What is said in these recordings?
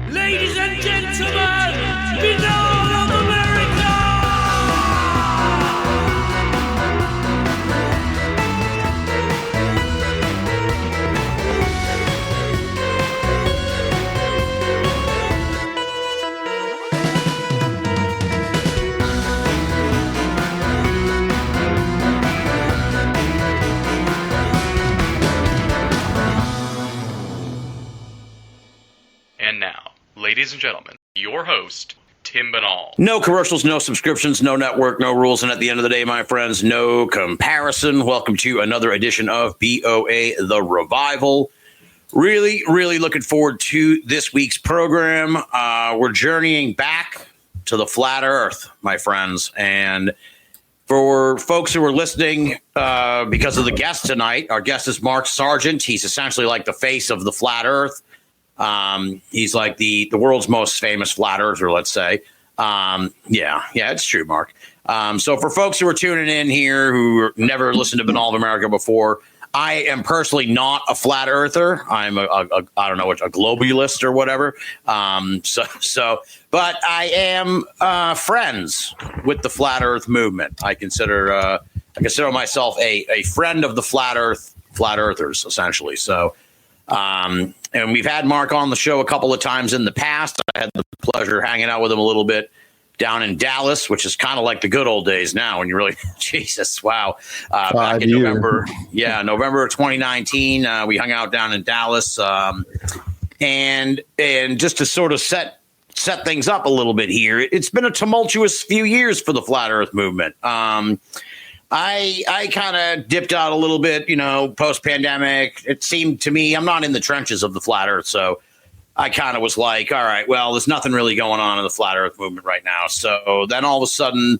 Ladies and gentlemen, Binnall of America! And now, ladies and gentlemen, your host, Tim Binnall. No commercials, no subscriptions, no network, no rules, and at the end of the day, my friends, no comparison. Welcome to another edition of BOA The Revival. Really, really looking forward to this week's program. We're journeying back to the flat earth, my friends. And for folks who are listening, because of the guest tonight, our guest is Mark Sargent. He's essentially like the face of the flat earth. He's like the world's most famous flat earther, let's say. Yeah, it's true, Mark. So for folks who are tuning in here who never listened to Binnall of America before, I am personally not a flat earther. I'm a globalist or whatever. But I am friends with the flat earth movement. I consider myself a friend of the flat earthers, essentially. So, and we've had Mark on the show a couple of times in the past. I had the pleasure of hanging out with him a little bit down in Dallas, which is kind of like the good old days now when you really, Jesus, wow. Back in November of 2019, we hung out down in Dallas. And just to sort of set things up a little bit here, it's been a tumultuous few years for the flat earth movement. I kind of dipped out a little bit, post-pandemic. It seemed to me, I'm not in the trenches of the flat earth, so I kind of was like, all right, well, there's nothing really going on in the flat earth movement right now. So then all of a sudden,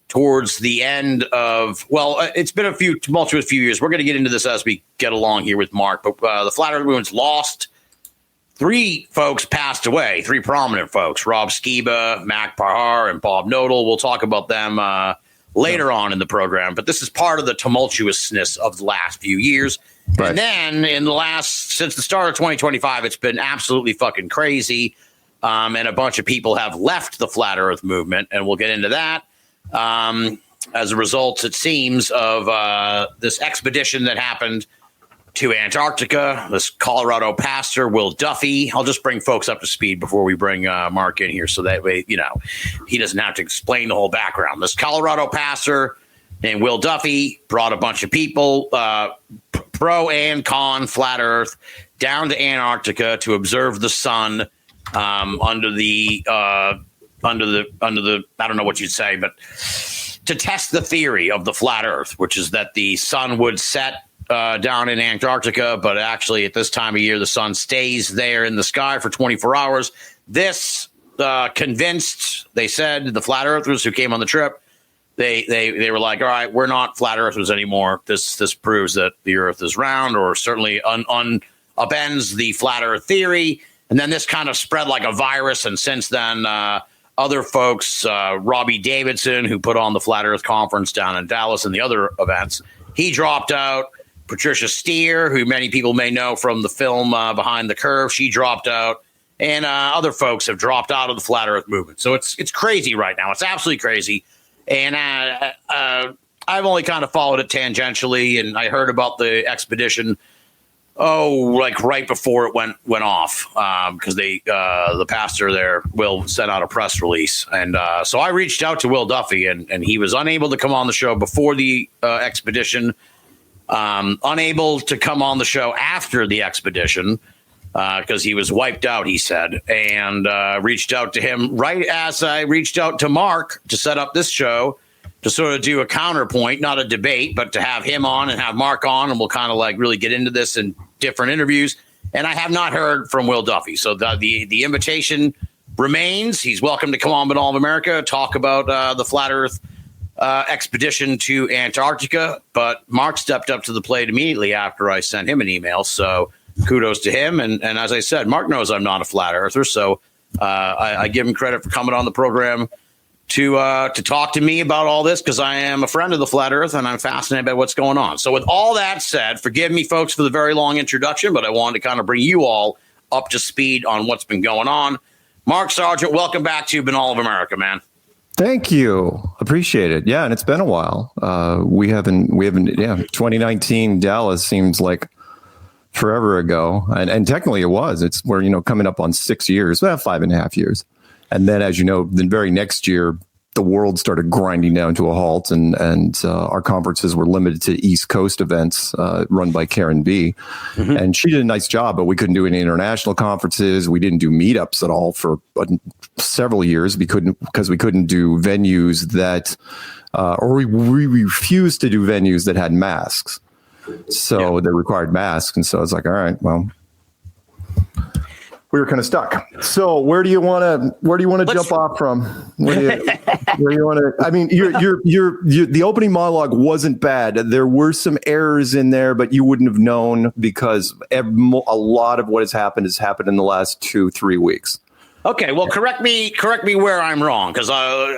towards the end of, it's been a tumultuous few years. We're going to get into this as we get along here with Mark, but the flat earth movement's lost. 3 folks passed away, 3 prominent folks, Rob Skiba, Mac Parhar, and Bob Nodal. We'll talk about them later on in the program, but this is part of the tumultuousness of the last few years. Right. And then since the start of 2025, it's been absolutely fucking crazy. And a bunch of people have left the flat earth movement, and we'll get into that. As a result, it seems, of this expedition that happened to Antarctica, this Colorado pastor, Will Duffy. I'll just bring folks up to speed before we bring Mark in here, so that way, he doesn't have to explain the whole background. This Colorado pastor named Will Duffy brought a bunch of people, pro and con flat earth, down to Antarctica to observe the sun under the I don't know what you'd say, but to test the theory of the flat earth, which is that the sun would set down in Antarctica, but actually at this time of year, the sun stays there in the sky for 24 hours. This convinced, they said, the flat earthers who came on the trip, they were like, all right, we're not flat earthers anymore. This proves that the earth is round, or certainly upends the flat earth theory. And then this kind of spread like a virus. And since then, other folks, Robbie Davidson, who put on the flat earth conference down in Dallas and the other events, he dropped out. Patricia Steer, who many people may know from the film Behind the Curve, she dropped out. And other folks have dropped out of the flat earth movement. So it's crazy right now. It's absolutely crazy. And I've only kind of followed it tangentially, and I heard about the expedition, right before it went off, because the pastor there, Will, sent out a press release. And so I reached out to Will Duffy, and he was unable to come on the show before the expedition, unable to come on the show after the expedition, because he was wiped out, he said, and reached out to him right as I reached out to Mark to set up this show to sort of do a counterpoint, not a debate, but to have him on and have Mark on, and we'll kind of like really get into this in different interviews. And I have not heard from Will Duffy, so the invitation remains. He's welcome to come on Binnall of America, talk about the flat earth expedition to Antarctica, but Mark stepped up to the plate immediately after I sent him an email, so kudos to him. And as I said, Mark knows I'm not a flat earther, so I give him credit for coming on the program to talk to me about all this, because I am a friend of the flat earth and I'm fascinated by what's going on. So with all that said, forgive me, folks, for the very long introduction, but I wanted to kind of bring you all up to speed on what's been going on. Mark Sargent, welcome back to Binnall of America, man. Thank you. Appreciate it. Yeah, and it's been a while. We haven't. 2019 Dallas seems like forever ago, and technically it was. We're coming up on 6 years, 5.5 years, and then as you know, the very next year, the world started grinding down to a halt, and our conferences were limited to East Coast events run by Karen B. Mm-hmm. And she did a nice job, but we couldn't do any international conferences. We didn't do meetups at all for several years. Because we couldn't do venues that, or we refused to do venues that had masks. So they required masks, and so I was like, all right, well. We were kind of stuck. So where do you want to jump off from? Where do you want to? I mean, the opening monologue wasn't bad. There were some errors in there, but you wouldn't have known because a lot of what has happened in the last 2-3 weeks. Okay, well, correct me where I'm wrong, because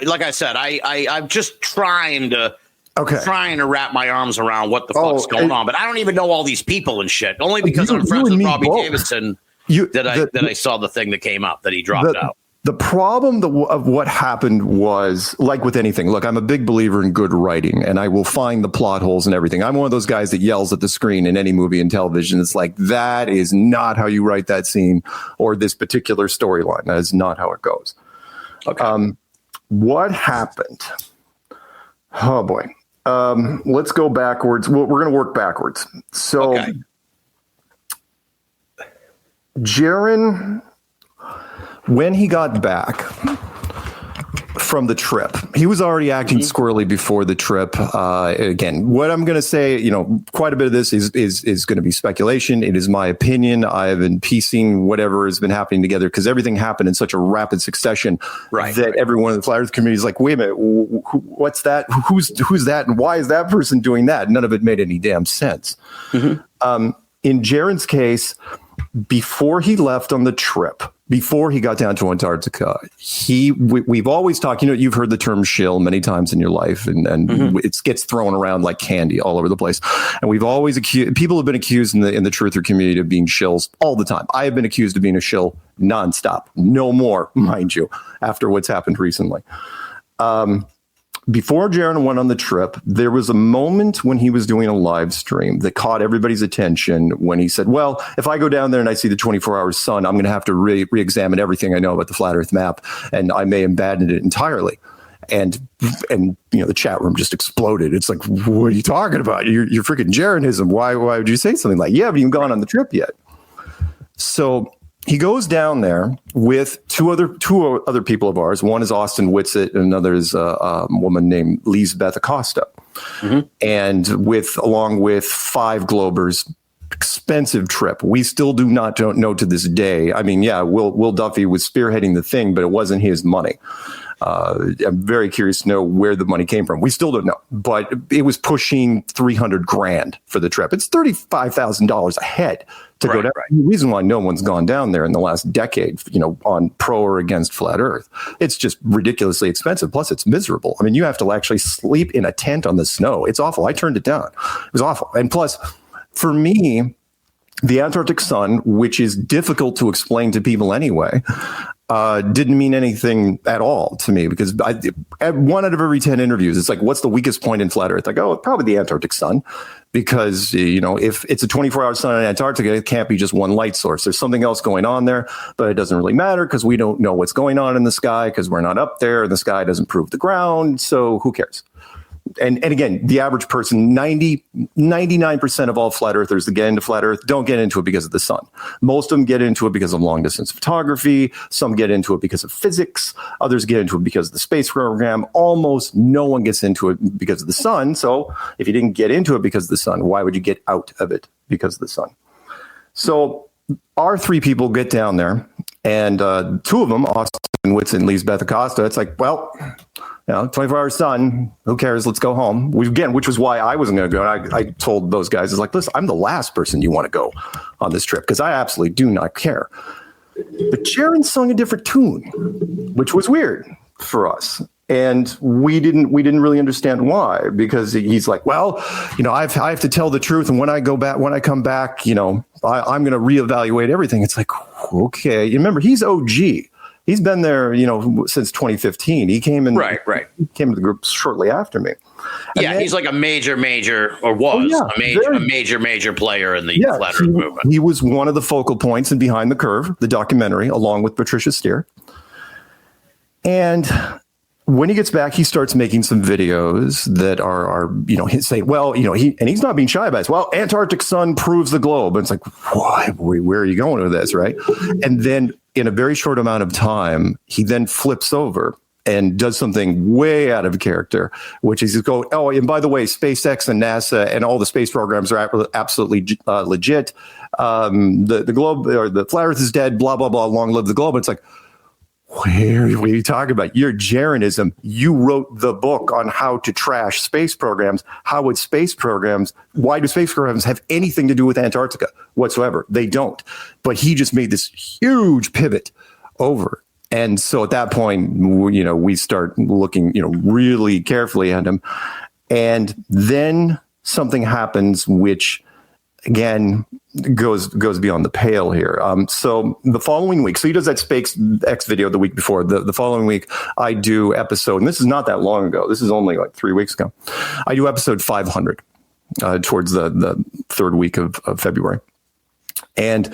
like I said, I'm just trying to wrap my arms around what the fuck's going on, but I don't even know all these people and shit. Only because I'm friends with Robbie Davidson. I saw the thing that came up that he dropped out. The problem of what happened was, like with anything, look, I'm a big believer in good writing, and I will find the plot holes and everything. I'm one of those guys that yells at the screen in any movie and television. It's like, that is not how you write that scene or this particular storyline. That is not how it goes. Okay. What happened? Oh, boy. Let's go backwards. We're going to work backwards. So... Okay. Jaron, when he got back from the trip, he was already acting squirrely before the trip. Again, what I'm going to say, quite a bit of this is going to be speculation. It is my opinion. I've been piecing whatever has been happening together because everything happened in such a rapid succession that everyone in the Flat Earth community is like, wait a minute, what's that? Who's that? And why is that person doing that? None of it made any damn sense. Mm-hmm. In Jaron's case, before he left on the trip, before he got down to Antarctica, we've always talked, you've heard the term shill many times in your life, and it gets thrown around like candy all over the place. And we've always people have been accused in the truther community of being shills all the time. I have been accused of being a shill nonstop. No more, mind you, after what's happened recently. Before Jaron went on the trip, there was a moment when he was doing a live stream that caught everybody's attention when he said, well, if I go down there and I see the 24-hour sun, I'm going to have to re-examine everything I know about the flat earth map, and I may abandon it entirely. And the chat room just exploded. It's like, what are you talking about? You're freaking Jaronism. Why would you say something like, you haven't even gone on the trip yet? So he goes down there with two other people of ours. One is Austin Whitsitt, and another is a woman named Lisbeth Acosta. Mm-hmm. And along with 5 Globers, expensive trip. We still don't know to this day. I mean, Will Duffy was spearheading the thing, but it wasn't his money. I'm very curious to know where the money came from. We still don't know, but it was pushing $300,000 for the trip. It's $35,000 a head to go down. Right. The reason why no one's gone down there in the last decade, on pro or against flat Earth, it's just ridiculously expensive. Plus, it's miserable. I mean, you have to actually sleep in a tent on the snow. It's awful. I turned it down. It was awful. And plus, for me, the Antarctic sun, which is difficult to explain to people anyway, didn't mean anything at all to me, because at 1 out of every 10 interviews, it's like, what's the weakest point in flat Earth? I go, probably the Antarctic sun, because, if it's a 24-hour sun in Antarctica, it can't be just one light source. There's something else going on there, but it doesn't really matter because we don't know what's going on in the sky because we're not up there. The sky doesn't prove the ground. So who cares? And again, the average person, 99% of all flat earthers that get into flat earth don't get into it because of the sun. Most of them get into it because of long distance photography. Some get into it because of physics. Others get into it because of the space program. Almost no one gets into it because of the sun. So if you didn't get into it because of the sun, why would you get out of it because of the sun? So our 3 people get down there, and 2 of them, Austin Whitsitt and Lisbeth Acosta, it's like, well, 24-hour sun, who cares? Let's go home. Which was why I wasn't going to go. I told those guys, it's like, listen, I'm the last person you want to go on this trip because I absolutely do not care. But Jaron sung a different tune, which was weird for us. And we didn't really understand why, because he's like, well, I have to tell the truth. And when I come back, I'm going to reevaluate everything. It's like, okay. You remember, he's OG. He's been there, since 2015. He came in. Right. He came to the group shortly after me. And he's like a major, or was a major player in the flat Earth movement. He was one of the focal points in Behind the Curve, the documentary, along with Patricia Steere. And when he gets back, he starts making some videos that are saying, well, he's not being shy about it. Well, Antarctic sun proves the globe. And it's like, where are you going with this, right? And then in a very short amount of time, he then flips over and does something way out of character, which is go, oh, and by the way, SpaceX and NASA and all the space programs are absolutely legit. The globe, or the flat Earth is dead, blah, blah, blah, long live the globe. It's like, what are you talking about? You're Jaronism. You wrote the book on how to trash space programs. Why do space programs have anything to do with Antarctica whatsoever? They don't. But he just made this huge pivot over. And so at that point, we start looking, really carefully at him. And then something happens, which, again, goes beyond the pale here. So the following week, so he does that SpaceX video the week before. The following week, I do episode, and this is not that long ago. This is only like 3 weeks ago. I do episode 500 towards the third week of February. And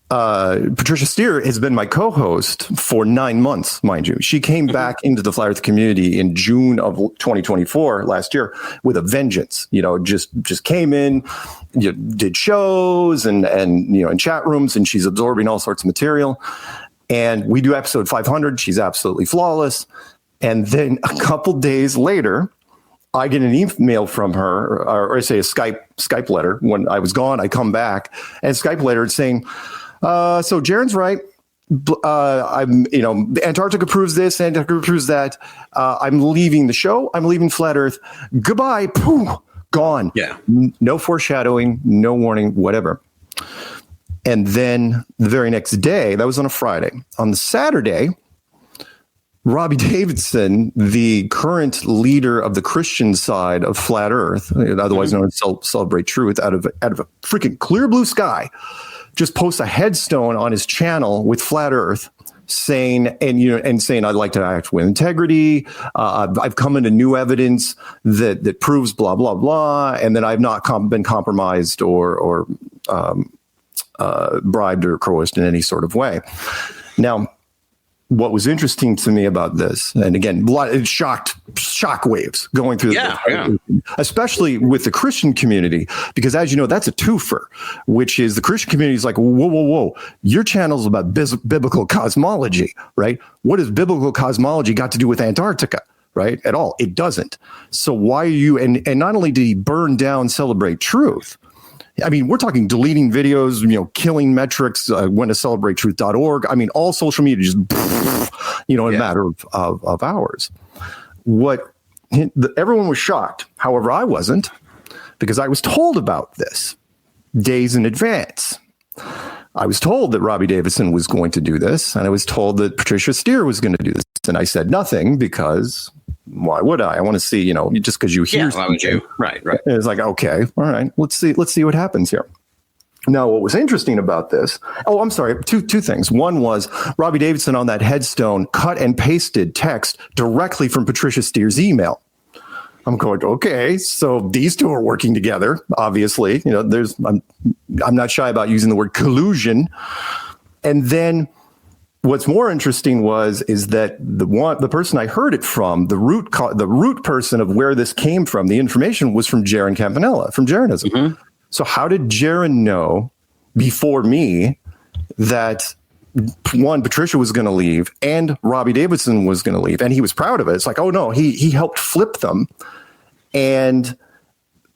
Patricia Steere has been my co-host for 9 months, mind you. She came back into the Flat Earth community in June of 2024, last year, with a vengeance. Just came in, did shows and in chat rooms, and she's absorbing all sorts of material. And we do episode 500. She's absolutely flawless. And then a couple days later, I get an email from her, or I say a Skype letter. When I was gone, I come back, and Skype letter saying, so Jaron's right. Antarctica proves this, Antarctica proves that. I'm leaving the show. I'm leaving Flat Earth. Goodbye. Pooh, gone. Yeah. No foreshadowing, no warning, whatever. And then the very next day, that was on a Friday. On the Saturday, Robbie Davidson, the current leader of the Christian side of Flat Earth, otherwise known as Celebrate Truth, out of a freaking clear blue sky, just posts a headstone on his channel with Flat Earth saying, I'd like to act with integrity. I've come into new evidence that proves blah, blah, blah. And that I've not been compromised or bribed or coerced in any sort of way. Now, what was interesting to me about this, and again, it shock waves going through, especially with the Christian community, because as you know, that's a twofer, which is the Christian community is like, whoa, your channel's about biblical cosmology, right? What has biblical cosmology got to do with Antarctica, right? At all. It doesn't. So why are you, and not only did he burn down Celebrate Truth, I mean, we're talking deleting videos, killing metrics, went to celebratetruth.org. I mean, all social media just, in a matter of hours. Everyone was shocked. However, I wasn't, because I was told about this days in advance. I was told that Robbie Davidson was going to do this, and I was told that Patricia Steere was going to do this. And I said nothing, because why would I? I want to see, just because you hear why would you? Right. And it's like, okay, all right, let's see what happens here. Now, what was interesting about this, I'm sorry, two things. One was Robbie Davidson on that headstone cut and pasted text directly from Patricia Steere's email. I'm going, okay, so these two are working together, obviously. I'm not shy about using the word collusion. And then what's more interesting is that the person I heard it from, the root person of where this came from, the information was from Jaron Campanella, from Jaronism. Mm-hmm. So how did Jaron know before me that, one, Patricia was going to leave and Robbie Davidson was going to leave? And he was proud of it. It's like, oh no, he helped flip them. And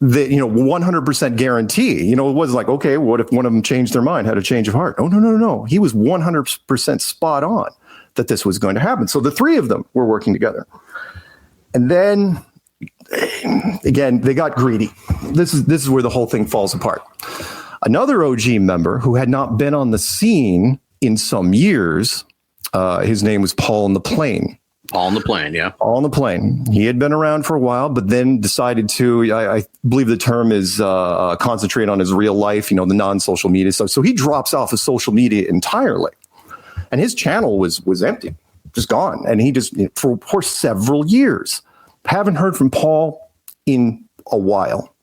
the 100% guarantee, it was like, okay, what if one of them changed their mind, had a change of heart? Oh, no. He was 100% spot on that this was going to happen. So the three of them were working together. And then again, they got greedy. This is where the whole thing falls apart. Another OG member who had not been on the scene in some years, his name was Paul in the Plane. All on the plane, yeah. All on the plane. He had been around for a while, but then decided to, I believe the term is concentrate on his real life, the non-social media stuff. So he drops off of social media entirely. And his channel was empty, just gone. And he just, for several years, haven't heard from Paul in a while.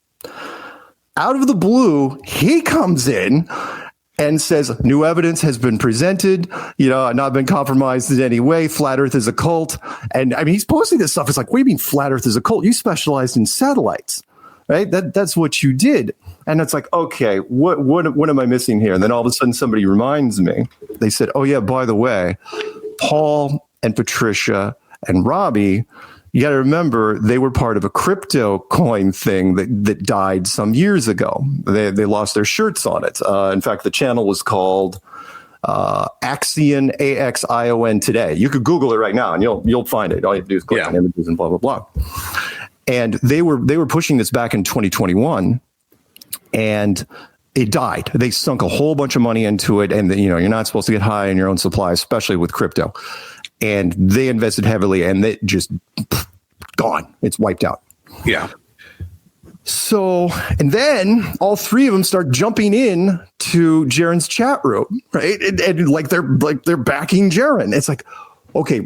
Out of the blue, he comes in and says, new evidence has been presented, not been compromised in any way. Flat Earth is a cult. And I mean, he's posting this stuff. It's like, what do you mean flat Earth is a cult? You specialized in satellites, right? That's what you did. And it's like, okay, what am I missing here? And then all of a sudden somebody reminds me, they said, oh yeah, by the way, Paul and Patricia and Robbie, you got to remember, they were part of a crypto coin thing that died some years ago. They lost their shirts on it. In fact, the channel was called Axion, AXION today. You could Google it right now and you'll find it. All you have to do is click on images and blah, blah, blah. And they were pushing this back in 2021 and it died. They sunk a whole bunch of money into it. And you're not supposed to get high in your own supply, especially with crypto. And they invested heavily and it just gone. It's wiped out. Yeah. So, and then all three of them start jumping in to Jaren's chat room, right? And they're backing Jaren. It's like, okay,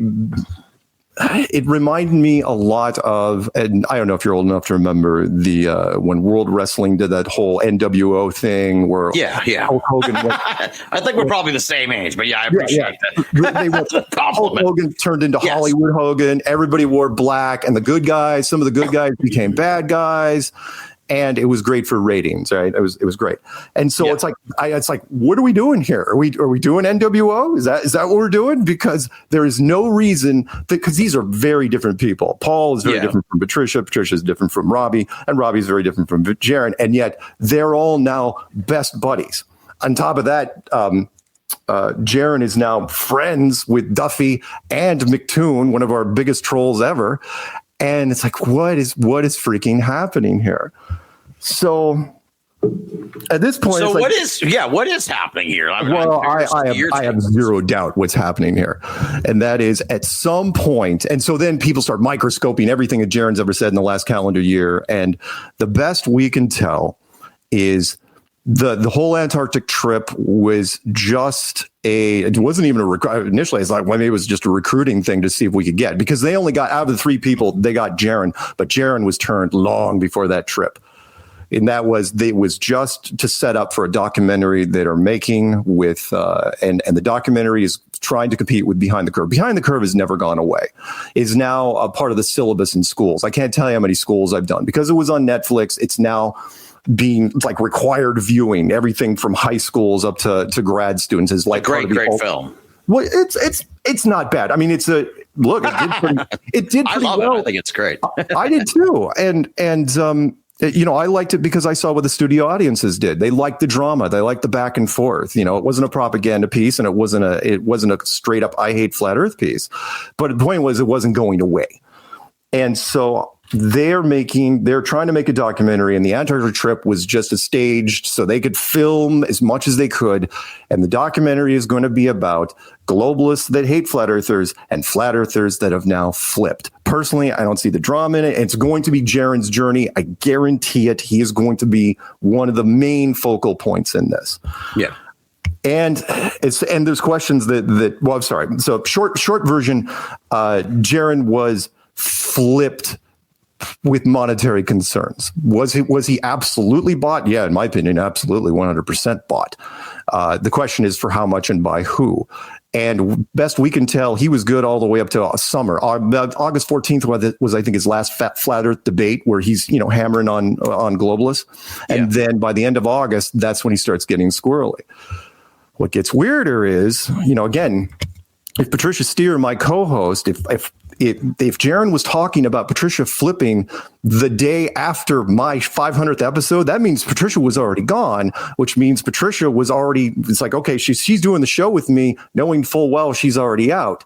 it reminded me a lot of, and I don't know if you're old enough to remember the when World Wrestling did that whole NWO thing where Hulk Hogan went, I think we're probably the same age, but I appreciate that. Hulk Hogan turned into Hollywood Hogan. Everybody wore black, and some of the good guys became bad guys. And it was great for ratings, right? It was great. And so it's like, what are we doing here? Are we doing NWO? Is that what we're doing? Because there is no reason because these are very different people. Paul is very different from Patricia. Patricia is different from Robbie, and Robbie is very different from Jaren. And yet they're all now best buddies. On top of that, Jaren is now friends with Duffy and McToon, one of our biggest trolls ever. And it's like, what is freaking happening here? So at this point, so what is happening here? I have zero doubt what's happening here. And that is at some point. And so then people start microscoping everything that Jaren's ever said in the last calendar year. And the best we can tell is the whole Antarctic trip was just it wasn't even initially it's like, well, maybe it was just a recruiting thing to see if we could get, because they only got out of the three people, they got Jaren, but Jaren was turned long before that trip. And it was just to set up for a documentary that are making with, and the documentary is trying to compete with Behind the Curve. Behind the Curve has never gone away. It's now a part of the syllabus in schools. I can't tell you how many schools I've done because it was on Netflix. It's now being like required viewing, everything from high schools up to grad students is like great film. Well, it's not bad. I mean, it did pretty I love well. it. I think it's great. I did too. And I liked it because I saw what the studio audiences did. They liked the drama. They liked the back and forth. It wasn't a propaganda piece and it wasn't a straight up I hate flat earth piece. But the point was it wasn't going away. And so they're trying to make a documentary, and the Antarctic trip was just a staged so they could film as much as they could. And the documentary is going to be about globalists that hate flat earthers and flat earthers that have now flipped. Personally, I don't see the drama in it. It's going to be Jaren's journey. I guarantee it. He is going to be one of the main focal points in this. Yeah. And there's questions I'm sorry. So short version, Jaren was flipped with monetary concerns. Was he absolutely bought? Yeah, in my opinion, absolutely 100% bought. The question is for how much and by who. And best we can tell, he was good all the way up to summer. August 14th was I think his last flat Earth debate where he's hammering on globalists. And then by the end of August, that's when he starts getting squirrely. What gets weirder is, again, if Patricia Steer, my co-host, if Jaren was talking about Patricia flipping the day after my 500th episode, that means Patricia was already gone, which means Patricia was already, it's like, okay, she's doing the show with me, knowing full well she's already out.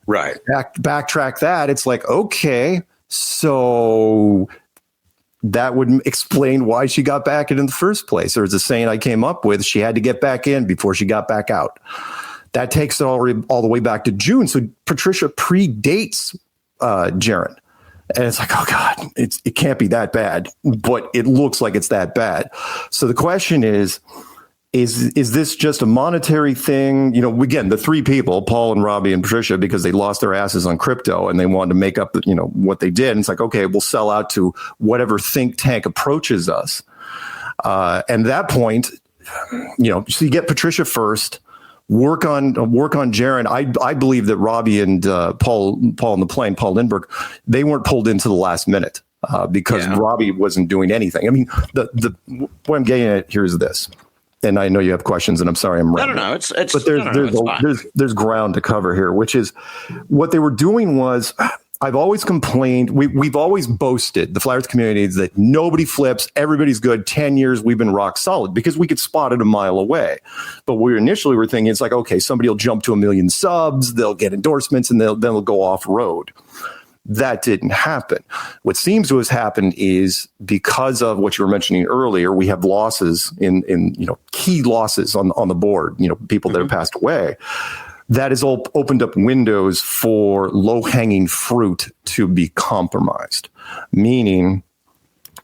Right. Backtrack that. It's like, okay, so that would explain why she got back in the first place. There's a saying I came up with, she had to get back in before she got back out. That takes it all the way back to June. So Patricia predates Jaron. And it's like, oh God, it can't be that bad, but it looks like it's that bad. So the question is this just a monetary thing? You know, again, the three people, Paul and Robbie and Patricia, because they lost their asses on crypto and they wanted to make up, you know, what they did. And it's like, okay, we'll sell out to whatever think tank approaches us. And at that point, you know, so you get Patricia first. Work on Jaron. I believe that Robbie and Paul on the plane, Paul Lindbergh, they weren't pulled into the last minute because Robbie wasn't doing anything. I mean, the what I'm getting at here is this, and I know you have questions, and I'm sorry I'm rambling. No, it's but there's ground to cover here, which is what they were doing was. I've always complained. We've always boasted, the Flat Earth community, that nobody flips. Everybody's good. 10 years, we've been rock solid because we could spot it a mile away. But we initially were thinking, it's like, okay, somebody will jump to 1 million subs, they'll get endorsements, and then they'll go off road. That didn't happen. What seems to have happened is because of what you were mentioning earlier, we have losses in you know, key losses on the board. You know, people that have passed away. That has all opened up windows for low-hanging fruit to be compromised, meaning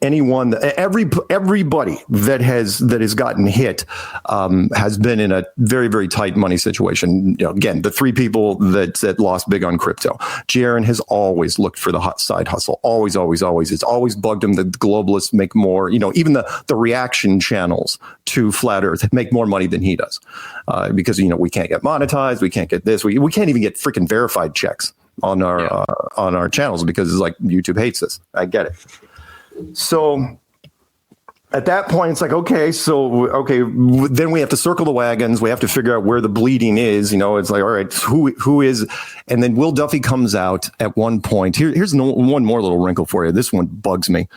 everybody that has gotten hit has been in a very, very tight money situation. You know, again, the three people that lost big on crypto. Jaron has always looked for the hot side hustle. Always. It's always bugged him that the globalists make more. You know, even the reaction channels to Flat Earth make more money than he does because, you know, we can't get monetized. We can't get this. We can't even get freaking verified checks on our channels because it's like YouTube hates us. I get it. So at that point, it's like, okay, then we have to circle the wagons. We have to figure out where the bleeding is. You know, it's like, all right, who is, and then Will Duffy comes out at one point. Here's one more little wrinkle for you. This one bugs me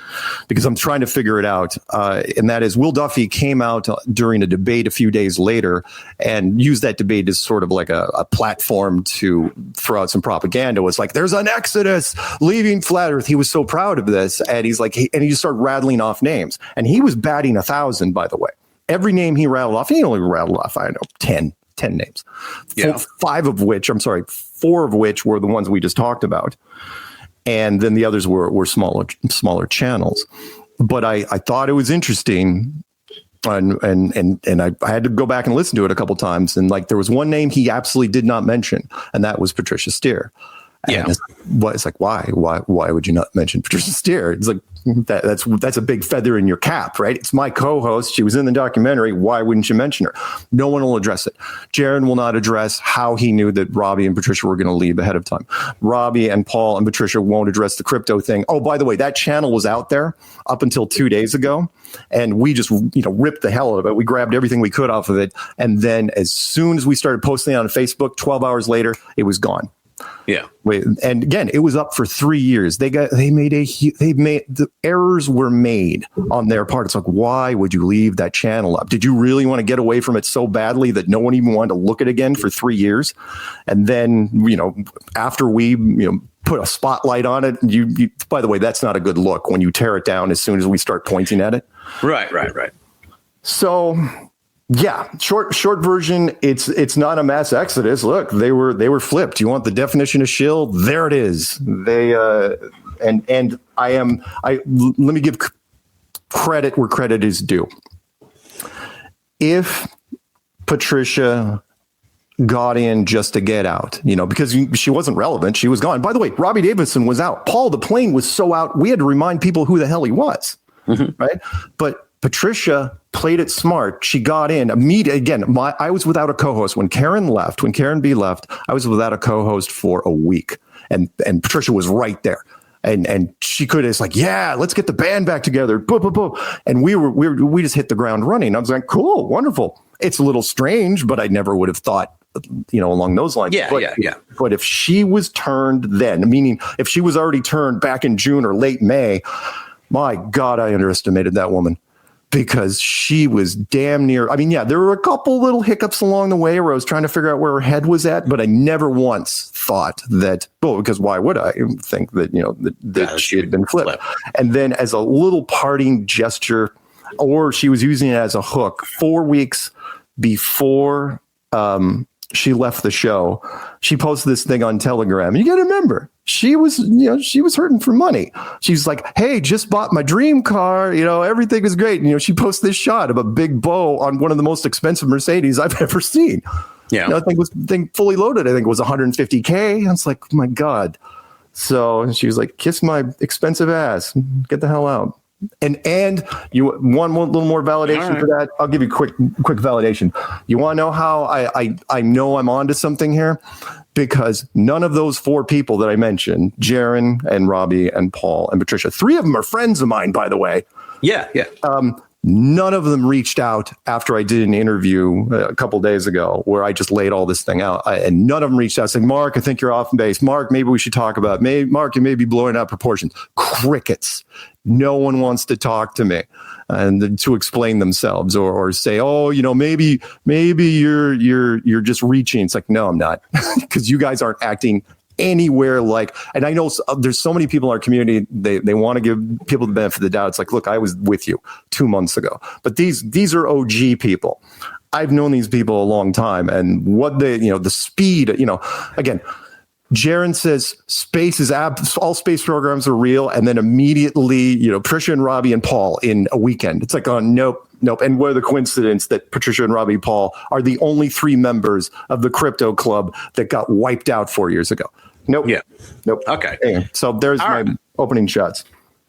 because I'm trying to figure it out. And that is Will Duffy came out during a debate a few days later and used that debate as sort of like a platform to throw out some propaganda. It's like, there's an exodus leaving Flat Earth. He was so proud of this. And he's like, and he just started rattling off names. And he was batting 1,000, by the way. Every name he rattled off, he only rattled off, I don't know, 10 names. Yeah. Four of which were the ones we just talked about. And then the others were smaller channels. But I thought it was interesting. And I had to go back and listen to it a couple times. And like, there was one name he absolutely did not mention, and that was Patricia Steer. And it's like, why would you not mention Patricia Steer? It's like, that's a big feather in your cap, right? It's my co-host. She was in the documentary. Why wouldn't you mention her? No one will address it. Jaron will not address how he knew that Robbie and Patricia were going to leave ahead of time. Robbie and Paul and Patricia won't address the crypto thing. Oh, by the way, that channel was out there up until 2 days ago, and we just, you know, ripped the hell out of it. We grabbed everything we could off of it, and then as soon as we started posting it on Facebook, 12 hours later, it was gone. Yeah. And again, it was up for 3 years. The errors were made on their part. It's like, why would you leave that channel up? Did you really want to get away from it so badly that no one even wanted to look at it again for 3 years? And then, you know, after we, you know, put a spotlight on it, you by the way, that's not a good look when you tear it down as soon as we start pointing at it. Right. So, yeah, short version. It's not a mass exodus. Look, they were flipped. You want the definition of shill? There it is. They and let me give credit where credit is due. If Patricia got in just to get out, you know, because she wasn't relevant, she was gone. By the way, Robbie Davidson was out. Paul the Plane was so out, we had to remind people who the hell he was, right? But Patricia played it smart. She got in immediately. Again, I was without a co-host when Karen left. When Karen B left, I was without a co-host for a week, and Patricia was right there. And she could have like, yeah, let's get the band back together. Boom, boom, boom. And we just hit the ground running. I was like, cool, wonderful. It's a little strange, but I never would have thought, you know, along those lines. Yeah. But if she was turned then, meaning if she was already turned back in June or late May, my God, I underestimated that woman. Because she was damn near. I mean, yeah, there were a couple little hiccups along the way where I was trying to figure out where her head was at, but I never once thought that. Well, because why would I think that, you know, that she had been flipped? And then as a little parting gesture, or she was using it as a hook, 4 weeks before she left the show, she posted this thing on Telegram. You got to remember, she was hurting for money. She's like, hey, just bought my dream car. Everything is great. She posted this shot of a big bow on one of the most expensive Mercedes I've ever seen. Yeah. I think thing fully loaded. I think it was $150K. I was like, oh my God. So she was like, kiss my expensive ass. Get the hell out. And you want a little more validation for that? I'll give you quick validation. You want to know how I know I'm onto something here? Because none of those 4 people that I mentioned, Jaron and Robbie and Paul and Patricia, 3 of them are friends of mine, by the way. Yeah. None of them reached out after I did an interview a couple days ago where I just laid all this thing out. And none of them reached out saying, Mark, I think you're off base. Mark, maybe we should talk about Mark, you may be blowing out proportions. Crickets. No one wants to talk to me and to explain themselves or say, oh, maybe you're just reaching. It's like, no, I'm not, because you guys aren't acting anywhere like, and I know there's so many people in our community, they want to give people the benefit of the doubt. It's like, look, I was with you 2 months ago, but these are OG people. I've known these people a long time, and what the speed, again, Jaron says all space programs are real, and then immediately, Patricia and Robbie and Paul in a weekend. It's like, oh, nope. And what the coincidence that Patricia and Robbie Paul are the only 3 members of the crypto club that got wiped out 4 years ago. Nope. Yeah. Nope. Okay. Anyway, so there's my opening shots.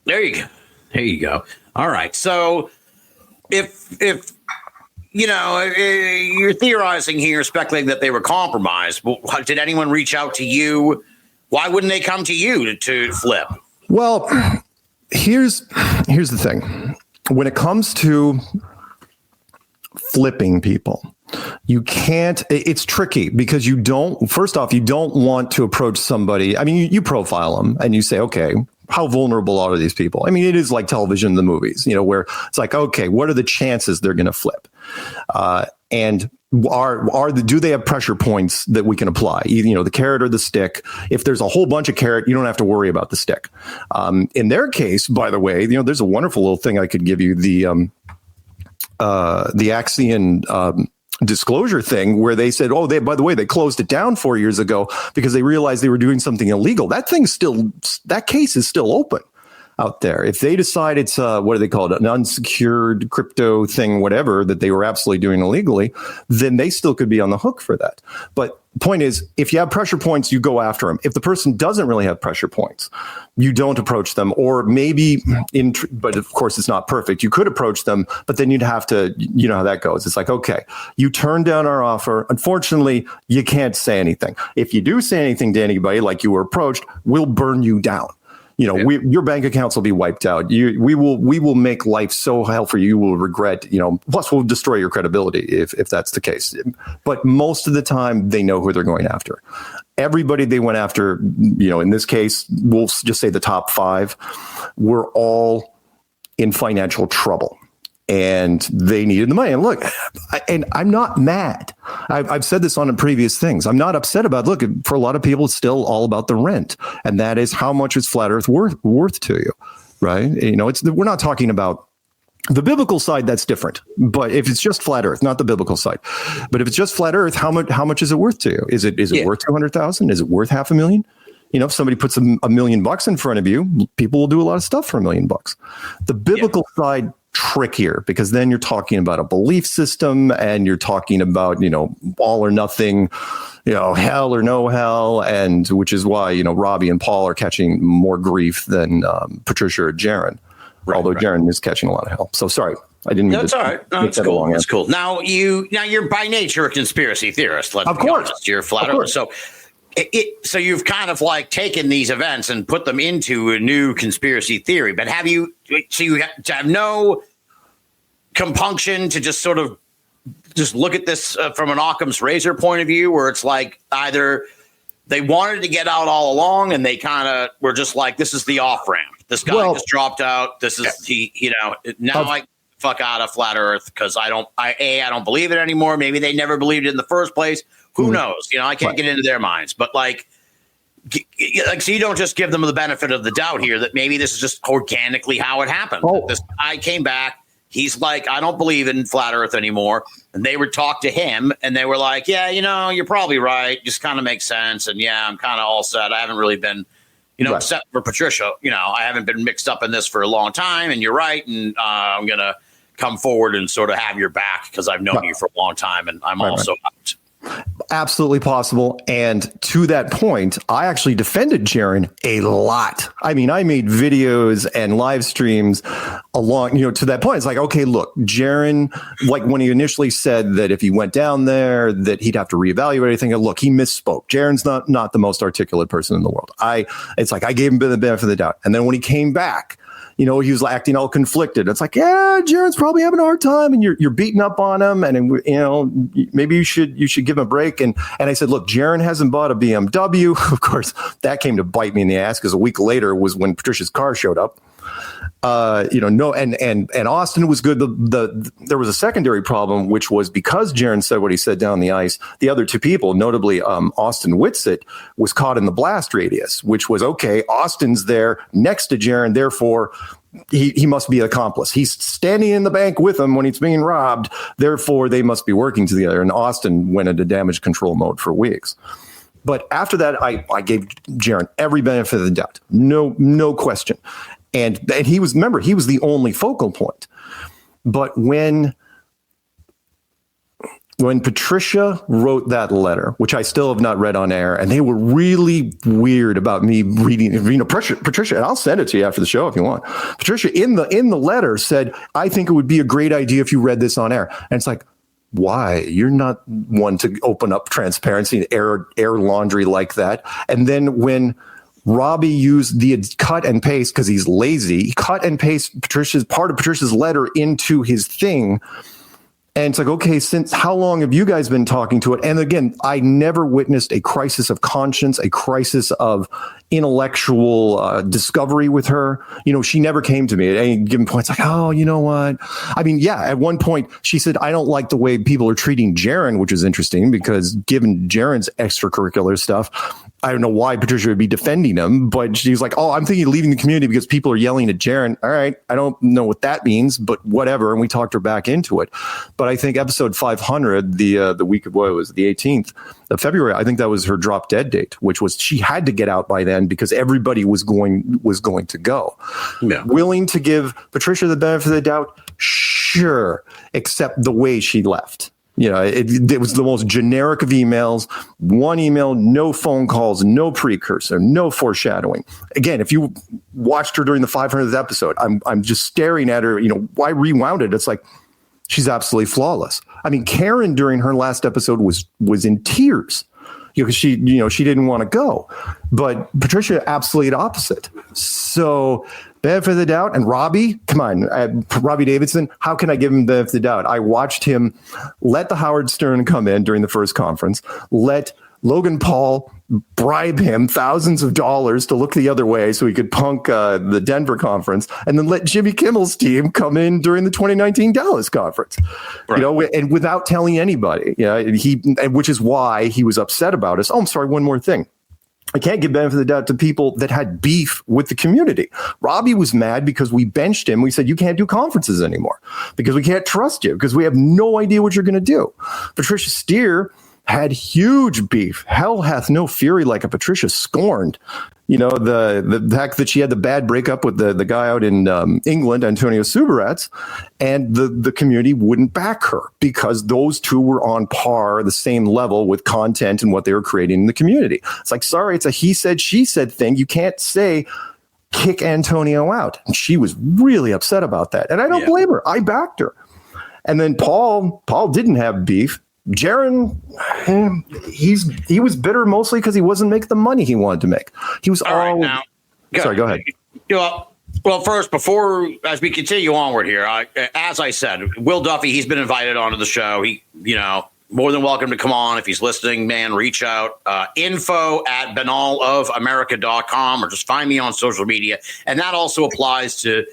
There you go. All right. So if you're theorizing here, speculating that they were compromised, well, did anyone reach out to you? Why wouldn't they come to you to flip? Well, here's the thing. When it comes to flipping people, it's tricky because first off, you don't want to approach somebody. I mean, you profile them and you say, okay, how vulnerable are these people? I mean, it is like television, the movies, where it's like, okay, what are the chances they're going to flip? And do they have pressure points that we can apply? The carrot or the stick. If there's a whole bunch of carrot, you don't have to worry about the stick. In their case, by the way, there's a wonderful little thing I could give you, the Axion disclosure thing, where they said, oh, by the way, they closed it down 4 years ago because they realized they were doing something illegal. That case is still open out there. If they decide it's what do they call it, an unsecured crypto thing, whatever, that they were absolutely doing illegally, then they still could be on the hook for that. But point is, if you have pressure points, you go after them. If the person doesn't really have pressure points, you don't approach them. Or maybe but of course it's not perfect. You could approach them, but then you'd have to, you know how that goes. It's like, okay, you turned down our offer. Unfortunately, you can't say anything. If you do say anything to anybody, like you were approached, we'll burn you down. Your bank accounts will be wiped out. We will make life so hell for you. You will regret, plus we'll destroy your credibility if that's the case. But most of the time they know who they're going after. Everybody they went after, in this case, we'll just say the top 5 were all in financial trouble. And they needed the money. And look, I'm not mad. I've said this on previous things. I'm not upset about, look, for a lot of people, it's still all about the rent. And that is, how much is flat earth worth to you, right? We're not talking about the biblical side. That's different. But if it's just flat earth, not the biblical side, but if it's just flat earth, how much is it worth to you? Is it worth 200,000? Is it worth $500,000? If somebody puts $1 million in front of you, people will do a lot of stuff for $1 million. The biblical side, trickier, because then you're talking about a belief system and you're talking about, all or nothing, hell or no hell. And which is why, Robbie and Paul are catching more grief than Patricia or Jaron, although Jaron is catching a lot of hell. So sorry. I didn't. That's all right. No, it's cool. That's cool. Now you're by nature a conspiracy theorist. Let's be honest. You're flat earth. So you've kind of like taken these events and put them into a new conspiracy theory. But you have no compunction to just sort of just look at this from an Occam's razor point of view, where it's like either they wanted to get out all along and they kind of were just like, this is the off ramp. This guy just dropped out. This is I fuck out of flat earth because I don't believe it anymore. Maybe they never believed it in the first place. Who knows? I can't get into their minds, but so you don't just give them the benefit of the doubt here that maybe this is just organically how it happened. This guy came back, He's like, I don't believe in flat Earth anymore. And they would talk to him, and they were like, yeah, you're probably right. Just kind of makes sense. And yeah, I'm kind of all set. I haven't really been, Right. except for Patricia, I haven't been mixed up in this for a long time. And you're right. And I'm going to come forward and sort of have your back because I've known you for a long time. And I'm also out. Absolutely possible. And to that point, I actually defended Jaren a lot. I mean, I made videos and live streams along, to that point. It's like, okay, look, Jaren, like when he initially said that if he went down there, that he'd have to reevaluate everything. Look, he misspoke. Jaren's not the most articulate person in the world. It's like I gave him the benefit of the doubt. And then when he came back, he was acting all conflicted. It's like, yeah, Jaren's probably having a hard time, and you're beating up on him, and maybe you should give him a break. And I said, look, Jaren hasn't bought a BMW. Of course, that came to bite me in the ass because a week later was when Patricia's car showed up. And Austin was good. There was a secondary problem, which was because Jaren said what he said down the ice. The other two people, notably Austin Whitsitt, was caught in the blast radius, which was okay. Austin's there next to Jaren, therefore he must be an accomplice. He's standing in the bank with him when he's being robbed. Therefore, they must be working together. And Austin went into damage control mode for weeks. But after that, I gave Jaren every benefit of the doubt, no question. And he was the only focal point. But when Patricia wrote that letter, which I still have not read on air, and they were really weird about me reading, Patricia, and I'll send it to you after the show if you want. Patricia in the letter said, I think it would be a great idea if you read this on air. And it's like, why? You're not one to open up transparency and air laundry like that. And then when Robbie used the cut and paste because he's lazy. He cut and paste part of Patricia's letter into his thing. And it's like, okay, since how long have you guys been talking to it? And again, I never witnessed a crisis of conscience, a crisis of intellectual discovery with her. She never came to me at any given point. It's like, oh, you know what? I mean, yeah, at one point she said, I don't like the way people are treating Jaren, which is interesting because given Jaren's extracurricular stuff, I don't know why Patricia would be defending him, but she's like, oh, I'm thinking of leaving the community because people are yelling at Jaren. All right. I don't know what that means, but whatever. And we talked her back into it. But I think episode 500, the week of the 18th of February, I think that was her drop dead date, which was she had to get out by then because everybody was going to go. Yeah. Willing to give Patricia the benefit of the doubt? Sure. Except the way she left. It was the most generic of emails. One email, no phone calls, no precursor, no foreshadowing. Again, if you watched her during the 500th episode, I'm just staring at her. Why rewound it? It's like she's absolutely flawless. I mean, Karen during her last episode was in tears because she didn't want to go, but Patricia absolutely the opposite. So benefit of the doubt. And Robbie, come on, Robbie Davidson, how can I give him benefit of the doubt? I watched him let the Howard Stern come in during the first conference, let Logan Paul bribe him thousands of dollars to look the other way so he could punk the Denver conference, and then let Jimmy Kimmel's team come in during the 2019 Dallas conference, right. And without telling anybody, which is why he was upset about us. Oh, I'm sorry. One more thing. I can't give benefit of the doubt to people that had beef with the community. Robbie was mad because we benched him. We said, you can't do conferences anymore because we can't trust you because we have no idea what you're going to do. Patricia Steer had huge beef. Hell hath no fury like a Patricia scorned. The fact that she had the bad breakup with the guy out in England, Antonio Subirats, and the community wouldn't back her because those two were on par, the same level with content and what they were creating in the community. It's like, sorry, it's a he said, she said thing. You can't say kick Antonio out. And she was really upset about that. And I don't blame her. I backed her. And then Paul didn't have beef. Jaren, he was bitter mostly because he wasn't making the money he wanted to make. He was all right now. Sorry, go ahead. Well, first, as we continue onward here, as I said, Will Duffy, he's been invited onto the show. He, more than welcome to come on. If he's listening, man, reach out. info@binnallofamerica.com or just find me on social media. And that also applies to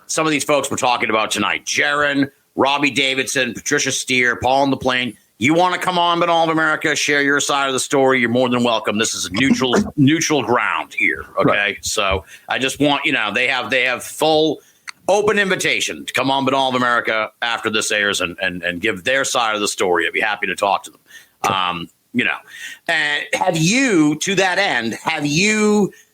some of these folks we're talking about tonight. Jaren, Robbie Davidson, Patricia Steer, Paul on the Plane. You want to come on Binnall of America, share your side of the story, you're more than welcome. This is a neutral ground here, okay? Right. So I just want, they have full open invitation to come on Binnall of America after this airs and give their side of the story. I'd be happy to talk to them. And have you, to that end,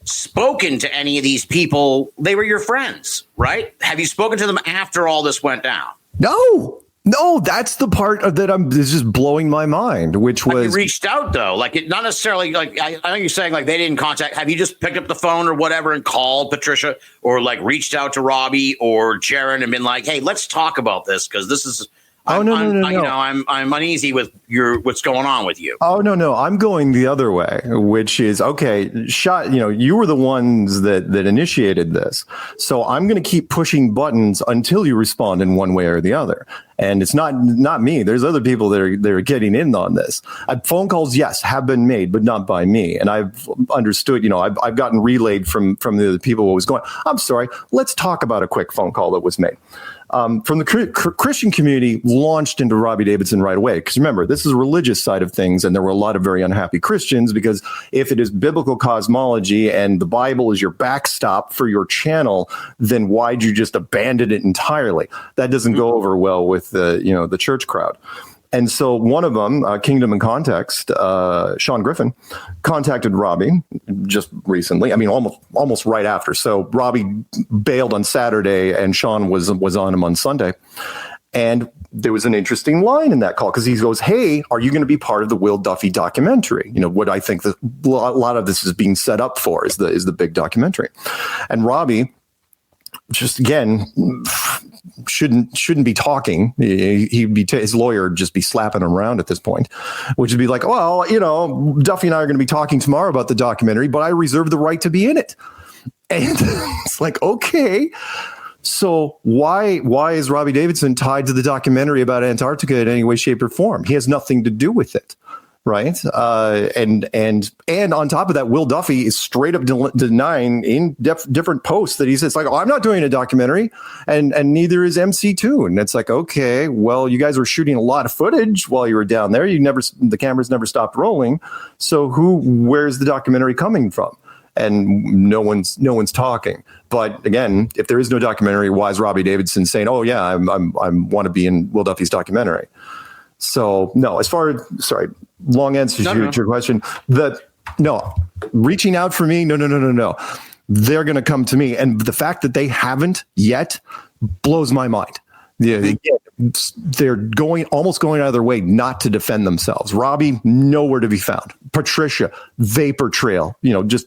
spoken to any of these people? They were your friends, right? Have you spoken to them after all this went down? No, that's the part that is just blowing my mind, which was... You reached out, though. Not necessarily, I know you're saying, they didn't contact. Have you just picked up the phone or whatever and called Patricia or, reached out to Robbie or Jaron and been like, hey, let's talk about this because this is... No. I'm uneasy with what's going on with you. Oh, no. I'm going the other way, which is, okay, you were the ones that initiated this. So I'm going to keep pushing buttons until you respond in one way or the other. And it's not me. There's other people that are getting in on this. Phone calls, yes, have been made, but not by me. And I've understood, I've gotten relayed from the other people what was going on. I'm sorry. Let's talk about a quick phone call that was made. From the Christian community launched into Robbie Davidson right away. Because remember, this is a religious side of things, and there were a lot of very unhappy Christians because if it is biblical cosmology and the Bible is your backstop for your channel, then why'd you just abandon it entirely? That doesn't go over well with the church crowd. And so one of them, Kingdom and Context, Sean Griffin, contacted Robbie just recently. I mean, almost right after. So Robbie bailed on Saturday, and Sean was on him on Sunday. And there was an interesting line in that call because he goes, "Hey, are you going to be part of the Will Duffy documentary?" What I think that a lot of this is being set up for is the big documentary. And Robbie, just again, shouldn't be talking. He'd be his lawyer would just be slapping him around at this point, which would be like, well, Duffy and I are going to be talking tomorrow about the documentary, but I reserve the right to be in it. And it's like, okay, so why is Robbie Davidson tied to the documentary about Antarctica in any way, shape, or form? He has nothing to do with it. Right. And on top of that, Will Duffy is straight up denying in different posts that he says I'm not doing a documentary and neither is MC2. And it's like, OK, well, you guys were shooting a lot of footage while you were down there. The cameras never stopped rolling. So where's the documentary coming from? And no one's talking. But again, if there is no documentary, why is Robbie Davidson saying, oh, yeah, I want to be in Will Duffy's documentary? So, no, long answer to your question. Reaching out for me, no. They're going to come to me. And the fact that they haven't yet blows my mind. Yeah, they're almost going out of their way not to defend themselves. Robbie, nowhere to be found. Patricia, vapor trail, just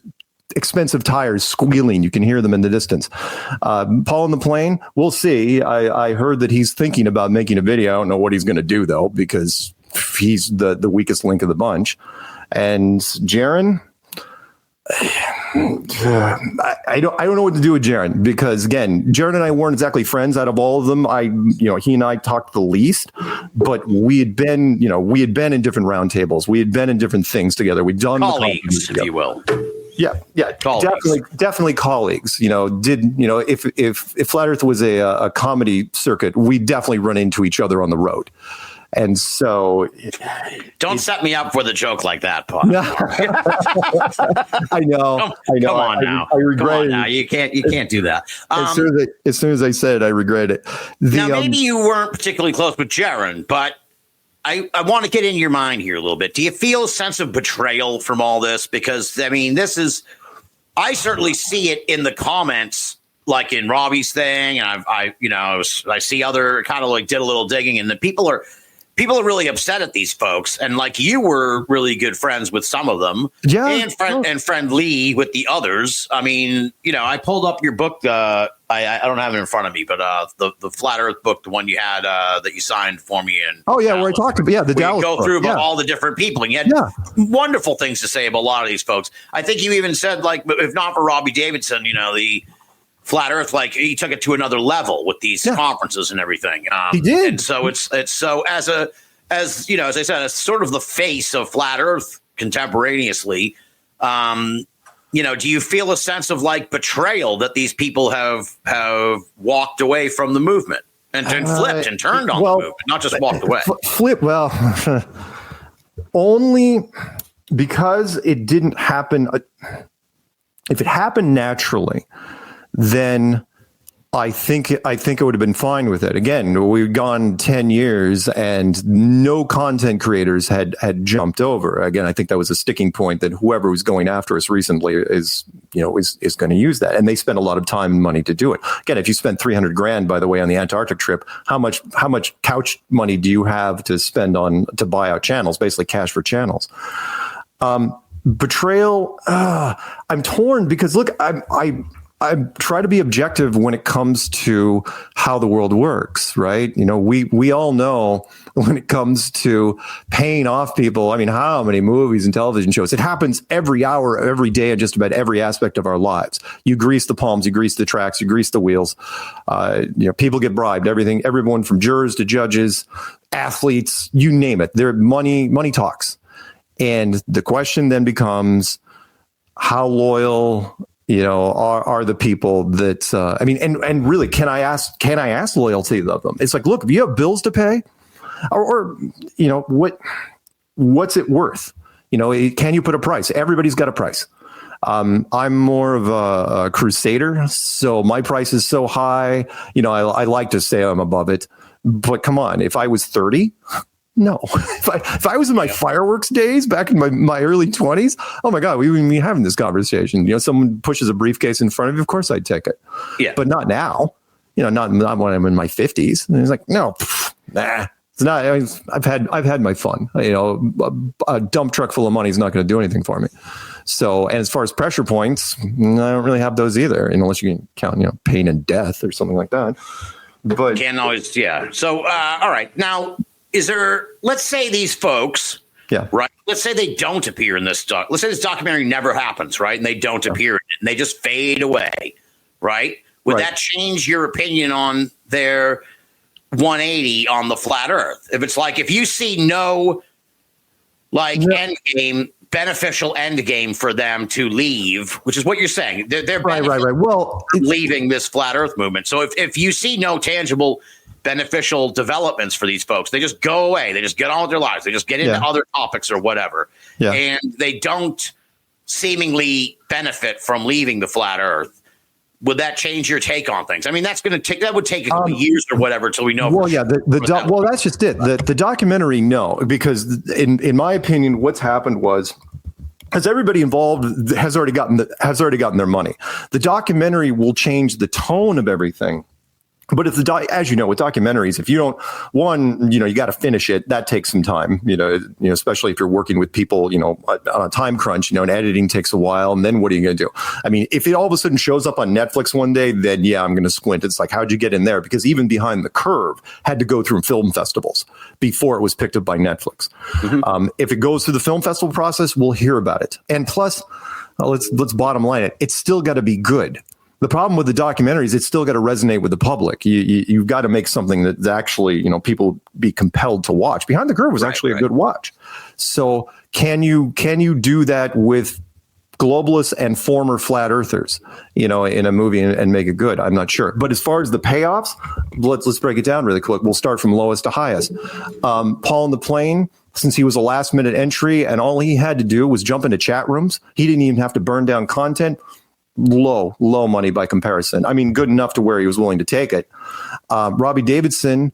expensive tires squealing. You can hear them in the distance. Paul on the plane, we'll see. I heard that he's thinking about making a video. I don't know what he's going to do, though, because he's the weakest link of the bunch. And Jaron, I don't know what to do with Jaron because, again, Jaron and I weren't exactly friends out of all of them. He and I talked the least, but we had been in different roundtables. We had been in different things together. We'd done colleagues, if you will. Yeah, colleagues. definitely colleagues. If Flat Earth was a comedy circuit, we definitely run into each other on the road. And so, don't set me up with a joke like that, Paul. No. I know. Come on now. I regret it. Now. You can't do that. As soon as I said it, I regret it. Now, maybe you weren't particularly close with Jaron, but I want to get in your mind here a little bit. Do you feel a sense of betrayal from all this? Because, I certainly see it in the comments, like in Robbie's thing. And I see other kind of did a little digging, and the people are really upset at these folks. And you were really good friends with some of them. Yeah. And friendly with the others. I mean, I pulled up your book. I don't have it in front of me, but the Flat Earth book, the one you had that you signed for me. And where I talked about the Dallas go book. through about all the different people, and you had wonderful things to say about a lot of these folks. I think you even said if not for Robbie Davidson, the Flat Earth, he took it to another level with these conferences and everything. He did. And so it's so as I said, as sort of the face of Flat Earth contemporaneously. Do you feel a sense of betrayal that these people have walked away from the movement and flipped and turned on the movement, not just walked away? Only because it didn't happen. If it happened naturally, then I think it would have been fine with it. Again, we've gone 10 years and no content creators had jumped over. Again, I think that was a sticking point that whoever was going after us recently is going to use that. And they spent a lot of time and money to do it. Again, if you spent $300,000, by the way, on the Antarctic trip, how much couch money do you have to spend to buy out channels, basically cash for channels? Betrayal. I'm torn because look, I try to be objective when it comes to how the world works, right? We all know when it comes to paying off people. I mean, how many movies and television shows? It happens every hour, every day, in just about every aspect of our lives. You grease the palms, you grease the tracks, you grease the wheels. People get bribed. Everyone from jurors to judges, athletes, you name it. Their money talks. And the question then becomes, how loyal are the people that, and really, can I ask loyalty of them? It's like, look, if you have bills to pay or what's it worth? Can you put a price? Everybody's got a price. I'm more of a crusader, so my price is so high. I like to say I'm above it, but come on, if I was 30, no. If I was in my fireworks days back in my early 20s, oh my God, we wouldn't be having this conversation. Someone pushes a briefcase in front of you, of course I'd take it. Yeah. But not now. Not when I'm in my 50s. And it's like, no, nah. It's not. I've had my fun. A dump truck full of money is not going to do anything for me. So, and as far as pressure points, I don't really have those either, unless you can count, pain and death or something like that. But can't always, yeah. So, all right, now. Let's say these folks, right? Let's say they don't appear in this doc. Let's say this documentary never happens, right? And they don't appear in it, and they just fade away, right? Would that change your opinion on their 180 on the flat Earth? If you see no beneficial end game for them to leave, which is what you're saying, they're right. Well, leaving this flat Earth movement. So if you see no tangible beneficial developments for these folks, they just go away. They just get on with their lives. They just get into other topics or whatever. Yeah. And they don't seemingly benefit from leaving the flat Earth. Would that change your take on things? I mean, that would take a couple years or whatever till we know. Well, yeah, that's just it. The documentary, no, because in my opinion, what's happened was, because everybody involved has already gotten their money. The documentary will change the tone of everything. But if as you know, with documentaries, if you don't, you got to finish it. That takes some time, especially if you're working with people, on a time crunch, and editing takes a while. And then what are you going to do? I mean, if it all of a sudden shows up on Netflix one day, then I'm going to squint. It's like, how'd you get in there? Because even Behind the Curve had to go through film festivals before it was picked up by Netflix. Mm-hmm. If it goes through the film festival process, we'll hear about it. And plus, let's bottom line it. It's still got to be good. The problem with the documentaries, it's still got to resonate with the public. You've got to make something that actually, people be compelled to watch. Behind the Curve was actually a good watch. So can you do that with globalists and former flat earthers, in a movie and make it good? I'm not sure. But as far as the payoffs, let's break it down really quick. We'll start from lowest to highest. Paul in the Plane, since he was a last minute entry and all he had to do was jump into chat rooms, he didn't even have to burn down content. Low money by comparison. I mean, good enough to where he was willing to take it. Robbie Davidson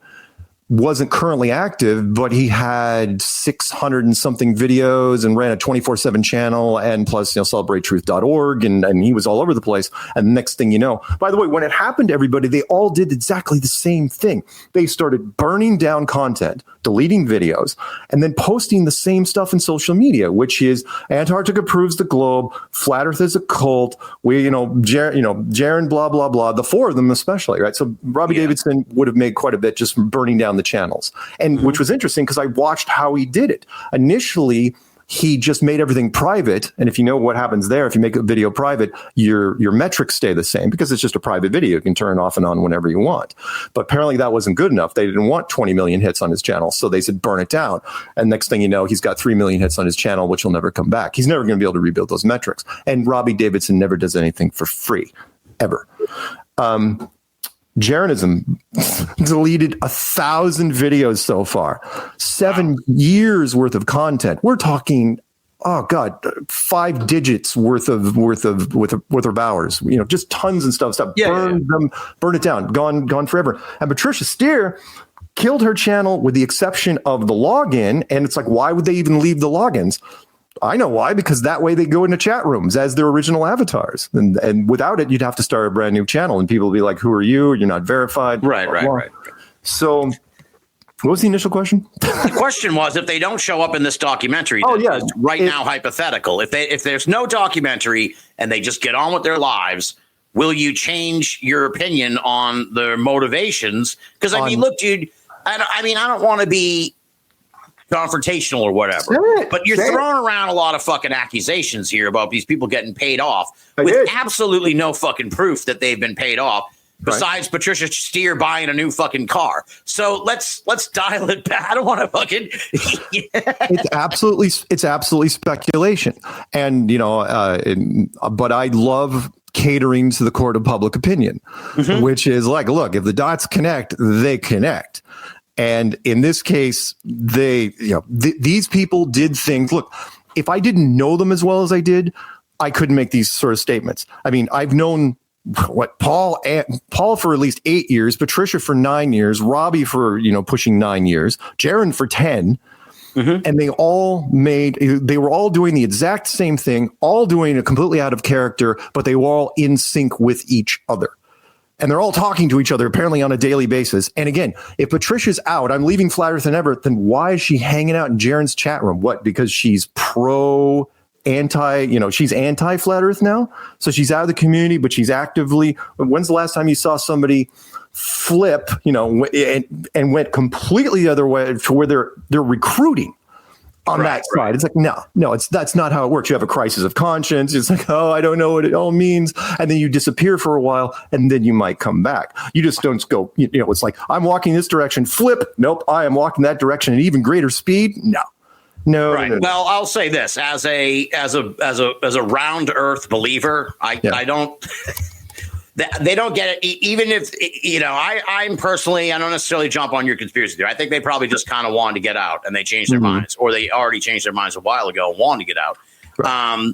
wasn't currently active, but he had 600 and something videos and ran a 24/7 channel, and plus, celebratetruth.org, and he was all over the place. And the next thing you know, by the way, when it happened to everybody, they all did exactly the same thing. They started burning down content, deleting videos, and then posting the same stuff in social media, which is Antarctica proves the globe, flat Earth is a cult, Jaron, blah blah blah. The four of them especially, right? So Robbie Davidson would have made quite a bit just from burning down the channels, and which was interesting because I watched how he did it. Initially, he just made everything private, and if you know what happens there, if you make a video private, your metrics stay the same because it's just a private video. You can turn it off and on whenever you want. But apparently that wasn't good enough. They didn't want 20 million hits on his channel, so they said burn it down. And next thing you know, he's got 3 million hits on his channel, which will never come back. He's never going to be able to rebuild those metrics. And Robbie Davidson never does anything for free, ever. Jaronism deleted 1,000 videos so far, 7 years worth of content. We're talking oh God, 5 digits worth of hours, just tons and stuff, burn it down, gone forever. And Patricia Steer killed her channel with the exception of the login. And it's like, why would they even leave the logins? I know why, because that way they go into chat rooms as their original avatars. And without it, you'd have to start a brand new channel and people would be like, who are you? You're not verified. Right. So what was the initial question? The question was, if they don't show up in this documentary, now hypothetical. If there's no documentary and they just get on with their lives, will you change your opinion on their motivations? Because look, dude, I don't want to be confrontational or whatever, but you're throwing around a lot of fucking accusations here about these people getting paid off with absolutely no fucking proof that they've been paid off. Besides Patricia Steer buying a new fucking car. So let's dial it back. I don't want to fucking. It's absolutely speculation, and but I love catering to the court of public opinion, which is like, look, if the dots connect, they connect. And in this case, these people did things. Look, if I didn't know them as well as I did, I couldn't make these sort of statements. I mean, I've known Paul for at least 8 years, Patricia for 9 years, Robbie for pushing 9 years, Jaron for 10, and they were all doing the exact same thing, all doing it completely out of character, but they were all in sync with each other. And they're all talking to each other apparently on a daily basis. And again, if Patricia's out, I'm leaving Flat Earth and Ever, then why is she hanging out in Jaron's chat room? What? Because she's she's anti-Flat Earth now? So she's out of the community, but she's actively... When's the last time you saw somebody flip, and went completely the other way to where they're recruiting on that side? It's like, no, that's not how it works. You have a crisis of conscience. It's like, oh, I don't know what it all means. And then you disappear for a while, and then you might come back. You just don't go, it's like, I'm walking this direction, flip. Nope, I am walking that direction at even greater speed. No. Right. Well, I'll say this as a round earth believer, I don't. They don't get it. Even if I'm personally, I don't necessarily jump on your conspiracy theory. I think they probably just kind of wanted to get out and they changed their minds, or they already changed their minds a while ago and wanted to get out. Right.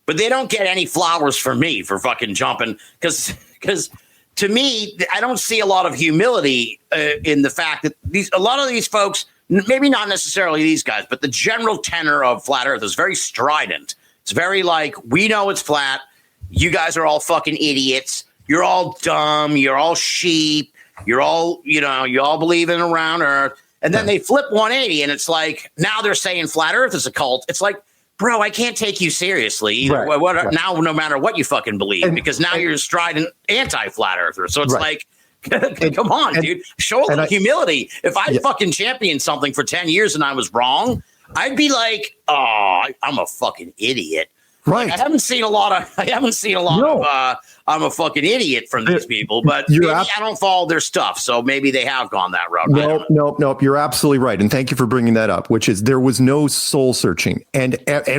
But they don't get any flowers from me for fucking jumping because to me, I don't see a lot of humility in the fact that a lot of these folks. Maybe not necessarily these guys, but the general tenor of Flat Earth is very strident. It's very like, we know it's flat. You guys are all fucking idiots. You're all dumb. You're all sheep. You're all, you all believe in a round Earth. And then they flip 180 and it's like, now they're saying Flat Earth is a cult. It's like, bro, I can't take you seriously. Now, no matter what you fucking believe, because now you're a strident anti-Flat Earther. So it's like, come on, dude. Show a little humility. If I fucking championed something for 10 years and I was wrong, I'd be like, oh, I'm a fucking idiot. Right. Like, I haven't seen a lot of I'm a fucking idiot from these people, but maybe I don't follow their stuff. So maybe they have gone that route. Nope. You're absolutely right. And thank you for bringing that up, which is there was no soul searching and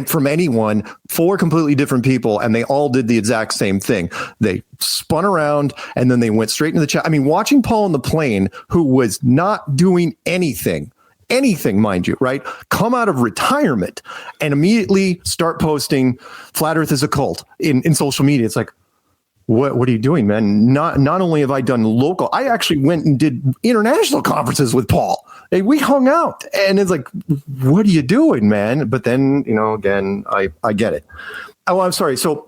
from anyone, 4 completely different people. And they all did the exact same thing. They spun around and then they went straight into the chat. I mean, watching Paul on the plane, who was not doing anything, mind you, right? Come out of retirement and immediately start posting Flat Earth is a cult in social media. It's like, what are you doing, man? Not only have I done local, I actually went and did international conferences with Paul. And we hung out and it's like, what are you doing, man? But then, again, I get it. Oh, I'm sorry. So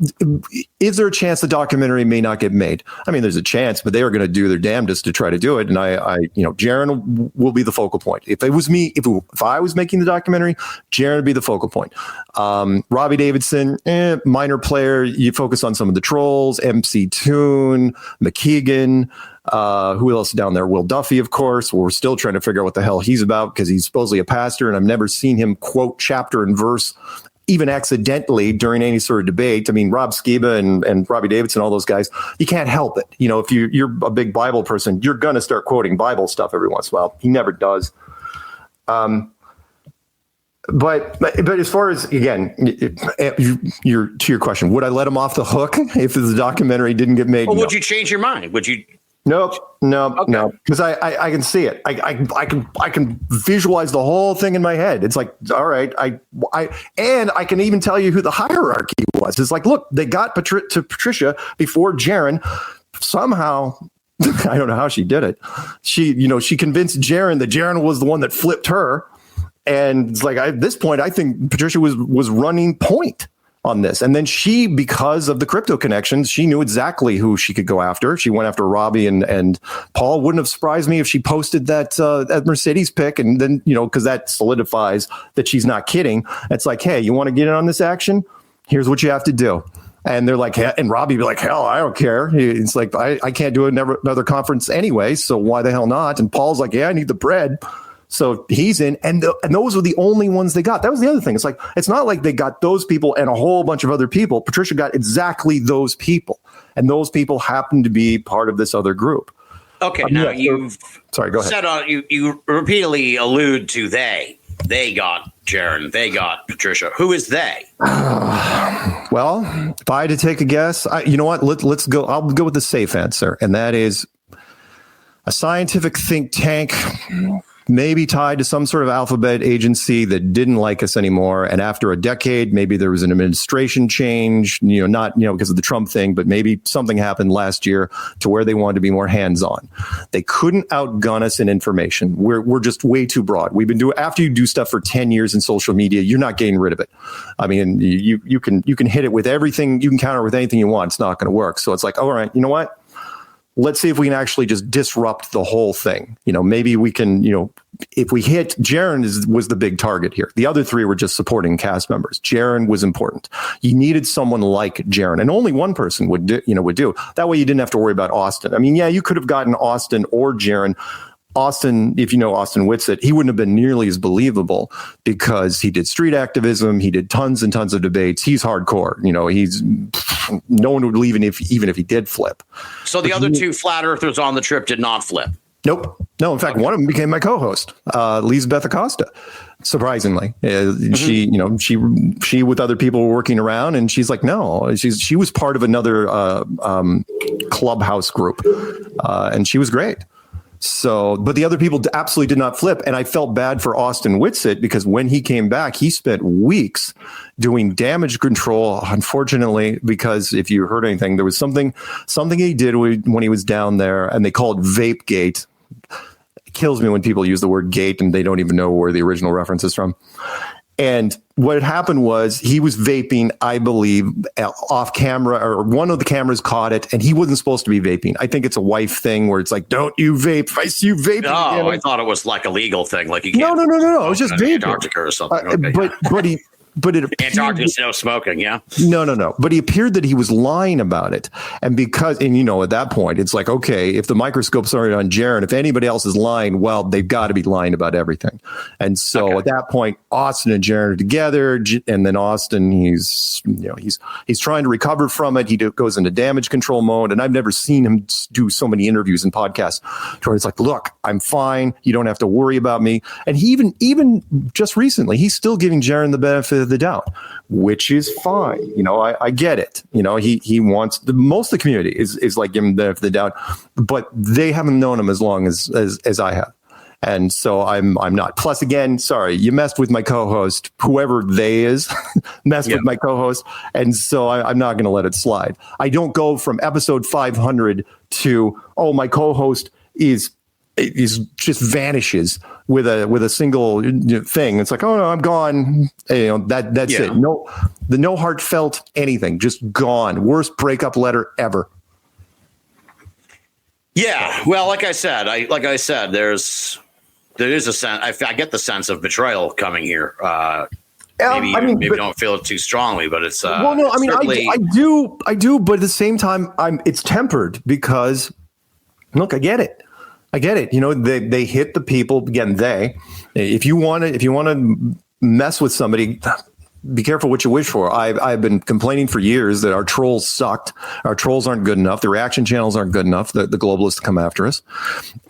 is there a chance the documentary may not get made? I mean, there's a chance, but they are going to do their damnedest to try to do it. And Jaron will be the focal point. If it was me, if I was making the documentary, Jaron would be the focal point. Robbie Davidson, minor player. You focus on some of the trolls, MC Toon, McKeegan, who else down there? Will Duffy, of course. We're still trying to figure out what the hell he's about because he's supposedly a pastor and I've never seen him quote chapter and verse even accidentally during any sort of debate. I mean, Rob Skiba and Robbie Davidson, all those guys, you can't help it. If you're a big Bible person, you're going to start quoting Bible stuff every once in a while. He never does. But as far as, again, to your question, would I let him off the hook if the documentary didn't get made? Well, would you change your mind? Would you? Nope. No, because I can see it. I can visualize the whole thing in my head. It's like, all right, and I can even tell you who the hierarchy was. It's like, look, they got to Patricia before Jaron. Somehow, I don't know how she did it. She convinced Jaron that Jaron was the one that flipped her. And it's like, at this point, I think Patricia was running point on this. And then she, because of the crypto connections, she knew exactly who she could go after. She went after Robbie and Paul. Wouldn't have surprised me if she posted that Mercedes pick. And then, because that solidifies that she's not kidding. It's like, hey, you want to get in on this action? Here's what you have to do. And they're like, and Robbie be like, hell, I don't care. It's like, I can't do another conference anyway. So why the hell not? And Paul's like, yeah, I need the bread. So he's in, and those were the only ones they got. That was the other thing. It's like, it's not like they got those people and a whole bunch of other people. Patricia got exactly those people, and those people happened to be part of this other group. Okay, now you've sorry, go ahead. Said you repeatedly allude to they got Jaron, they got Patricia. Who is they? Well, if I had to take a guess, you know what? Let's go. I'll go with the safe answer, and that is a scientific think tank. Maybe tied to some sort of alphabet agency that didn't like us anymore. And after a decade, maybe there was an administration change, not because of the Trump thing, but maybe something happened last year to where they wanted to be more hands-on. They couldn't outgun us in information. We're just way too broad. We've been doing, after you do stuff for 10 years in social media, you're not getting rid of it. I mean, you can hit it with everything. You can counter it with anything you want. It's not going to work. So it's like, all right, you know what? Let's see if we can actually just disrupt the whole thing. Maybe we can, if we hit Jaron was the big target here. The other three were just supporting cast members. Jaron was important. You needed someone like Jaron, and only one person would do. That way you didn't have to worry about Austin. I mean, yeah, you could have gotten Austin or Jaron. Austin, if you know Austin Whitsitt, he wouldn't have been nearly as believable because he did street activism. He did tons and tons of debates. He's hardcore. He's no one would believe even if he did flip. So the other two flat earthers on the trip did not flip. Nope. No, in fact, one of them became my co-host, Lisbeth Acosta. Surprisingly, she with other people were working around, and she's like, no, she was part of another clubhouse group, and she was great. So, but the other people absolutely did not flip. And I felt bad for Austin Whitsitt because when he came back, he spent weeks doing damage control. Unfortunately, because if you heard anything, there was something he did when he was down there, and they call it Vape Gate. It kills me when people use the word gate and they don't even know where the original reference is from. And what had happened was he was vaping, I believe, off camera, or one of the cameras caught it, and he wasn't supposed to be vaping. I think it's a wife thing where it's like, don't you vape. If I see you vaping. No, I thought it was like a legal thing. Like you can't. No. It was just vaping. Antarctica or something. Okay, but it appeared, Antarctica's no smoking, yeah? No. But he appeared that he was lying about it. And at that point, it's like, okay, if the microscope's already on Jaron, if anybody else is lying, well, they've got to be lying about everything. And so At that point, Austin and Jaron are together. And then Austin, he's trying to recover from it. He goes into damage control mode. And I've never seen him do so many interviews and podcasts where it's like, look, I'm fine. You don't have to worry about me. And he even just recently, he's still giving Jaron the benefit of the doubt, which is fine. I get it. He wants most of the community is like giving the benefit of the doubt, but they haven't known him as long as I have. And so I'm not. Plus, again, sorry, you messed with my co-host, whoever they is, with my co-host. And so I'm not going to let it slide. I don't go from episode 500 to, my co-host is just vanishes with a single thing. It's like, oh no, I'm gone. That's it. No heartfelt anything, just gone. Worst breakup letter ever. Yeah. Well, like I said, there is a sense. I get the sense of betrayal coming here. Maybe don't feel it too strongly, but it's well, no. I mean, I do, but at the same time, it's tempered because look, I get it. They hit the people again. If you want to mess with somebody, be careful what you wish for. I've been complaining for years that our trolls sucked. Our trolls aren't good enough. The reaction channels aren't good enough. The globalists come after us,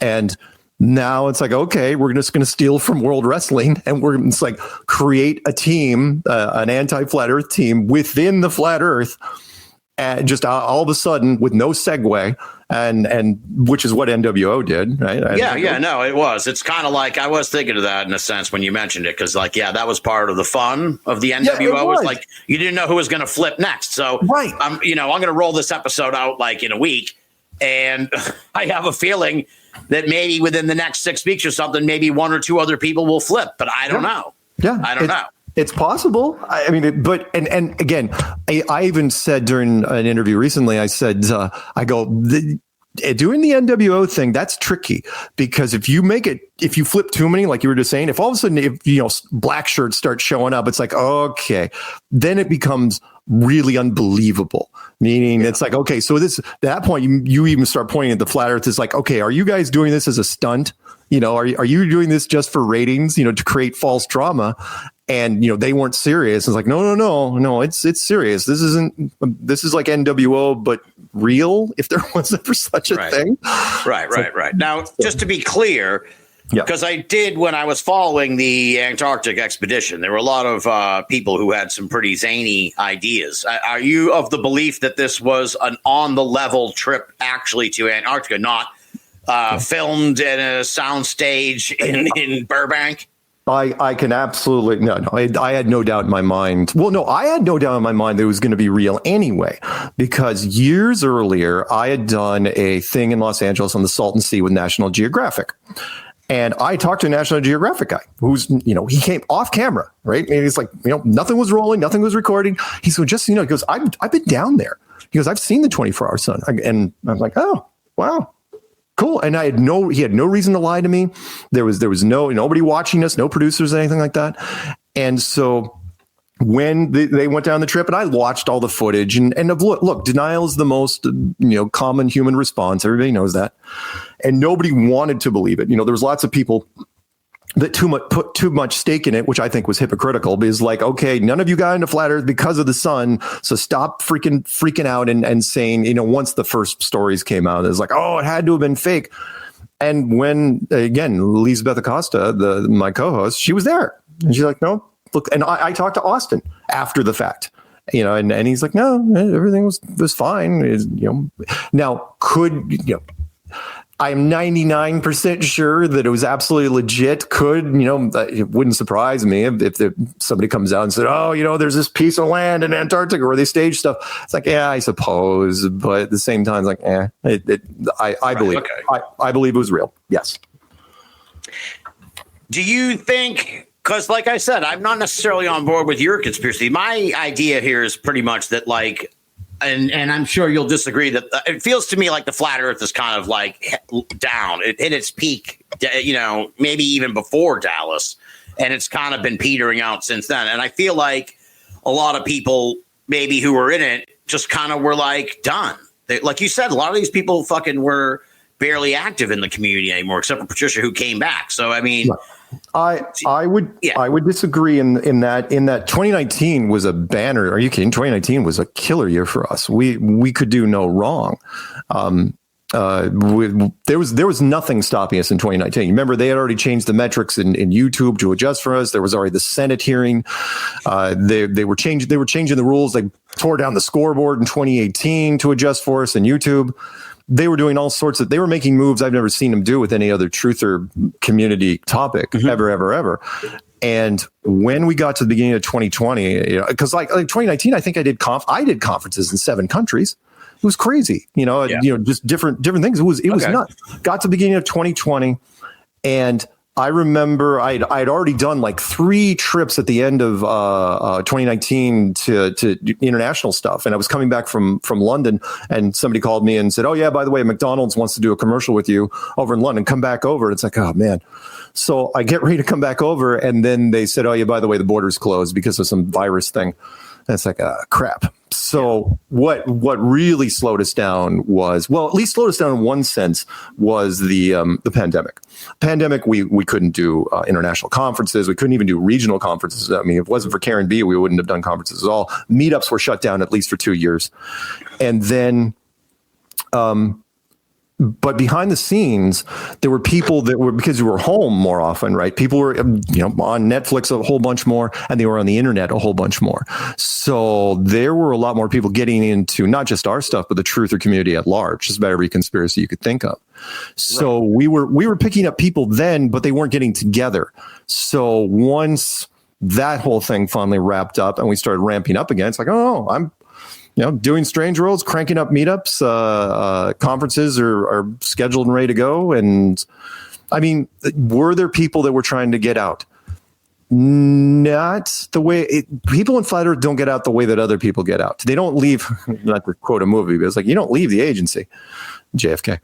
and now it's like, okay, we're just going to steal from World Wrestling, and it's like create a team, an anti-flat Earth team within the flat Earth. And just all of a sudden, with no segue, and which is what NWO did, right? No, it was. It's kind of like I was thinking of that in a sense when you mentioned it, because like, yeah, that was part of the fun of the NWO. Was like you didn't know who was going to flip next. So right, I'm going to roll this episode out like in a week, and I have a feeling that maybe within the next 6 weeks or something, maybe one or two other people will flip, but I don't know. Yeah, I don't know. It's possible. I mean, and again, I even said during an interview recently, I said, doing the NWO thing, that's tricky, because if you flip too many, like you were just saying, if all of a sudden, black shirts start showing up, it's like, okay, then it becomes really unbelievable. Meaning it's like, okay, so at that point, you even start pointing at the flat earth. It's like, okay, are you guys doing this as a stunt? Are you doing this just for ratings, to create false drama? And, they weren't serious. It's like, no, it's serious. This is like NWO, but real, if there was ever such a thing. Right. Now, just to be clear, because I did, when I was following the Antarctic expedition, there were a lot of people who had some pretty zany ideas. Are you of the belief that this was an on-the-level trip actually to Antarctica, not filmed in a soundstage in Burbank? I can absolutely no. I had no doubt in my mind. Well, no, I had no doubt in my mind that it was going to be real anyway, because years earlier I had done a thing in Los Angeles on the Salton Sea with National Geographic, and I talked to a National Geographic guy who's he came off camera, right? And he's like, nothing was rolling, nothing was recording. He said, he goes, I've been down there. He goes, I've seen the 24-hour sun, and I'm like, oh wow. Cool. And he had no reason to lie to me. There was nobody watching us, no producers, anything like that. And so when they went down the trip, and I watched all the footage, and look, denial is the most, common human response. Everybody knows that. And nobody wanted to believe it. There was lots of people that put too much stake in it, which I think was hypocritical, because like, okay, none of you got into flat earth because of the sun. So stop freaking out and saying, once the first stories came out, it's like, oh, it had to have been fake. And when, again, Lisbeth Acosta, my co-host, she was there, and she's like, no, look. And I talked to Austin after the fact, and he's like, no, everything was fine. Now I'm 99% sure that it was absolutely legit. It wouldn't surprise me if somebody comes out and said, oh, there's this piece of land in Antarctica where they stage stuff. It's like, yeah, I suppose. But at the same time, it's like, I believe, okay. I believe it was real. Yes. Do you think, because like I said, I'm not necessarily on board with your conspiracy. My idea here is pretty much that like, and I'm sure you'll disagree, that it feels to me like the flat earth is kind of like down. It hit its peak, maybe even before Dallas, and it's kind of been petering out since then. And I feel like a lot of people maybe who were in it just kind of were like done. Like you said, a lot of these people fucking were barely active in the community anymore, except for Patricia, who came back. So, I mean... I would disagree in that 2019 was a banner. Are you kidding? 2019 was a killer year for us. We could do no wrong. There was nothing stopping us in 2019. You remember they had already changed the metrics in YouTube to adjust for us. There was already the Senate hearing. They were changing the rules. They tore down the scoreboard in 2018 to adjust for us in YouTube. They were doing all sorts they were making moves I've never seen them do with any other truther community topic ever. And when we got to the beginning of 2020, because like 2019, I think I did conferences in 7 countries. It was crazy, just different things. It was nuts. Got to the beginning of 2020, and I remember I'd already done like 3 trips at the end of 2019 to international stuff. And I was coming back from London, and somebody called me and said, oh yeah, by the way, McDonald's wants to do a commercial with you over in London. Come back over. It's like, oh man. So I get ready to come back over. And then they said, oh yeah, by the way, the border's closed because of some virus thing. And it's like, crap. So what really slowed us down was, well, at least slowed us down in one sense, was the pandemic. Pandemic, we couldn't do international conferences. We couldn't even do regional conferences. I mean, if it wasn't for Karen B, we wouldn't have done conferences at all. Meetups were shut down at least for 2 years. And then But behind the scenes, there were people that were, because you were home more often, right? People were, on Netflix a whole bunch more, and they were on the internet a whole bunch more. So there were a lot more people getting into not just our stuff, but the truther community at large, just about every conspiracy you could think of. So we were picking up people then, but they weren't getting together. So once that whole thing finally wrapped up and we started ramping up again, it's like, oh, I'm doing Strange Worlds, cranking up meetups, conferences are scheduled and ready to go. And I mean, were there people that were trying to get out? Not the way people in Flat Earth don't get out the way that other people get out. They don't leave, not to quote a movie, but it's like, you don't leave the agency, JFK.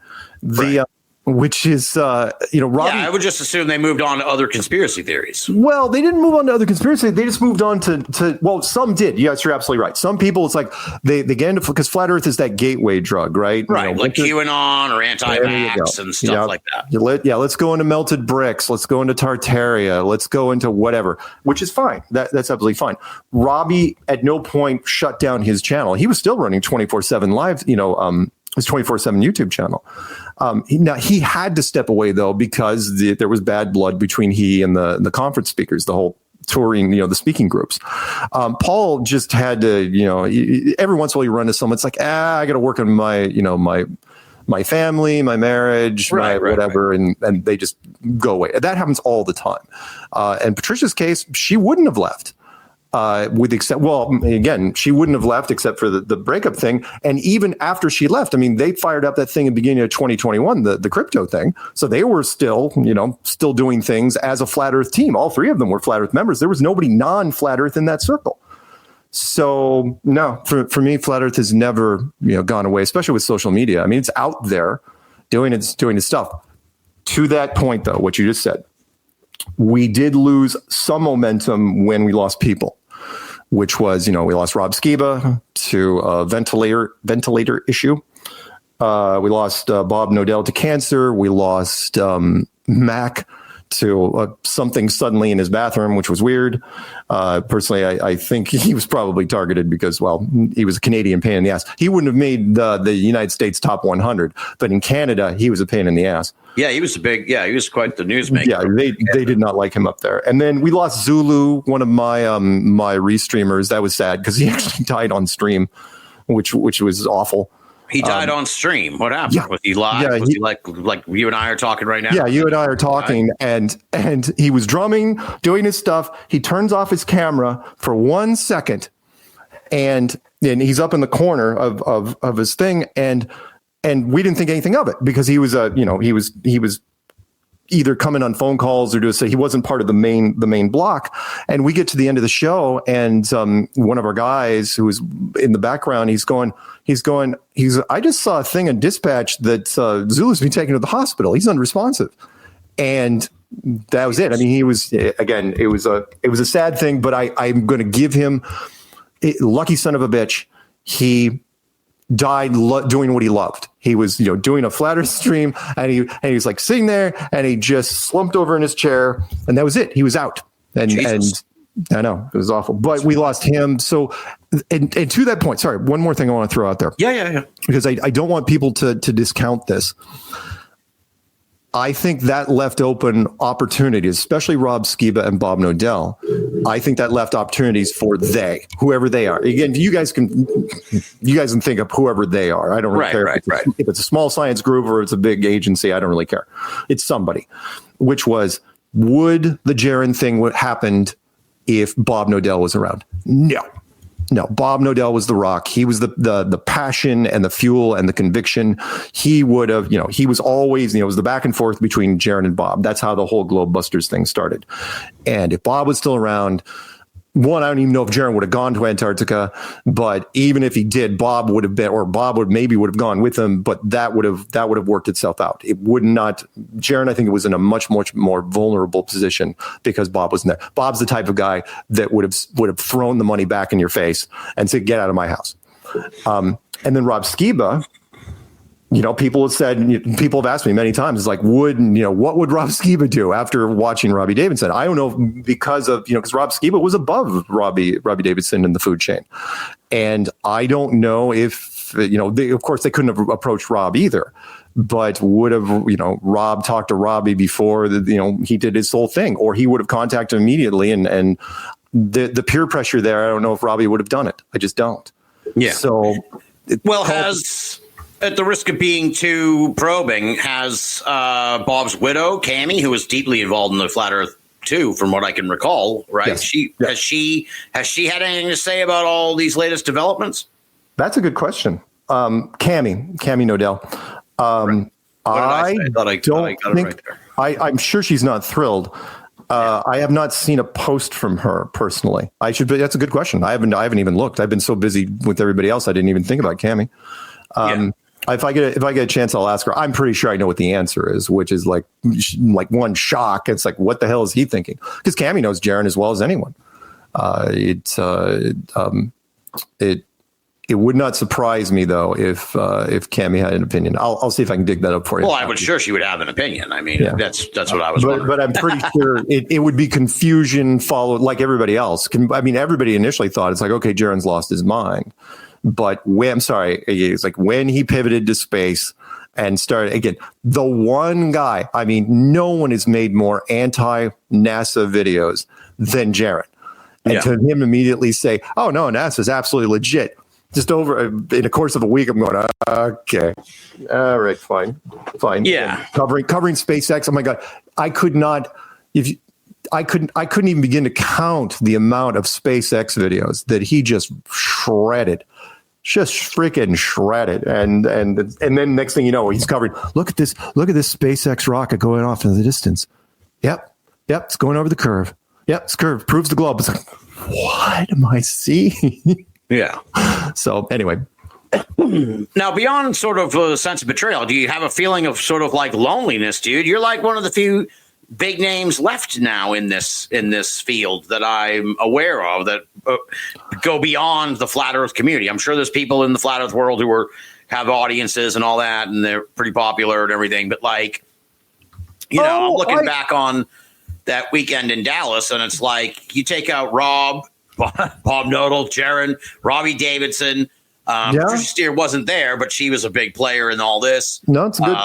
Which is, Robbie. Yeah, I would just assume they moved on to other conspiracy theories. Well, they didn't move on to other conspiracy. They just moved on to some did. Yes, you're absolutely right. Some people, it's like they get into, because Flat Earth is that gateway drug, right? Right, like QAnon or anti-vax and stuff like that. Let's go into melted bricks. Let's go into Tartaria. Let's go into whatever, which is fine. That's absolutely fine. Robbie at no point shut down his channel. He was still running 24/7 live, his 24/7 YouTube channel. He had to step away though, because there was bad blood between he and the conference speakers, the whole touring, the speaking groups. Paul just had to, every once in a while you run into someone, it's like, I got to work on my family, my marriage, whatever. Right. And they just go away. That happens all the time. And Patricia's case, she wouldn't have left. She wouldn't have left except for the breakup thing. And even after she left, I mean, they fired up that thing in the beginning of 2021, the crypto thing. So they were still doing things as a Flat Earth team. All three of them were Flat Earth members. There was nobody non-Flat Earth in that circle. So no, for me, Flat Earth has never, gone away, especially with social media. I mean, it's out there doing its stuff. To that point though, what you just said, we did lose some momentum when we lost people, which was, we lost Rob Skiba to a ventilator issue. We lost Bob Nodell to cancer. We lost Mac to something suddenly in his bathroom, which was weird. Personally, I think he was probably targeted because, he was a Canadian pain in the ass. He wouldn't have made the United States top 100, but in Canada, he was a pain in the ass. Yeah, he was he was quite the newsmaker. Yeah, they did not like him up there. And then we lost Zulu, one of my restreamers. That was sad because he actually died on stream, which was awful. He died on stream. What happened? Yeah. Was he live? Yeah, was he like you and I are talking right now? Yeah, you and I are talking, and he was drumming, doing his stuff. He turns off his camera for 1 second, and he's up in the corner of his thing, and we didn't think anything of it because he was he was either coming on phone calls or he wasn't part of the main block. And we get to the end of the show, and one of our guys who was in the background, he's I just saw a thing in dispatch that Zulu's been taken to the hospital. He's unresponsive. And that was it. I mean, he was, again, it was a sad thing, but I'm going to give him lucky son of a bitch. He died doing what he loved. He was, doing a Flat Earth stream, and he was like sitting there, and he just slumped over in his chair, and that was it. He was out. And I know it was awful, but we lost him. So, and to that point, sorry, one more thing I want to throw out there. Yeah. Because I don't want people to discount this. I think that left open opportunities, especially Rob Skiba and Bob Nodell. I think that left opportunities for whoever they are. Again, you guys can think of whoever they are. I don't really care if it's a small science group or it's a big agency. I don't really care. It's somebody. Which was, would the Jaron thing would happened if Bob Nodell was around? No, Bob Nodell was the rock. He was the passion and the fuel and the conviction. He would have, he was always, it was the back and forth between Jaron and Bob. That's how the whole Globebusters thing started. And if Bob was still around, one, I don't even know if Jaron would have gone to Antarctica, but even if he did, Bob would have gone with him, but that would have worked itself out. It would not. Jaron, I think, was in a much more vulnerable position because Bob wasn't there. Bob's the type of guy that would have thrown the money back in your face and said, "Get out of my house." And then Rob Skiba, people have asked me many times, it's like, what would Rob Skiba do after watching Robbie Davidson? I don't know, because Rob Skiba was above Robbie Davidson in the food chain. And I don't know if if of course they couldn't have approached Rob either, but would have Rob talked to Robbie before he did his whole thing, or he would have contacted him immediately, and the peer pressure there, I don't know if Robbie would have done it. I just don't. Yeah. So has, at the risk of being too probing, has Bob's widow, Cammie, who was deeply involved in the Flat Earth too, from what I can recall, right? Yes. Has she had anything to say about all these latest developments? That's a good question. Cammie Nodell. Right. I thought I got it right there. I'm sure she's not thrilled. I have not seen a post from her personally. That's a good question. I haven't even looked. I've been so busy with everybody else, I didn't even think about Cammie. If I get a chance, I'll ask her. I'm pretty sure I know what the answer is, which is like one shock. It's like, what the hell is he thinking? Because Cammie knows Jaron as well as anyone. It would not surprise me though if Cammie had an opinion. I'll see if I can dig that up for you. Well, I would sure she would have an opinion. I mean, that's what I was wondering. But I'm pretty sure it would be confusion followed like everybody else. Everybody initially thought it's like, okay, Jaron's lost his mind. But it's like when he pivoted to space and started again, the one guy, no one has made more anti-NASA videos than Jaron. And to him immediately say, oh no, NASA's absolutely legit. Just over in the course of a week, I'm going, okay, all right, fine. Yeah. Covering SpaceX. Oh my God. I couldn't even begin to count the amount of SpaceX videos that he just shredded. Just freaking shredded. And then next thing you know, he's covering, look at this SpaceX rocket going off in the distance. Yep, it's going over the curve. Yep, it's curved, proves the globe. It's like, what am I seeing? Yeah. So anyway. Now, beyond sort of a sense of betrayal, do you have a feeling of sort of like loneliness, dude? You're like one of the few big names left now in this field that I'm aware of that go beyond the Flat Earth community. I'm sure there's people in the Flat Earth world who have audiences and all that, and they're pretty popular and everything. But like, I'm looking back on that weekend in Dallas, and it's like you take out Bob Nodal, Jaron, Robbie Davidson. Patricia Steer wasn't there, but she was a big player in all this. No, it's good.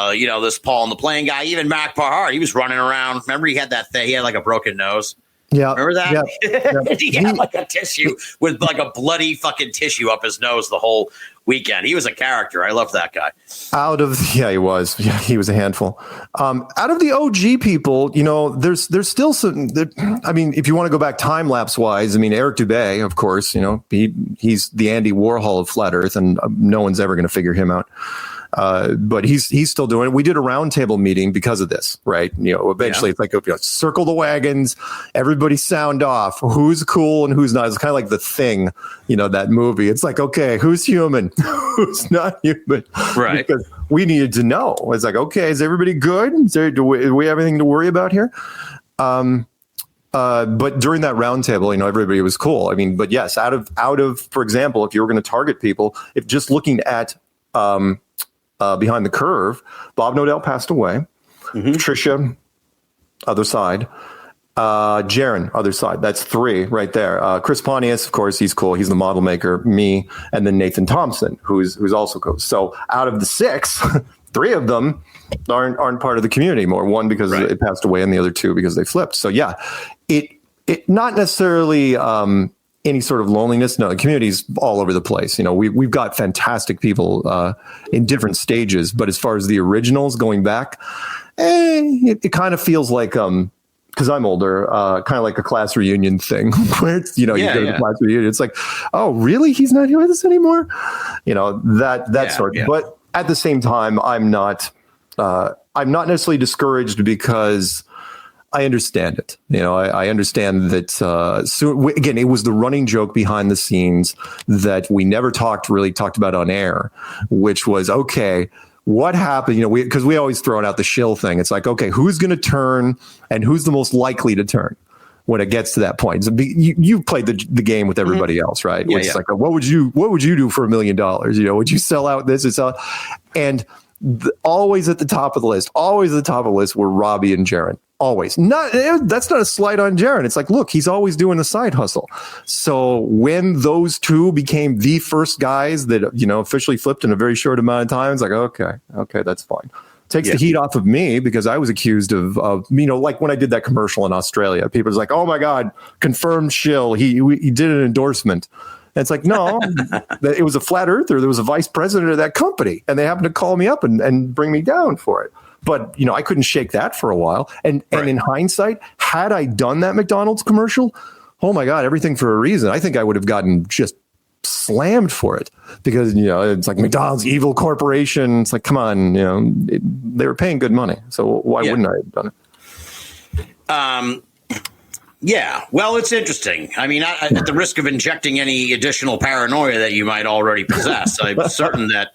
This Paul and the Plane guy, even Mac Parhar, he was running around. Remember, he had that thing. He had like a broken nose. Yeah. Remember that? Yeah. He had like a tissue with like a bloody fucking tissue up his nose the whole weekend. He was a character. I loved that guy. He was. Yeah, he was a handful. Out of the OG people, there's still some. If you want to go back time lapse wise, Eric Dubé, of course, he's the Andy Warhol of Flat Earth, and no one's ever going to figure him out. But he's still doing it. We did a roundtable meeting because of this, right? Eventually it's like, circle the wagons, everybody sound off. Who's cool and who's not? It's kind of like The Thing, that movie. It's like, okay, who's human? Who's not human? Right. Because we needed to know. It's like, okay, is everybody good? Do we have anything to worry about here? But during that roundtable, everybody was cool. But yes, out of, for example, if you were going to target people, if just looking at, Behind the Curve, Bob Nodell passed away. Mm-hmm. Patricia, other side. Jaron, other side. That's 3 right there. Chris Pontius, of course, he's cool. He's the model maker. Me, and then Nathan Thompson, who's also cool. So out of the 6, 3 of them aren't part of the community anymore. One because it passed away, and the other 2 because they flipped. So yeah, it not necessarily. Any sort of loneliness. No, the community's all over the place. We've got fantastic people in different stages, but as far as the originals going back, it kind of feels like, because I'm older, kind of like a class reunion thing where it's, you go to the class reunion. It's like, oh, really? He's not here with us anymore? That sort. Yeah. But at the same time, I'm not necessarily discouraged because I understand it. I understand that. Again, it was the running joke behind the scenes that we never talked about on air, which was, okay, what happened? Because we always throw out the shill thing. It's like, okay, who's going to turn and who's the most likely to turn when it gets to that point? You played the game with everybody else, right? Yeah, It's like, what would you do for $1 million? Would you sell out this and sell? And always at the top of the list were Robbie and Jaron. Always. That's not a slight on Jaron. It's like, look, he's always doing a side hustle. So when those two became the first guys that, officially flipped in a very short amount of time, it's like, okay, that's fine. Takes the heat off of me because I was accused of, like when I did that commercial in Australia, people was like, oh my God, confirmed shill. He did an endorsement. And it's like, no, it was a flat earther. There was a vice president of that company, and they happened to call me up and bring me down for it. But, I couldn't shake that for a while. And in hindsight, had I done that McDonald's commercial, oh my God, everything for a reason. I think I would have gotten just slammed for it because, it's like McDonald's evil corporation. It's like, come on, they were paying good money. So why wouldn't I have done it? Yeah, well, it's interesting. I mean, at the risk of injecting any additional paranoia that you might already possess, I'm certain that,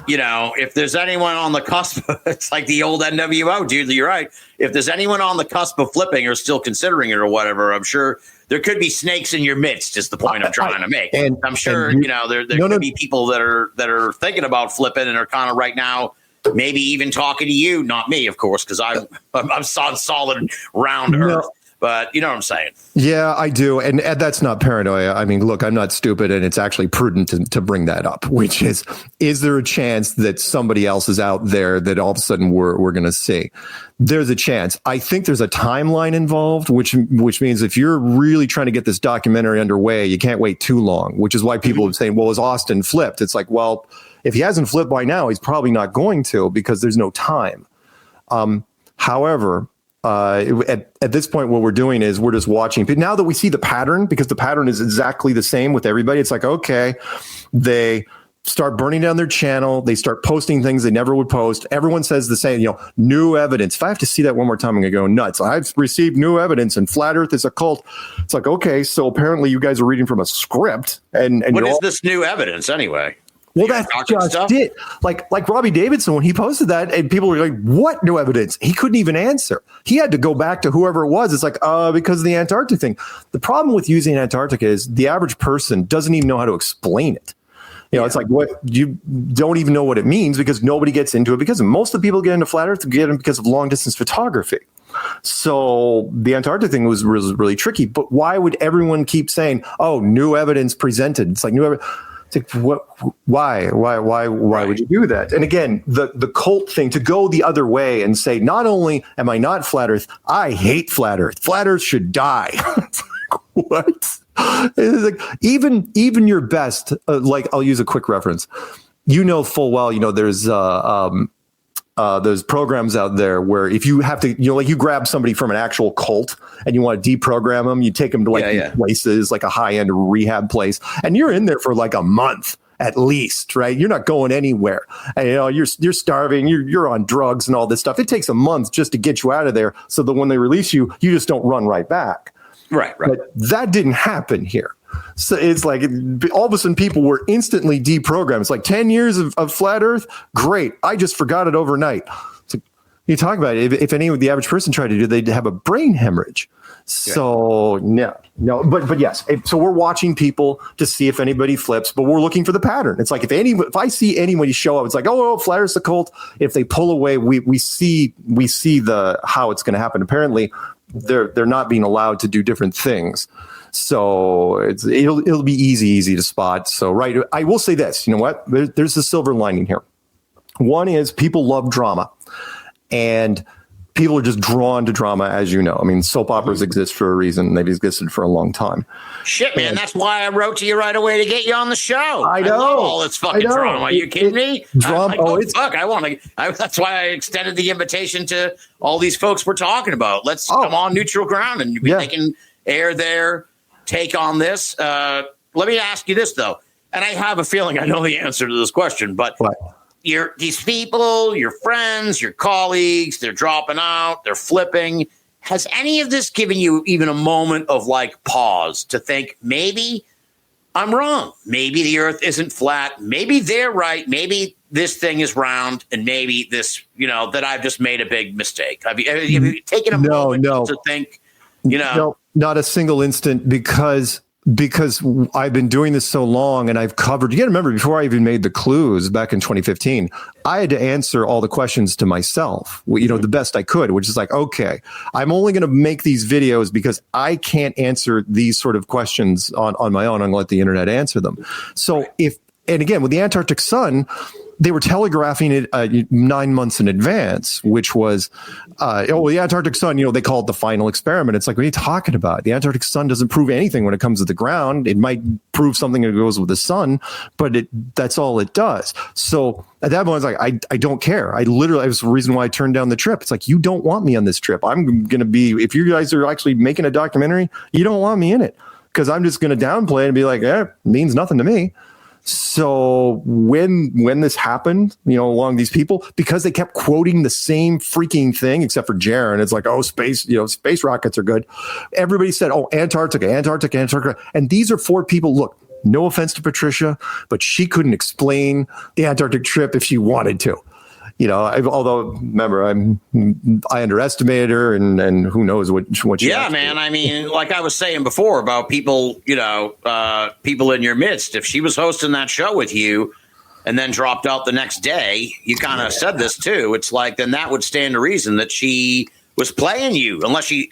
if there's anyone on the cusp, it's like the old NWO, dude, you're right. If there's anyone on the cusp of flipping or still considering it or whatever, I'm sure there could be snakes in your midst is the point I'm trying to make. And I'm sure, there could be people that are thinking about flipping and are kind of right now, maybe even talking to you, not me, of course, because I'm on solid round earth. But you know what I'm saying? Yeah, I do. And that's not paranoia. I mean, look, I'm not stupid, and it's actually prudent to bring that up, which is there a chance that somebody else is out there that all of a sudden we're going to see? There's a chance. I think there's a timeline involved, which means if you're really trying to get this documentary underway, you can't wait too long, which is why people are saying, well, is Austin flipped? It's like, well, if he hasn't flipped by now, he's probably not going to because there's no time. However, at this point, what we're doing is we're just watching. But now that we see the pattern, because the pattern is exactly the same with everybody, it's like, okay, they start burning down their channel. They start posting things they never would post. Everyone says the same, new evidence. If I have to see that one more time, I'm going to go nuts. I've received new evidence and flat earth is a cult. It's like, okay, so apparently you guys are reading from a script. And what is this new evidence anyway? Well, that's just it. Like Robbie Davidson, when he posted that, and people were like, what new evidence? He couldn't even answer. He had to go back to whoever it was. It's like, because of the Antarctic thing. The problem with using Antarctica is the average person doesn't even know how to explain it. It's like, what, you don't even know what it means because nobody gets into it, because most of the people get into flat earth get in because of long distance photography. So the Antarctic thing was really tricky. But why would everyone keep saying, oh, new evidence presented? It's like new evidence. It's like, why would you do that? And again, the cult thing, to go the other way and say, not only am I not flat earth, I hate flat earth. Flat earth should die. It's like, what? It's like, even your best, like I'll use a quick reference. Full well, there's programs out there where if you have to, like you grab somebody from an actual cult and you want to deprogram them, you take them to these places, like a high-end rehab place, and you're in there for like a month at least, right? You're not going anywhere. And, you're starving, you're on drugs and all this stuff. It takes a month just to get you out of there so that when they release you, you just don't run right back. Right. But that didn't happen here. So it's like all of a sudden people were instantly deprogrammed. It's like 10 years of flat earth. Great. I just forgot it overnight. So you talk about it. If any of the average person tried to do, they'd have a brain hemorrhage. So no, but yes. So we're watching people to see if anybody flips, but we're looking for the pattern. It's like if I see anybody show up, it's like, oh, flat earth's a cult. If they pull away, we see the how it's going to happen. Apparently, they're not being allowed to do different things. So it'll be easy to spot. So, right. I will say this, you know what? There's a silver lining here. One is people love drama, and people are just drawn to drama, as you know. I mean, soap operas exist for a reason. They've existed for a long time. Shit, man. That's why I wrote to you right away to get you on the show. I know. I love all this fucking drama. Are you kidding me? Drama. Fuck. That's why I extended the invitation to all these folks we're talking about. Let's come on neutral ground and they can air their take on this. Let me ask you this, though. And I have a feeling I know the answer to this question, but these people, your friends, your colleagues, they're dropping out, they're flipping. Has any of this given you even a moment of pause to think, maybe I'm wrong? Maybe the earth isn't flat. Maybe they're right. Maybe this thing is round, and maybe this, that I've just made a big mistake. Have you taken a moment to think, No, not a single instant, because because I've been doing this so long and I've covered, you got to remember, before I even made the clues back in 2015, I had to answer all the questions to myself, the best I could, which is like, okay, I'm only going to make these videos because I can't answer these sort of questions on my own. I'm going to let the internet answer them. So and again, with the Antarctic Sun, they were telegraphing it 9 months in advance, which was, the Antarctic Sun, they call it the final experiment. It's like, what are you talking about? The Antarctic Sun doesn't prove anything when it comes to the ground. It might prove something that goes with the sun, but that's all it does. So at that point, I was like, I don't care. It was the reason why I turned down the trip. It's like, you don't want me on this trip. I'm going to be, if you guys are actually making a documentary, you don't want me in it, because I'm just going to downplay it and be like, it means nothing to me. So when this happened, along these people, because they kept quoting the same freaking thing, except for Jaron, it's like, space rockets are good. Everybody said, Antarctica. And these are 4 people. Look, no offense to Patricia, but she couldn't explain the Antarctic trip if she wanted to. Although remember, I underestimated her, and who knows what she. Yeah, man. I mean, like I was saying before about people, people in your midst. If she was hosting that show with you, and then dropped out the next day, you kind of said this too. It's like, then that would stand to reason that she was playing you, unless she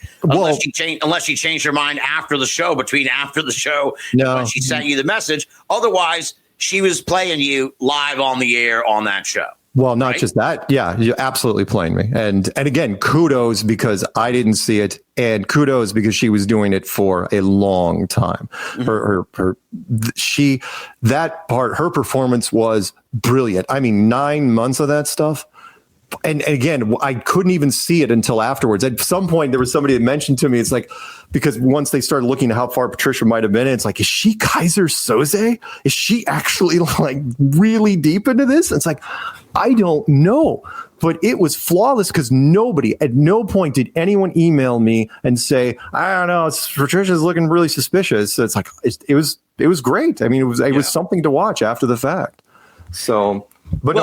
changed her mind after the show, when she sent you the message. Otherwise, she was playing you live on the air on that show. Well, not just that. Yeah, you're absolutely playing me. And again, kudos, because I didn't see it, and kudos because she was doing it for a long time. Mm-hmm. Her performance was brilliant. I mean, 9 months of that stuff. And again, I couldn't even see it until afterwards. At some point, there was somebody that mentioned to me, it's like, because once they started looking at how far Patricia might have been, it's like, is she Kaiser Soze? Is she actually like really deep into this? It's like, I don't know, but it was flawless, because at no point did anyone email me and say, I don't know, Patricia's looking really suspicious. So it's like, it was great. I mean, it was something to watch after the fact. So. But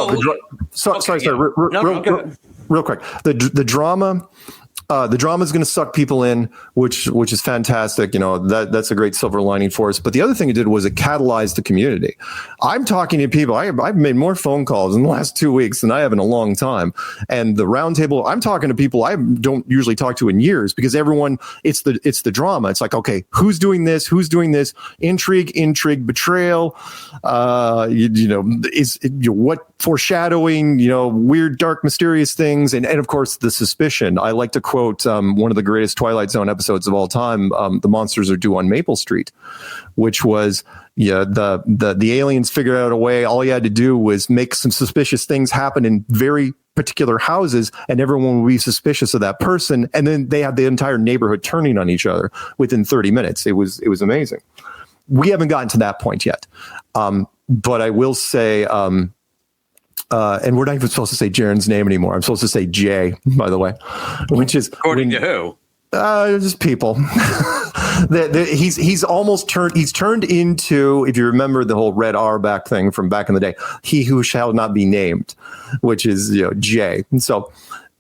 sorry. Real quick. The drama is going to suck people in, which is fantastic. That's a great silver lining for us. But the other thing it did was it catalyzed the community. I'm talking to people. I've made more phone calls in the last 2 weeks than I have in a long time. And the roundtable, I'm talking to people I don't usually talk to in years, because everyone, it's the drama. It's like, okay, who's doing this? Who's doing this? Intrigue, betrayal. What foreshadowing? Weird, dark, mysterious things, and of course the suspicion. I like to quote one of the greatest Twilight Zone episodes of all time, The Monsters Are Due on Maple Street, which was, the aliens figured out a way. All you had to do was make some suspicious things happen in very particular houses, and everyone would be suspicious of that person. And then they had the entire neighborhood turning on each other within 30 minutes. It was amazing. We haven't gotten to that point yet. But I will say, and we're not even supposed to say Jaron's name anymore. I'm supposed to say Jay, by the way, which is according to who? Just people. He's almost turned into, if you remember the whole red R back thing from back in the day, he who shall not be named, which is Jay. And so.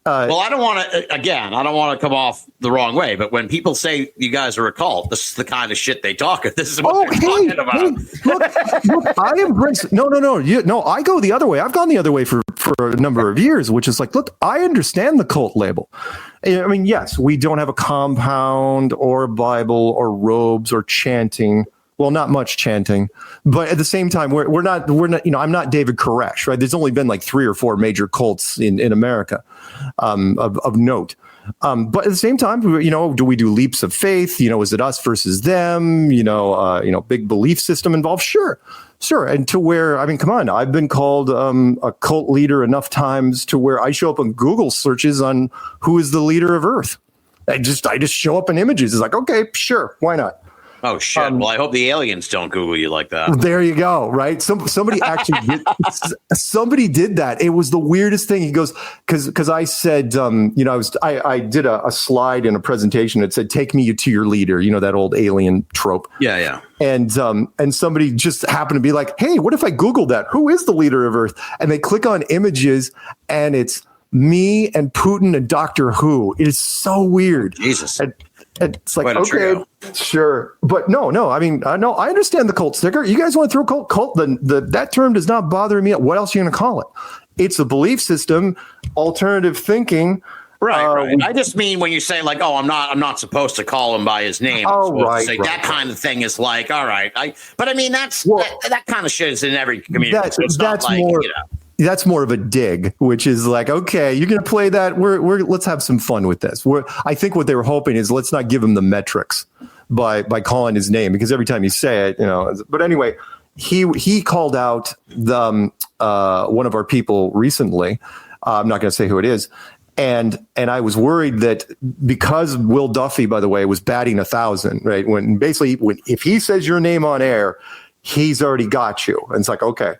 Well, I don't want to come off the wrong way, but when people say you guys are a cult, this is the kind of shit they talk. This is what they're talking about. Hey, look, I embrace. No. I go the other way. I've gone the other way for a number of years, which is like, look, I understand the cult label. I mean, yes, we don't have a compound or a Bible or robes or chanting. Well, not much chanting, but at the same time, we're not. I'm not David Koresh, right? There's only been like 3 or 4 major cults in America of note. But at the same time, do we do leaps of faith? Is it us versus them? Big belief system involved? Sure. And to where, I mean, come on, I've been called a cult leader enough times to where I show up on Google searches on who is the leader of Earth. I just show up in images. It's like, okay, sure, why not? Oh shit! Well, I hope the aliens don't Google you like that. There you go. Right? Somebody actually did that. It was the weirdest thing. He goes, because I said, I did a slide in a presentation that said, "Take me to your leader." That old alien trope. Yeah. And somebody just happened to be like, "Hey, what if I Googled that? Who is the leader of Earth?" And they click on images, and it's me and Putin and Doctor Who. It is so weird. Jesus. It's like, Quite a okay, trio. sure. But no, I mean, no, I understand the cult sticker. You guys want to throw cult, that term does not bother me. What else are you going to call it? It's a belief system, alternative thinking. Right. I just mean when you say like, oh, I'm not supposed to call him by his name. That kind of thing is like, all right. But I mean, that kind of shit is in every community. That's more of a dig, which is like, okay, you're going to play that. Let's have some fun with this. I think what they were hoping is let's not give him the metrics by calling his name, because every time you say it, but anyway, he called out the one of our people recently. I'm not going to say who it is. And I was worried that because Will Duffy, by the way, was batting 1,000, right? When if he says your name on air, he's already got you. And it's like, okay.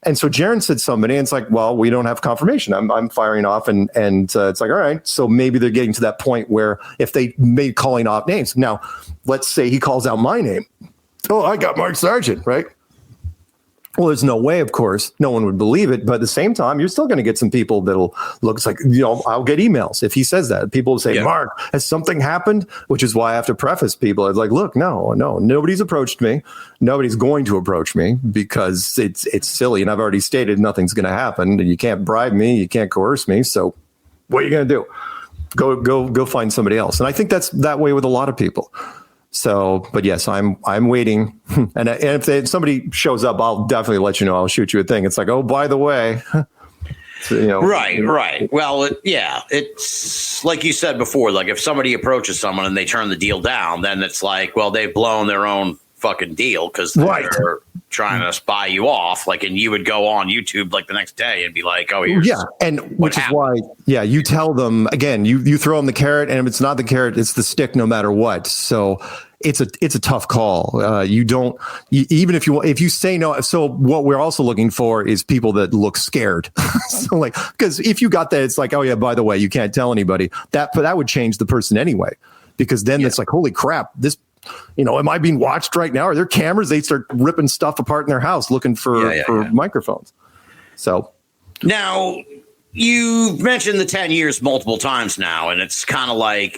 And so Jaron said somebody, and it's like, well, we don't have confirmation. I'm firing off, and it's like, all right. So maybe they're getting to that point where if they made calling off names. Now, let's say he calls out my name. Oh, I got Mark Sargent, right? Well, there's no way, of course, no one would believe it. But at the same time, you're still going to get some people that'll look, it's like, I'll get emails if he says that. People will say, Mark, has something happened? Which is why I have to preface people. It's like, look, no, nobody's approached me. Nobody's going to approach me because it's silly. And I've already stated nothing's going to happen. You can't bribe me. You can't coerce me. So what are you going to do? Go find somebody else. And I think that's that way with a lot of people. So, but yes, I'm waiting. And if somebody shows up, I'll definitely let you know. I'll shoot you a thing. It's like, oh, by the way. So, Right. Well, it's like you said before, like if somebody approaches someone and they turn the deal down, then it's like, well, they've blown their own fucking deal because they're trying to spy you off. Like, and you would go on YouTube like the next day and be like, oh, here's and which is why, you tell them again, you throw them the carrot, and if it's not the carrot, it's the stick, no matter what. So it's a tough call. Even if you say no. So what we're also looking for is people that look scared. So like, because if you got that, it's like, oh yeah, by the way, you can't tell anybody that, but that would change the person anyway, because then it's like, holy crap, this. Am I being watched right now? Are there cameras? They start ripping stuff apart in their house looking for microphones. So now you've mentioned the 10 years multiple times now, and it's kind of like,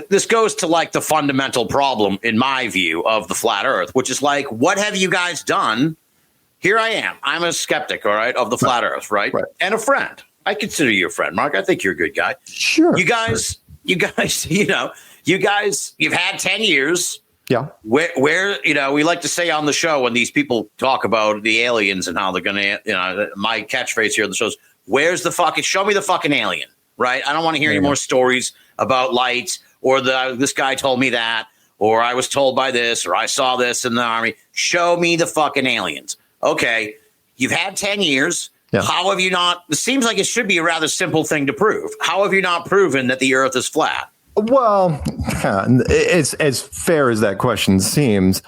this goes to like the fundamental problem, in my view, of the flat earth, which is like, what have you guys done? Here I am. I'm a skeptic, all right, of the flat earth, right? And a friend. I consider you a friend, Mark. I think you're a good guy. Sure. You guys, you've had 10 years. Yeah. Where we like to say on the show when these people talk about the aliens and how they're going to, my catchphrase here on the show is, show me the fucking alien, right? I don't want to hear any more stories about lights or this guy told me that, or I was told by this, or I saw this in the army. Show me the fucking aliens. Okay. You've had 10 years. Yeah. How have you not? It seems like it should be a rather simple thing to prove. How have you not proven that the earth is flat? Well, it's as fair as that question seems.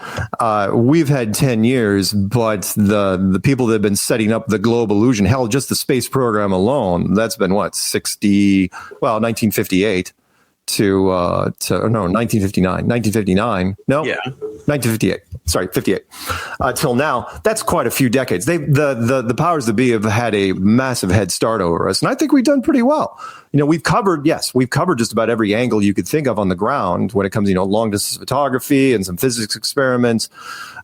We've had 10 years, but the people that have been setting up the globe illusion, hell, just the space program alone, that's been 1958 to 1959. No, 1958. Sorry, 58. Till now, that's quite a few decades. The powers that be have had a massive head start over us, and I think we've done pretty well. We've covered just about every angle you could think of on the ground when it comes, long distance photography and some physics experiments,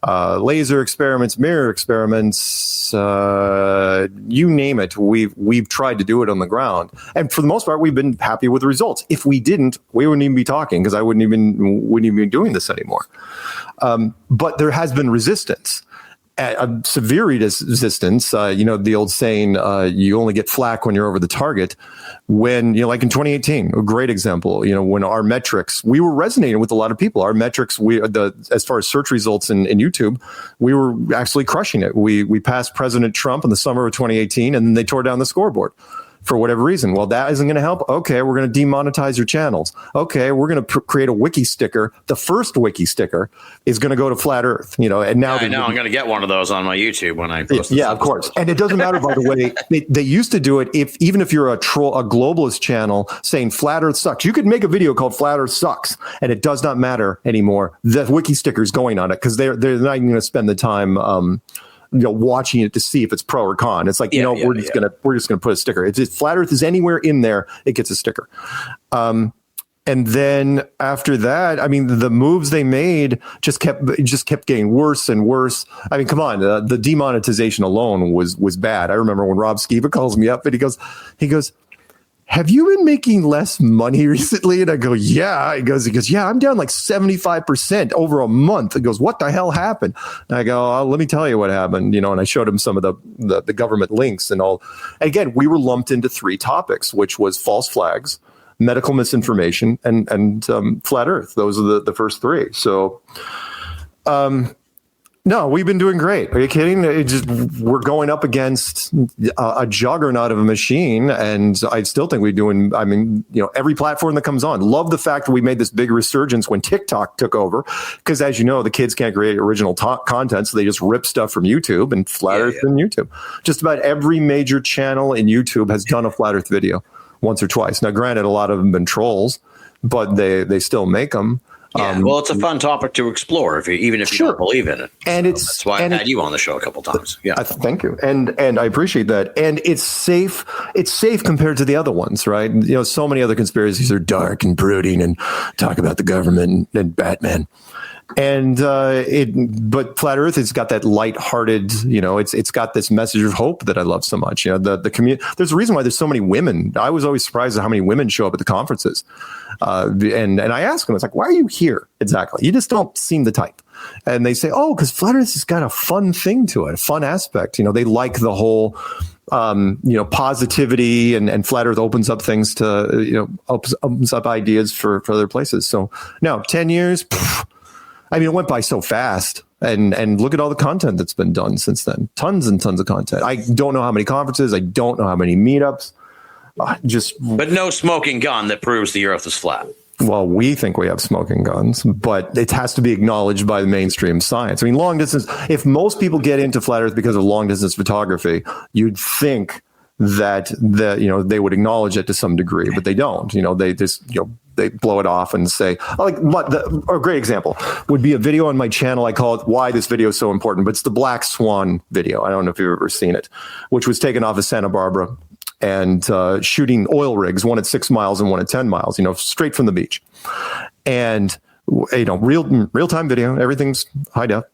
laser experiments, mirror experiments, you name it. We've tried to do it on the ground, and for the most part, we've been happy with the results. If we didn't, we wouldn't even be talking, because I wouldn't even be doing this anymore. But there has been resistance. A severe resistance, the old saying, you only get flack when you're over the target. When, like in 2018, a great example, when our metrics, we were resonating with a lot of people. Our metrics, as far as search results in YouTube, we were actually crushing it. We passed President Trump in the summer of 2018, and then they tore down the scoreboard. For whatever reason. Well, that isn't going to help. Okay, we're going to demonetize your channels. Okay, we're going to create a wiki sticker. The first wiki sticker is going to go to Flat Earth. And now I know I'm going to get one of those on my YouTube when I post. Yeah, of course. And it doesn't matter, by the way. They used to do it even if you're a globalist channel saying Flat Earth sucks. You could make a video called Flat Earth sucks, and it does not matter anymore. The wiki sticker is going on it because they're not even going to spend the time. Watching it to see if it's pro or con. It's like, we're just gonna put a sticker. If Flat Earth is anywhere in there, it gets a sticker. And then after that, I mean, the moves they made just kept getting worse and worse. I mean, come on, the demonetization alone was bad. I remember when Rob Skiba calls me up and he goes, have you been making less money recently? And I go, yeah. He goes, yeah, I'm down like 75% over a month. He goes, what the hell happened? And I go, let me tell you what happened. And I showed him some of the government links and all. Again, we were lumped into 3 topics, which was false flags, medical misinformation, and flat Earth. Those are the first 3. So, no, we've been doing great. Are you kidding? We're going up against a juggernaut of a machine, and I still think we're doing. I mean, every platform that comes on. Love the fact that we made this big resurgence when TikTok took over, because as you know, the kids can't create original content, so they just rip stuff from YouTube and flat Earth in YouTube. Just about every major channel in YouTube has done a flat Earth video once or twice. Now, granted, a lot of them have been trolls, but they still make them. Yeah, well, it's a fun topic to explore, even if you don't believe in it. And that's why I had you on the show a couple times. Yeah, thank you, and I appreciate that. And it's safe. It's safe compared to the other ones, right? So many other conspiracies are dark and brooding and talk about the government and Batman. And but flat Earth, it's got that lighthearted, it's got this message of hope that I love so much. The community. There's a reason why there's so many women. I was always surprised at how many women show up at the conferences. And I ask them, it's like, why are you here exactly? You just don't seem the type. And they say, oh, because flat Earth has got a fun thing to it, a fun aspect. They like the whole, positivity, and flat Earth opens up things to, opens up ideas for other places. So now 10 years. I mean, it went by so fast, and look at all the content that's been done since then. Tons and tons of content. I don't know how many conferences. I don't know how many meetups. But no smoking gun that proves the Earth is flat. Well, we think we have smoking guns, but it has to be acknowledged by the mainstream science. I mean, long distance. If most people get into flat Earth because of long distance photography, you'd think that they would acknowledge it to some degree, but they don't. They just they blow it off and say, a great example would be a video on my channel. I call it Why This Video is So Important, but it's the Black Swan video. I don't know if you've ever seen it, which was taken off of Santa Barbara and shooting oil rigs, one at 6 miles and one at 10 miles, straight from the beach. And, real time video, everything's high def.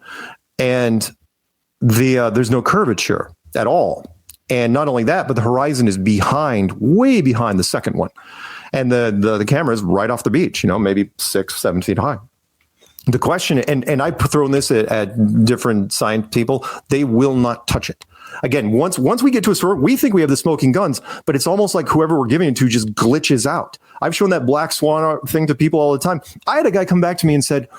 And there's no curvature at all. And not only that, but the horizon is way behind the second one. And the camera is right off the beach, maybe 6-7 feet high. The question, and I've thrown this at different science people, they will not touch it. Again, once we get to a store, we think we have the smoking guns, but it's almost like whoever we're giving it to just glitches out. I've shown that black swan thing to people all the time. I had a guy come back to me and said,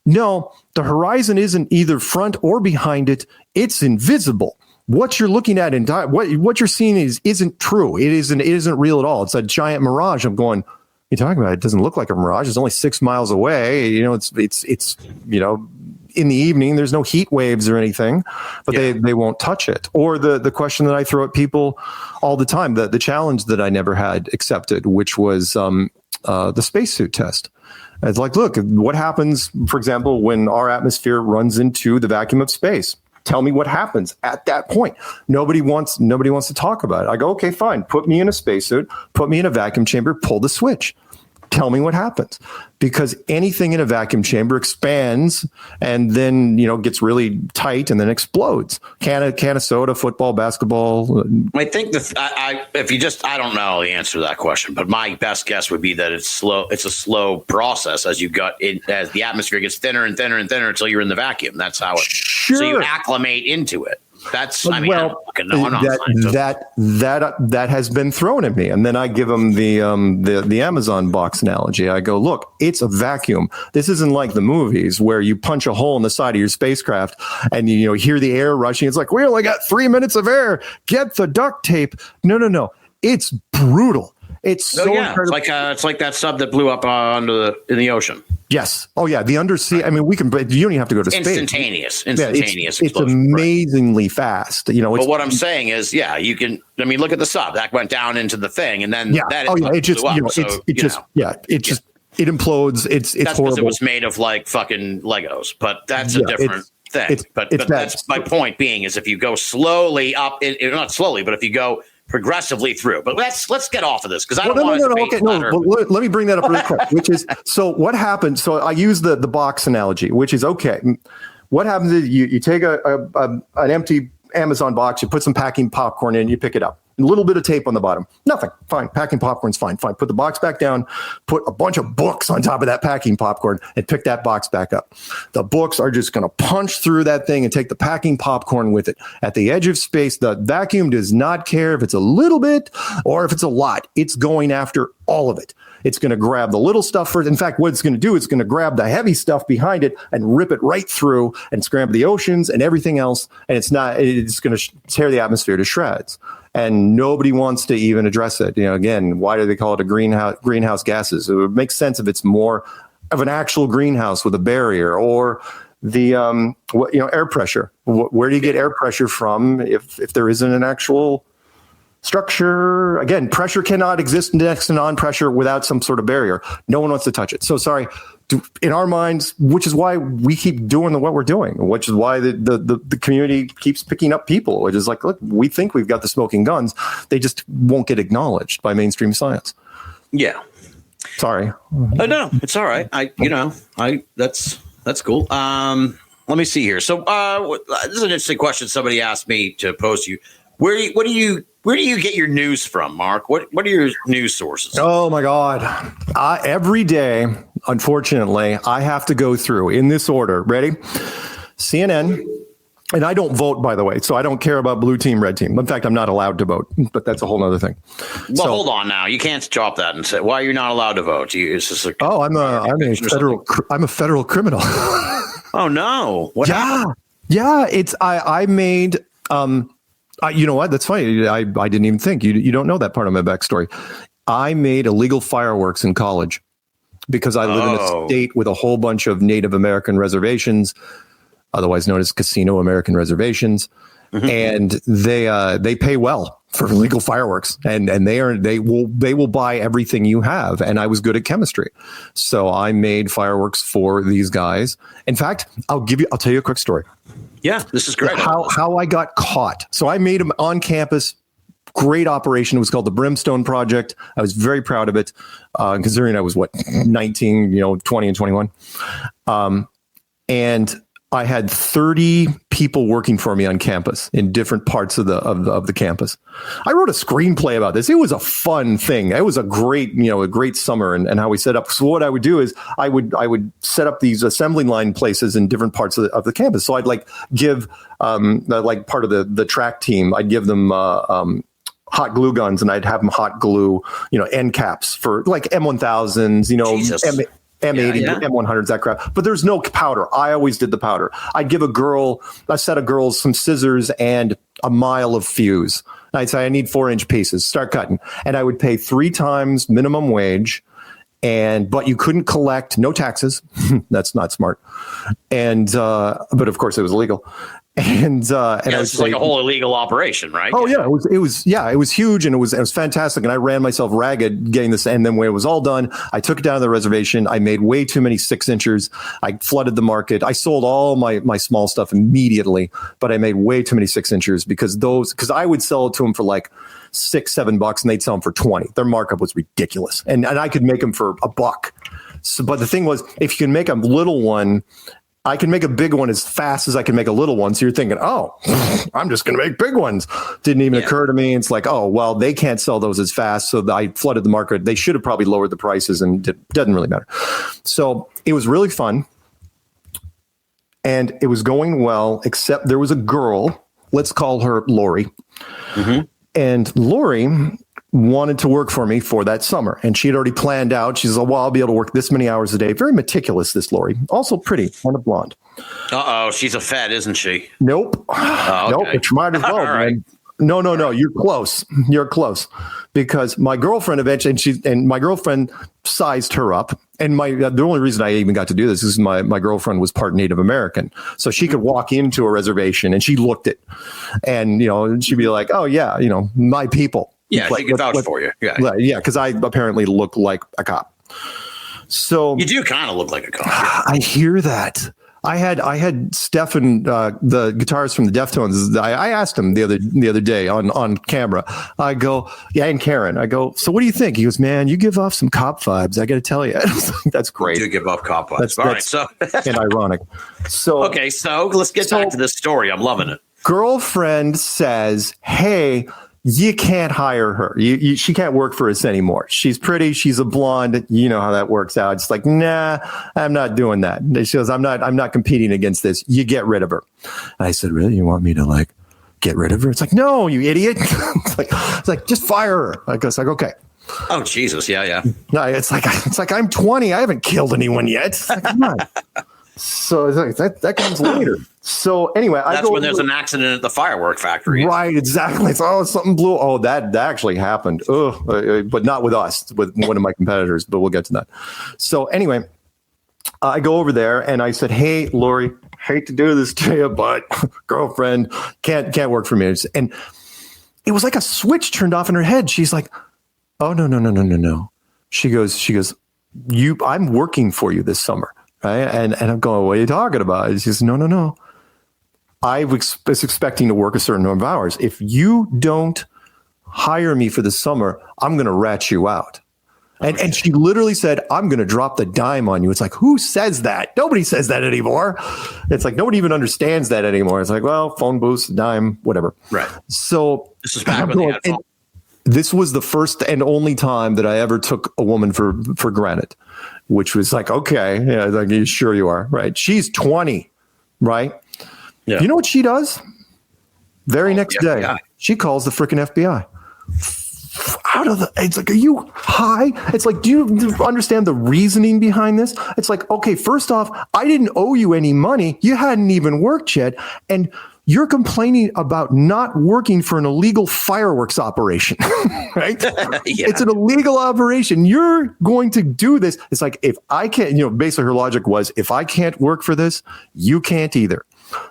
no, the horizon isn't either front or behind it. It's invisible. What you're looking at and what you're seeing isn't true. It isn't real at all. It's a giant mirage. I'm going, you're talking about it doesn't look like a mirage. It's only 6 miles away. It's in the evening. There's no heat waves or anything, but they won't touch it. Or the question that I throw at people all the time, the challenge that I never had accepted, which was the spacesuit test. It's like, look, what happens, for example, when our atmosphere runs into the vacuum of space? Tell me what happens at that point. Nobody wants to talk about it. I go, okay, fine. Put me in a spacesuit, put me in a vacuum chamber, pull the switch. Tell me what happens. Because anything in a vacuum chamber expands and then, gets really tight and then explodes. Can of soda, football, basketball. I think I don't know the answer to that question, but my best guess would be that it's slow. It's a slow process as as the atmosphere gets thinner and thinner and thinner until you're in the vacuum. That's how it. Sure. So you acclimate into it. That's, I well, don't know. That has been thrown at me. And then I give them the Amazon box analogy. I go, look, it's a vacuum. This isn't like the movies where you punch a hole in the side of your spacecraft and you hear the air rushing. It's like, we only got 3 minutes of air. Get the duct tape. No. It's brutal. It's so incredible. It's like that sub that blew up in the ocean. Yes. Oh yeah. The undersea. I mean, you don't even have to go to space. Instantaneous. It's amazingly fast. But what I'm saying is, you can. I mean, look at the sub that went down into the thing, and then it just it implodes. It's horrible. It was made of like fucking Legos, but that's a different thing. But that's my point being is if you go slowly up, not slowly, but if you go progressively through. But let's get off of this because I don't no, want to. okay, no. Let me bring that up real quick. Which is, so what happened? So I use the box analogy, which is okay. What happens is you take an empty Amazon box, you put some packing popcorn in, you pick it up. A little bit of tape on the bottom. Nothing. Fine. Packing popcorn's fine. Fine. Put the box back down, put a bunch of books on top of that packing popcorn, and pick that box back up. The books are just going to punch through that thing and take the packing popcorn with it. At the edge of space, the vacuum does not care if it's a little bit or if it's a lot. It's going after all of it. It's going to grab the little stuff first. In fact, what it's going to do is going to grab the heavy stuff behind it and rip it right through and scramble the oceans and everything else. And it's going to tear the atmosphere to shreds. And nobody wants to even address it. Again, why do they call it a greenhouse gases? It would make sense if it's more of an actual greenhouse with a barrier, or the air pressure. Where do you get air pressure from if there isn't an actual structure? Again, pressure cannot exist next to non-pressure without some sort of barrier. No one wants to touch it. So sorry. In our minds, which is why we keep doing what we're doing, which is why the community keeps picking up people, which is like, look, we think we've got the smoking guns. They just won't get acknowledged by mainstream science. Yeah. Sorry. No, it's all right. That's cool. Let me see here. So this is an interesting question somebody asked me to pose to you. Where do you get your news from, Mark? What are your news sources? Oh my God. Every day, unfortunately, I have to go through in this order. Ready? CNN. And I don't vote, by the way, so I don't care about blue team, red team. In fact, I'm not allowed to vote, but that's a whole other thing. Well, hold on now. You can't drop that and say, why are you not allowed to vote? I'm a federal criminal. Oh no. What happened? Yeah. I made, you know what? That's funny. I didn't even think. You don't know that part of my backstory. I made illegal fireworks in college because I live in a state with a whole bunch of Native American reservations, otherwise known as Casino American reservations, and they pay well for illegal fireworks, and they will buy everything you have. And I was good at chemistry, so I made fireworks for these guys. In fact, I'll tell you a quick story. Yeah, this is great. How I got caught. So I made them on campus. Great operation. It was called the Brimstone Project. I was very proud of it, considering I was 19, 20 and 21. And I had 30 people working for me on campus in different parts of the campus. I wrote a screenplay about this. It was a fun thing. It was a great summer and how we set up. So what I would do is I would set up these assembly line places in different parts of the campus. So I'd give part of the track team, I'd give them hot glue guns, and I'd have them hot glue, end caps for like M1000s, M80, M100s, that crap. But there's no powder. I always did the powder. I'd give a set of girls some scissors and a mile of fuse. And I'd say, I need 4-inch pieces. Start cutting. And I would pay 3 times minimum wage. But you couldn't collect, no taxes. That's not smart. And but of course it was illegal. And it's like a whole illegal operation, right? Oh yeah, it was huge, and it was fantastic. And I ran myself ragged getting this. And then when it was all done, I took it down to the reservation. I made way too many 6-inchers. I flooded the market. I sold all my small stuff immediately, but I made way too many 6-inchers because I would sell it to them for like $6-7 and they'd sell them for 20. Their markup was ridiculous, and I could make them for $1. So, but the thing was, if you can make a little one, I can make a big one as fast as I can make a little one. So you're thinking, oh, I'm just going to make big ones. Didn't even occur to me. It's like, oh, well, they can't sell those as fast. So I flooded the market. They should have probably lowered the prices, and it doesn't really matter. So it was really fun. And it was going well, except there was a girl, let's call her Lori. And Lori wanted to work for me for that summer. And she had already planned out. She said, well, I'll be able to work this many hours a day. Very meticulous, this Lori. Also pretty, kind of blonde. Uh-oh, she's a fed, isn't she? Nope. Oh, okay. Nope, but you might as well, right. man. No. You're close. You're close. Because my girlfriend eventually, and my girlfriend sized her up. And the only reason I even got to do this is my girlfriend was part Native American. So she could walk into a reservation and she looked it. And, she'd be like, oh, yeah, my people. Yeah, she could vouch for you. Yeah, because I apparently look like a cop. So you do kind of look like a cop. I hear that. I had Stefan, the guitarist from the Deftones. I asked him the other day on camera. I go, yeah, and Karen. I go, so what do you think? He goes, man, you give off some cop vibes. I got to tell you, that's great. You do give off cop vibes. All right, so and ironic. So okay, so let's get back to this story. I'm loving it. Girlfriend says, hey, you can't hire her. She can't work for us anymore. She's pretty. She's a blonde. You know how that works out. It's like, nah, I'm not doing that. She goes, I'm not competing against this. You get rid of her. And I said, really? You want me to like get rid of her? It's like, no, you idiot. it's like, just fire her. I was like, okay. Oh, Jesus. Yeah. No, it's like I'm 20. I haven't killed anyone yet. It's like, come on. So that comes later. So anyway, that's when there's an accident at the firework factory. Right, exactly. It's something blew. Oh, that actually happened. But not with us, with one of my competitors. But we'll get to that. So anyway, I go over there and I said, "Hey, Lori, hate to do this to you, but girlfriend can't work for me." And it was like a switch turned off in her head. She's like, "Oh no." She goes, I'm working for you this summer." Right? And I'm going, what are you talking about? She says, no. I was expecting to work a certain number of hours. If you don't hire me for the summer, I'm going to rat you out. And she literally said, I'm going to drop the dime on you. It's like, who says that? Nobody says that anymore. It's like, nobody even understands that anymore. It's like, well, phone booths, dime, whatever. Right. So this is back when they had phone. This was the first and only time that I ever took a woman for granted, which was like, okay, yeah, like, you sure you are, right? She's 20, right? Yeah. You know what she does? Very next day, she calls the freaking FBI. It's like, are you high? It's like, do you understand the reasoning behind this? It's like, okay, first off, I didn't owe you any money. You hadn't even worked yet. And you're complaining about not working for an illegal fireworks operation, right? Yeah. It's an illegal operation. You're going to do this. It's like, if I can't, basically her logic was, if I can't work for this, you can't either.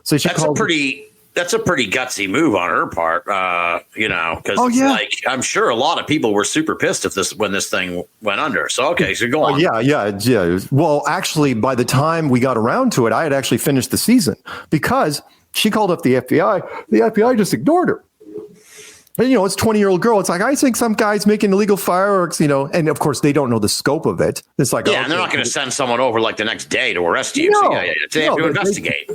So she that's a pretty gutsy move on her part, because like, I'm sure a lot of people were super pissed when this thing went under. So, okay, so go on. Yeah. Well, actually, by the time we got around to it, I had actually finished the season because she called up the FBI. The FBI just ignored her. And, it's a 20-year-old girl. It's like, I think some guy's making illegal fireworks, and of course they don't know the scope of it. It's like, and they're not going to send someone over like the next day to arrest you. No, they have to investigate.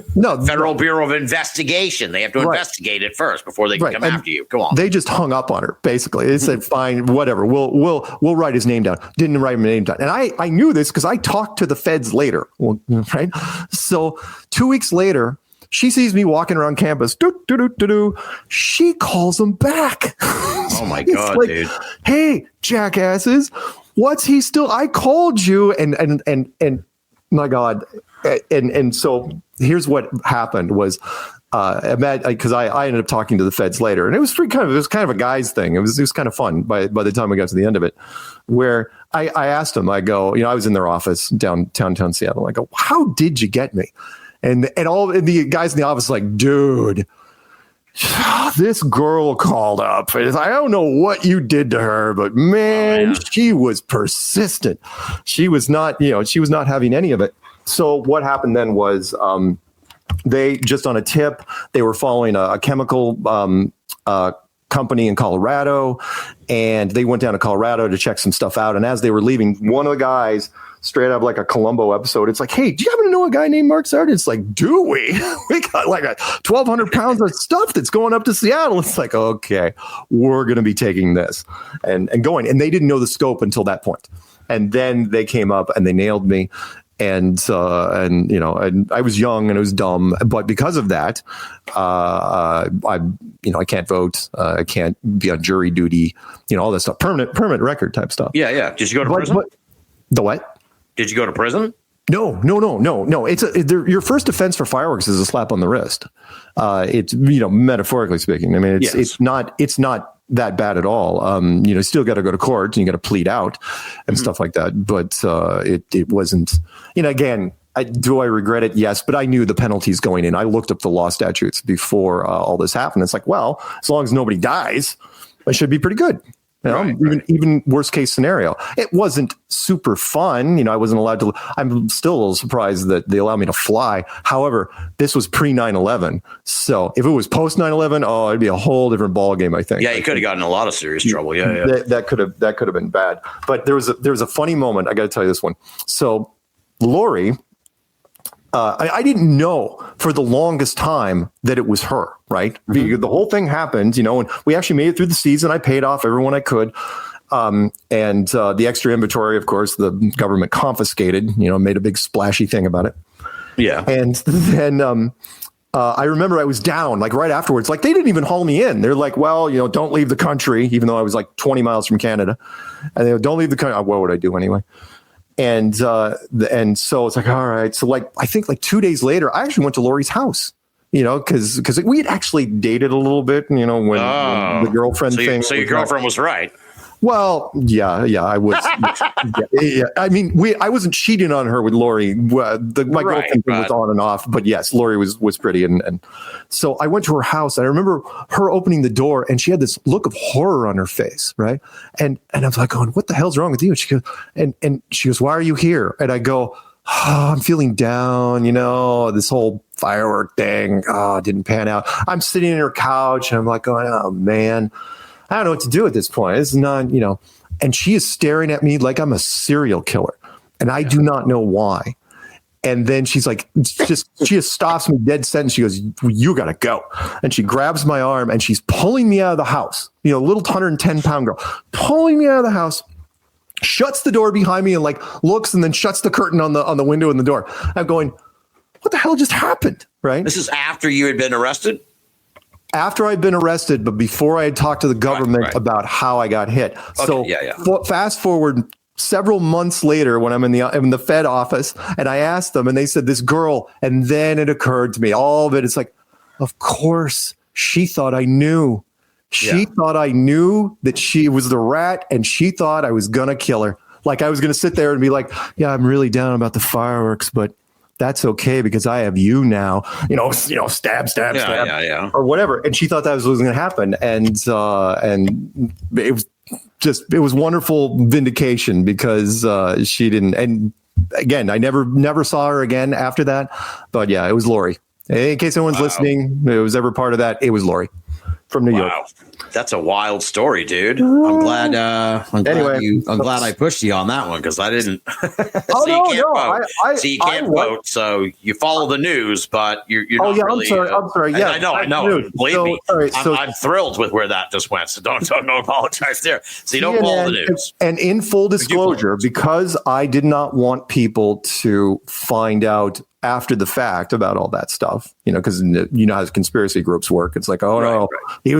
Federal Bureau of Investigation. They have to investigate it first before they can come after you. Go on. They just hung up on her. Basically, they said, "Fine, whatever. We'll write his name down." Didn't write his name down, and I knew this because I talked to the feds later. Right. So 2 weeks later, she sees me walking around campus. She calls him back. Oh my God, like, dude. Hey, jackasses. What's he still? I called you and my God. And so here's what happened was, because I ended up talking to the feds later, and it was kind of a guy's thing. It was kind of fun by the time we got to the end of it, where I asked him, I go, I was in their office downtown Seattle. I go, how did you get me? And all the guys in the office like, dude, this girl called up. I don't know what you did to her, but man, she was persistent. She was not having any of it. So what happened then was they just on a tip, they were following a chemical company in Colorado, and they went down to Colorado to check some stuff out. And as they were leaving, one of the guys, straight up like a Columbo episode, it's like, hey, do you happen to know a guy named Mark Sargent? It's like, do we? We got like 1,200 pounds of stuff that's going up to Seattle. It's like, okay, we're going to be taking this and going. And they didn't know the scope until that point. And then they came up and they nailed me. And I was young and it was dumb, but because of that, I can't vote. I can't be on jury duty, all this stuff, permanent record type stuff. Yeah. Did you go to prison? The what? Did you go to prison? No. Your first offense for fireworks is a slap on the wrist. It's, metaphorically speaking. I mean, it's not that bad at all. Still got to go to court and you got to plead out and stuff like that. But it wasn't, again, do I regret it? Yes. But I knew the penalties going in. I looked up the law statutes before all this happened. It's like, well, as long as nobody dies, I should be pretty good. You know, even worst case scenario. It wasn't super fun. You know, I wasn't allowed to. I'm still a little surprised that they allowed me to fly. However, this was pre 9/11. So if it was post 9/11, it'd be a whole different ball game, I think. Yeah, you could have gotten in a lot of serious trouble. Yeah. That could have been bad. But there was a funny moment. I got to tell you this one. So Lori, I didn't know for the longest time that it was her, right? The whole thing happened, you know, and we actually made it through the season. I paid off everyone I could. And the extra inventory, of course, the government confiscated, you know, made a big splashy thing about it. Yeah. And then I remember I was down like right afterwards, like they didn't even haul me in. They're like, well, you know, don't leave the country, even though I was like 20 miles from Canada. And they go, don't leave the country. What would I do anyway? And so it's like, all right. So like, I think like 2 days later, I actually went to Lori's house, you know, because we had actually dated a little bit, you know, when the girlfriend thing. So your girlfriend was right. Well, yeah, I was. yeah. I mean, I wasn't cheating on her with Lori. My girlfriend thing was on and off, but yes, Lori was pretty, and so I went to her house. And I remember her opening the door, and she had this look of horror on her face, right? And I was like, going, "What the hell's wrong with you?" And she goes, and she goes, "Why are you here?" And I go, "Oh, I'm feeling down. You know, this whole firework thing didn't pan out." I'm sitting in her couch, and I'm like, going, "Oh man, I don't know what to do at this point. It's not, you know," and she is staring at me like I'm a serial killer. And I do not know why. And then she's like, she just stops me dead set. And she goes, "You got to go." And she grabs my arm and she's pulling me out of the house. You know, little 110-pound girl pulling me out of the house, shuts the door behind me and like looks and then shuts the curtain on the window and the door. I'm going, what the hell just happened? Right. This is after you had been arrested? After I'd been arrested, but before I had talked to the government about how I got hit. Okay, So fast forward several months later when I'm in the Fed office and I asked them and they said this girl, and then it occurred to me, all of it. It's like, of course, she thought I knew. She thought I knew that she was the rat and she thought I was going to kill her. Like I was going to sit there and be like, yeah, I'm really down about the fireworks, but that's okay because I have you now, you know, stab, or whatever. And she thought that was what was going to happen. And it was wonderful vindication because she didn't. And again, I never saw her again after that. But yeah, it was Lori. In case anyone's listening, it was ever part of that. It was Lori from New York. That's a wild story, dude. I'm glad I pushed you on that one because I didn't. You can't vote, so you follow the news, but you're not really. I'm sorry. Yeah, I know. Believe me, I'm thrilled with where that just went. So don't apologize there. So you don't follow the news. And in full disclosure, because I did not want people to find out after the fact about all that stuff, you know, because you know how conspiracy groups work. It's like, he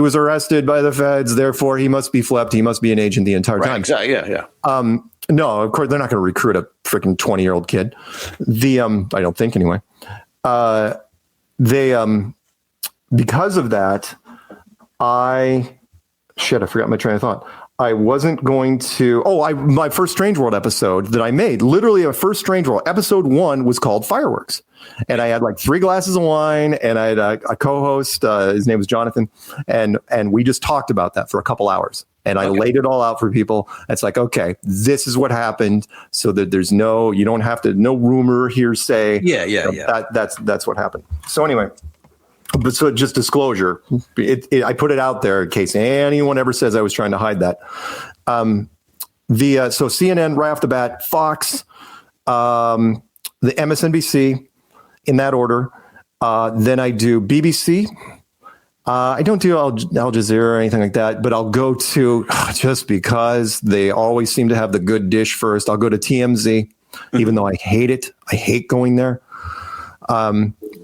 was arrested by the feds, therefore he must be flipped. He must be an agent the entire time. Exactly. Yeah. No, of course they're not going to recruit a freaking 20-year-old kid. I don't think anyway. Because of that, I forgot my train of thought. I wasn't going to. My first Strange World episode that I made, literally a first Strange World episode 1 was called Fireworks, and I had like 3 glasses of wine, and I had a co-host. His name was Jonathan, and we just talked about that for a couple hours, and I laid it all out for people. It's like, okay, this is what happened, so that there's no rumor, hearsay. Yeah. That's what happened. So anyway. But so just disclosure, I put it out there in case anyone ever says I was trying to hide that. So CNN right off the bat, Fox, the MSNBC, in that order. Then I do BBC. I don't do Al Jazeera or anything like that, but I'll go to, just because they always seem to have the good dish first, I'll go to TMZ, even though I hate it. I hate going there.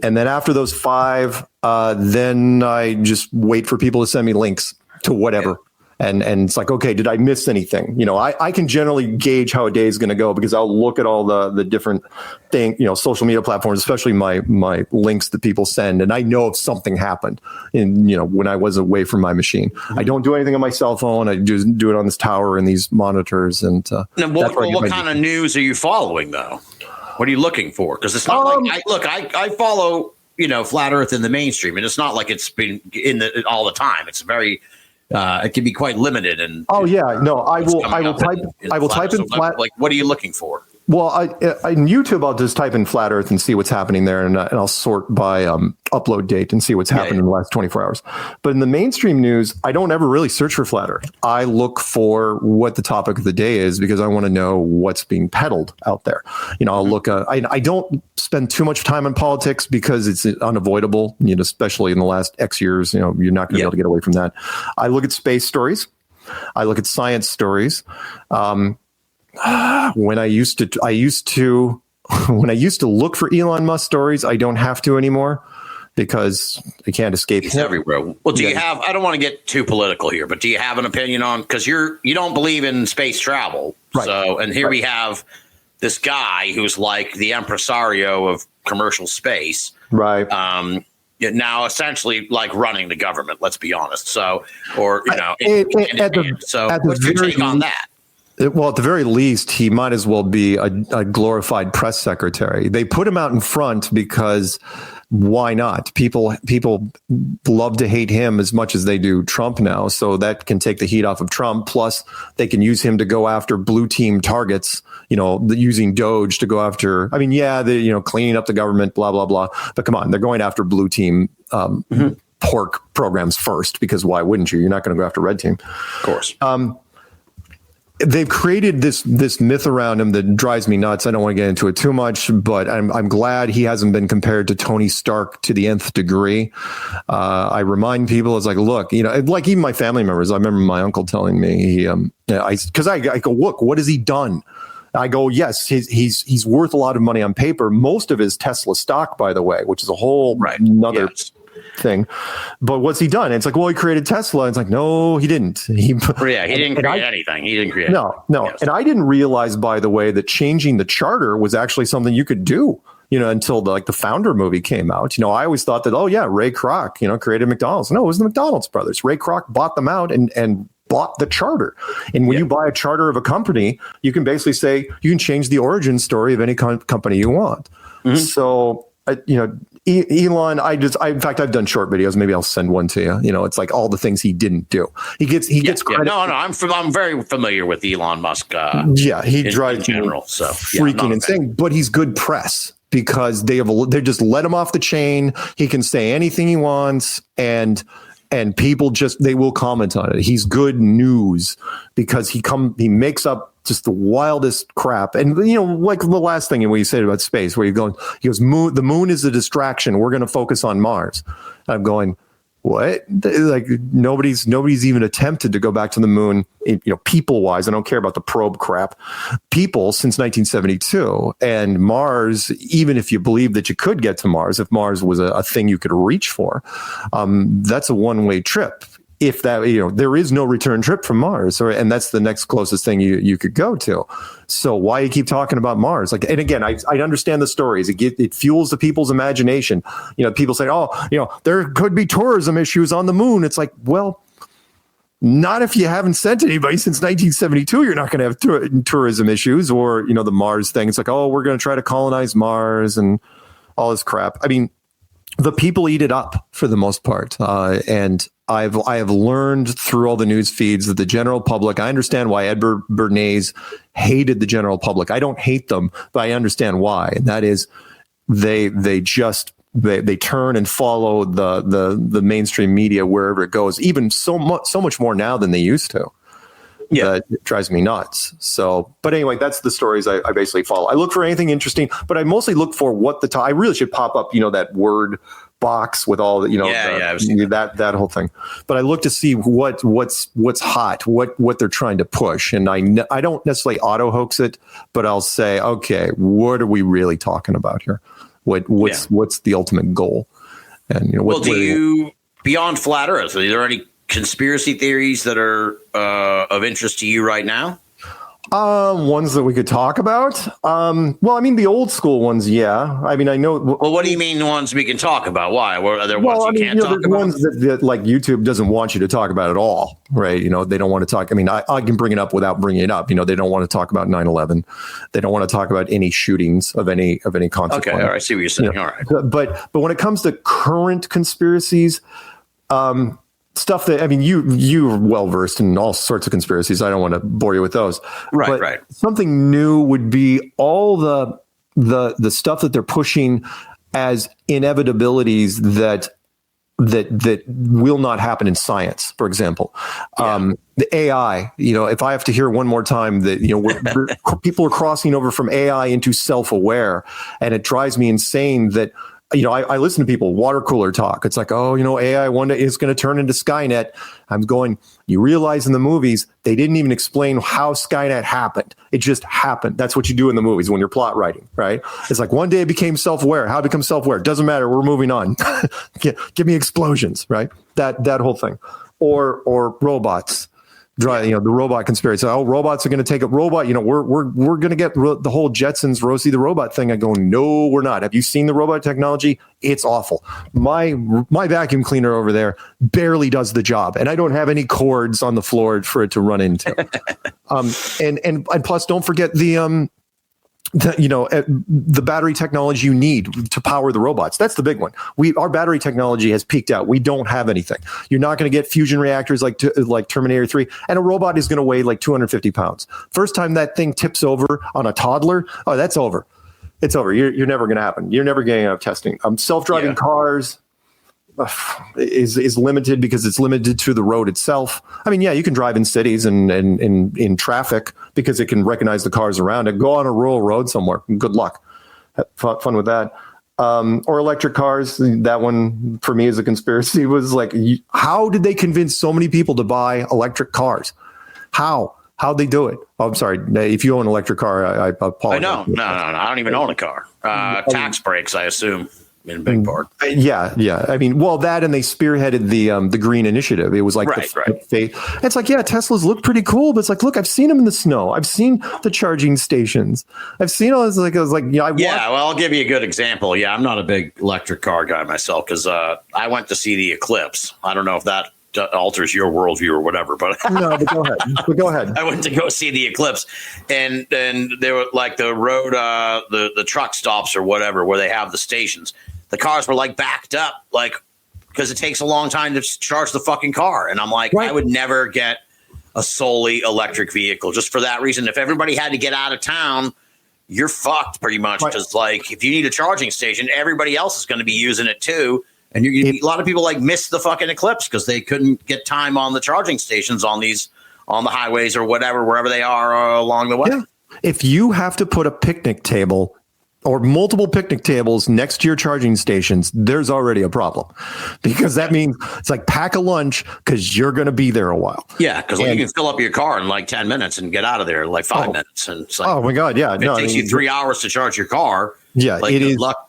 And then after those 5, then I just wait for people to send me links to whatever. And it's like, okay, did I miss anything? You know, I can generally gauge how a day is going to go because I'll look at all the different social media platforms, especially my links that people send. And I know if something happened when I was away from my machine. I don't do anything on my cell phone. I just do it on this tower and these monitors. And what kind of news are you following though? What are you looking for? Because it's not I follow, Flat Earth in the mainstream, and it's not like it's been all the time. It's very it can be quite limited. And I will type in flat. Like, what are you looking for? Well, in YouTube, I'll just type in flat Earth and see what's happening there, and I'll sort by upload date and see what's happened in the last 24 hours. But in the mainstream news, I don't ever really search for flat Earth. I look for what the topic of the day is because I want to know what's being peddled out there. I'll look. I don't spend too much time on politics because it's unavoidable. Especially in the last X years, you're not going to be able to get away from that. I look at space stories. I look at science stories. When I used to look for Elon Musk stories, I don't have to anymore because I can't escape. It's everywhere. Well, do you have? I don't want to get too political here, but do you have an opinion on? Because you don't believe in space travel, right? So, and here we have this guy who's like the impresario of commercial space, right? Now essentially like running the government. Let's be honest. So, or what's your take on that? Well, at the very least, he might as well be a glorified press secretary. They put him out in front because why not? People love to hate him as much as they do Trump now. So that can take the heat off of Trump. Plus, they can use him to go after blue team targets, using Doge to go after. I mean, cleaning up the government, blah, blah, blah. But come on, they're going after blue team pork programs first, because why wouldn't you? You're not going to go after red team. Of course. They've created this myth around him that drives me nuts. I don't want to get into it too much, but I'm glad he hasn't been compared to Tony Stark to the nth degree. I remind people, it's like, look, like even my family members. I remember my uncle telling me, because I go, look, what has he done? I go, yes, he's worth a lot of money on paper. Most of his Tesla stock, by the way, which is a whole another thing. But what's he done? It's like, well, he created Tesla. It's like, no, he didn't. He didn't create anything. He didn't create No. Yes. And I didn't realize, by the way, that changing the charter was actually something you could do, until the Founder movie came out. I always thought that, Ray Kroc, created McDonald's. No, it was the McDonald's brothers. Ray Kroc bought them out and bought the charter. And when you buy a charter of a company, you can basically say you can change the origin story of any company you want. Mm-hmm. So, Elon, in fact, I've done short videos. Maybe I'll send one to you. It's like all the things he didn't do. He gets credit. No, I'm very familiar with Elon Musk. He drives in general, so freaking insane. But he's good press because they just let him off the chain. He can say anything he wants, and people they will comment on it. He's good news because he makes up just the wildest crap. And, like the last thing we said about space, where he goes, the moon is a distraction. We're going to focus on Mars. And I'm going, what? Like nobody's even attempted to go back to the moon, people wise. I don't care about the probe crap. People since 1972, and Mars, even if you believe that you could get to Mars, if Mars was a thing you could reach for, that's a one-way trip. If that, there is no return trip from Mars, and that's the next closest thing you could go to. So why you keep talking about Mars? Like, and again, I understand the stories. It fuels the people's imagination. People say, there could be tourism issues on the moon. It's like, well, not if you haven't sent anybody since 1972. You're not going to have tourism issues, or the Mars thing. It's like, we're going to try to colonize Mars and all this crap. I mean, the people eat it up for the most part, and I have learned through all the news feeds that the general public, I understand why Edward Bernays hated the general public. I don't hate them, but I understand why. And that is they turn and follow the mainstream media wherever it goes, even so much more now than they used to. Yeah, it drives me nuts. So, but anyway, that's the stories I basically follow. I look for anything interesting, but I mostly look for what I really should pop up, that word box with all the, that whole thing. But I look to see what's hot, what they're trying to push. And I don't necessarily auto hoax it, but I'll say, okay, what are we really talking about here? What's the ultimate goal? And beyond flat Earth, are there any conspiracy theories that are of interest to you right now? Ones that we could talk about. Well, I mean, the old school ones, yeah. I mean, I know. Well, what do you mean ones we can talk about? Why? Are there ones you can't talk about? Ones that like YouTube doesn't want you to talk about at all, right? They don't want to talk. I mean, I can bring it up without bringing it up. They don't want to talk about 9/11. They don't want to talk about any shootings of any consequence. Okay, all right. I see what you're saying. All right. But when it comes to current conspiracies, stuff that, I mean, you're well versed in all sorts of conspiracies. I don't want to bore you with those. Right. Something new would be all the stuff that they're pushing as inevitabilities that will not happen in science, for example. The AI, if I have to hear one more time that, people are crossing over from AI into self-aware, and it drives me insane that, I listen to people water cooler talk. It's like, AI one day is going to turn into Skynet. I'm going, you realize in the movies, they didn't even explain how Skynet happened. It just happened. That's what you do in the movies when you're plot writing, right? It's like one day it became self-aware. How it becomes self-aware? Doesn't matter. We're moving on. Give me explosions, right? That whole thing. Or robots. The robot conspiracy. Oh, robots are going to take a robot. We're going to get the whole Jetsons, Rosie the robot thing. I go, no, we're not. Have you seen the robot technology? It's awful. My vacuum cleaner over there barely does the job, and I don't have any cords on the floor for it to run into. And plus, don't forget the battery technology you need to power the robots. That's the big one. Our battery technology has peaked out. We don't have anything. You're not going to get fusion reactors like Terminator 3, and a robot is going to weigh like 250 pounds. First time that thing tips over on a toddler, that's over. It's over. You're never going to happen. You're never getting out of testing. Self-driving cars is limited because it's limited to the road itself. I mean, you can drive in cities and in traffic because it can recognize the cars around it. Go on a rural road somewhere. Good luck. Have fun with that. Or electric cars. That one for me is a conspiracy. Was like, how did they convince so many people to buy electric cars? How'd they do it? Oh, I'm sorry. If you own an electric car, I apologize. No. I don't even own a car. Tax breaks, I assume. In big part. Yeah. I mean, that and they spearheaded the green initiative. It was like, it's like, Teslas look pretty cool, but it's like, look, I've seen them in the snow. I've seen the charging stations. I've seen all this. I'll give you a good example. Yeah, I'm not a big electric car guy myself because I went to see the eclipse. I don't know if that alters your worldview or whatever, but no, but go ahead. I went to go see the eclipse, and there were like the road, the truck stops or whatever where they have the stations. The cars were like backed up, like because it takes a long time to charge the fucking car, and I'm like, I would never get a solely electric vehicle just for that reason. If everybody had to get out of town, you're fucked pretty much. Because like if you need a charging station, everybody else is going to be using it too. And a lot of people like miss the fucking eclipse because they couldn't get time on the charging stations on the highways or whatever, wherever they are along the way. Yeah. If you have to put a picnic table or multiple picnic tables next to your charging stations, there's already a problem because that means it's like pack a lunch because you're going to be there a while. Yeah. Because you can fill up your car in like 10 minutes and get out of there in like 5 minutes. And it's like, oh my God. Yeah. If it takes you 3 hours to charge your car. Yeah. Like,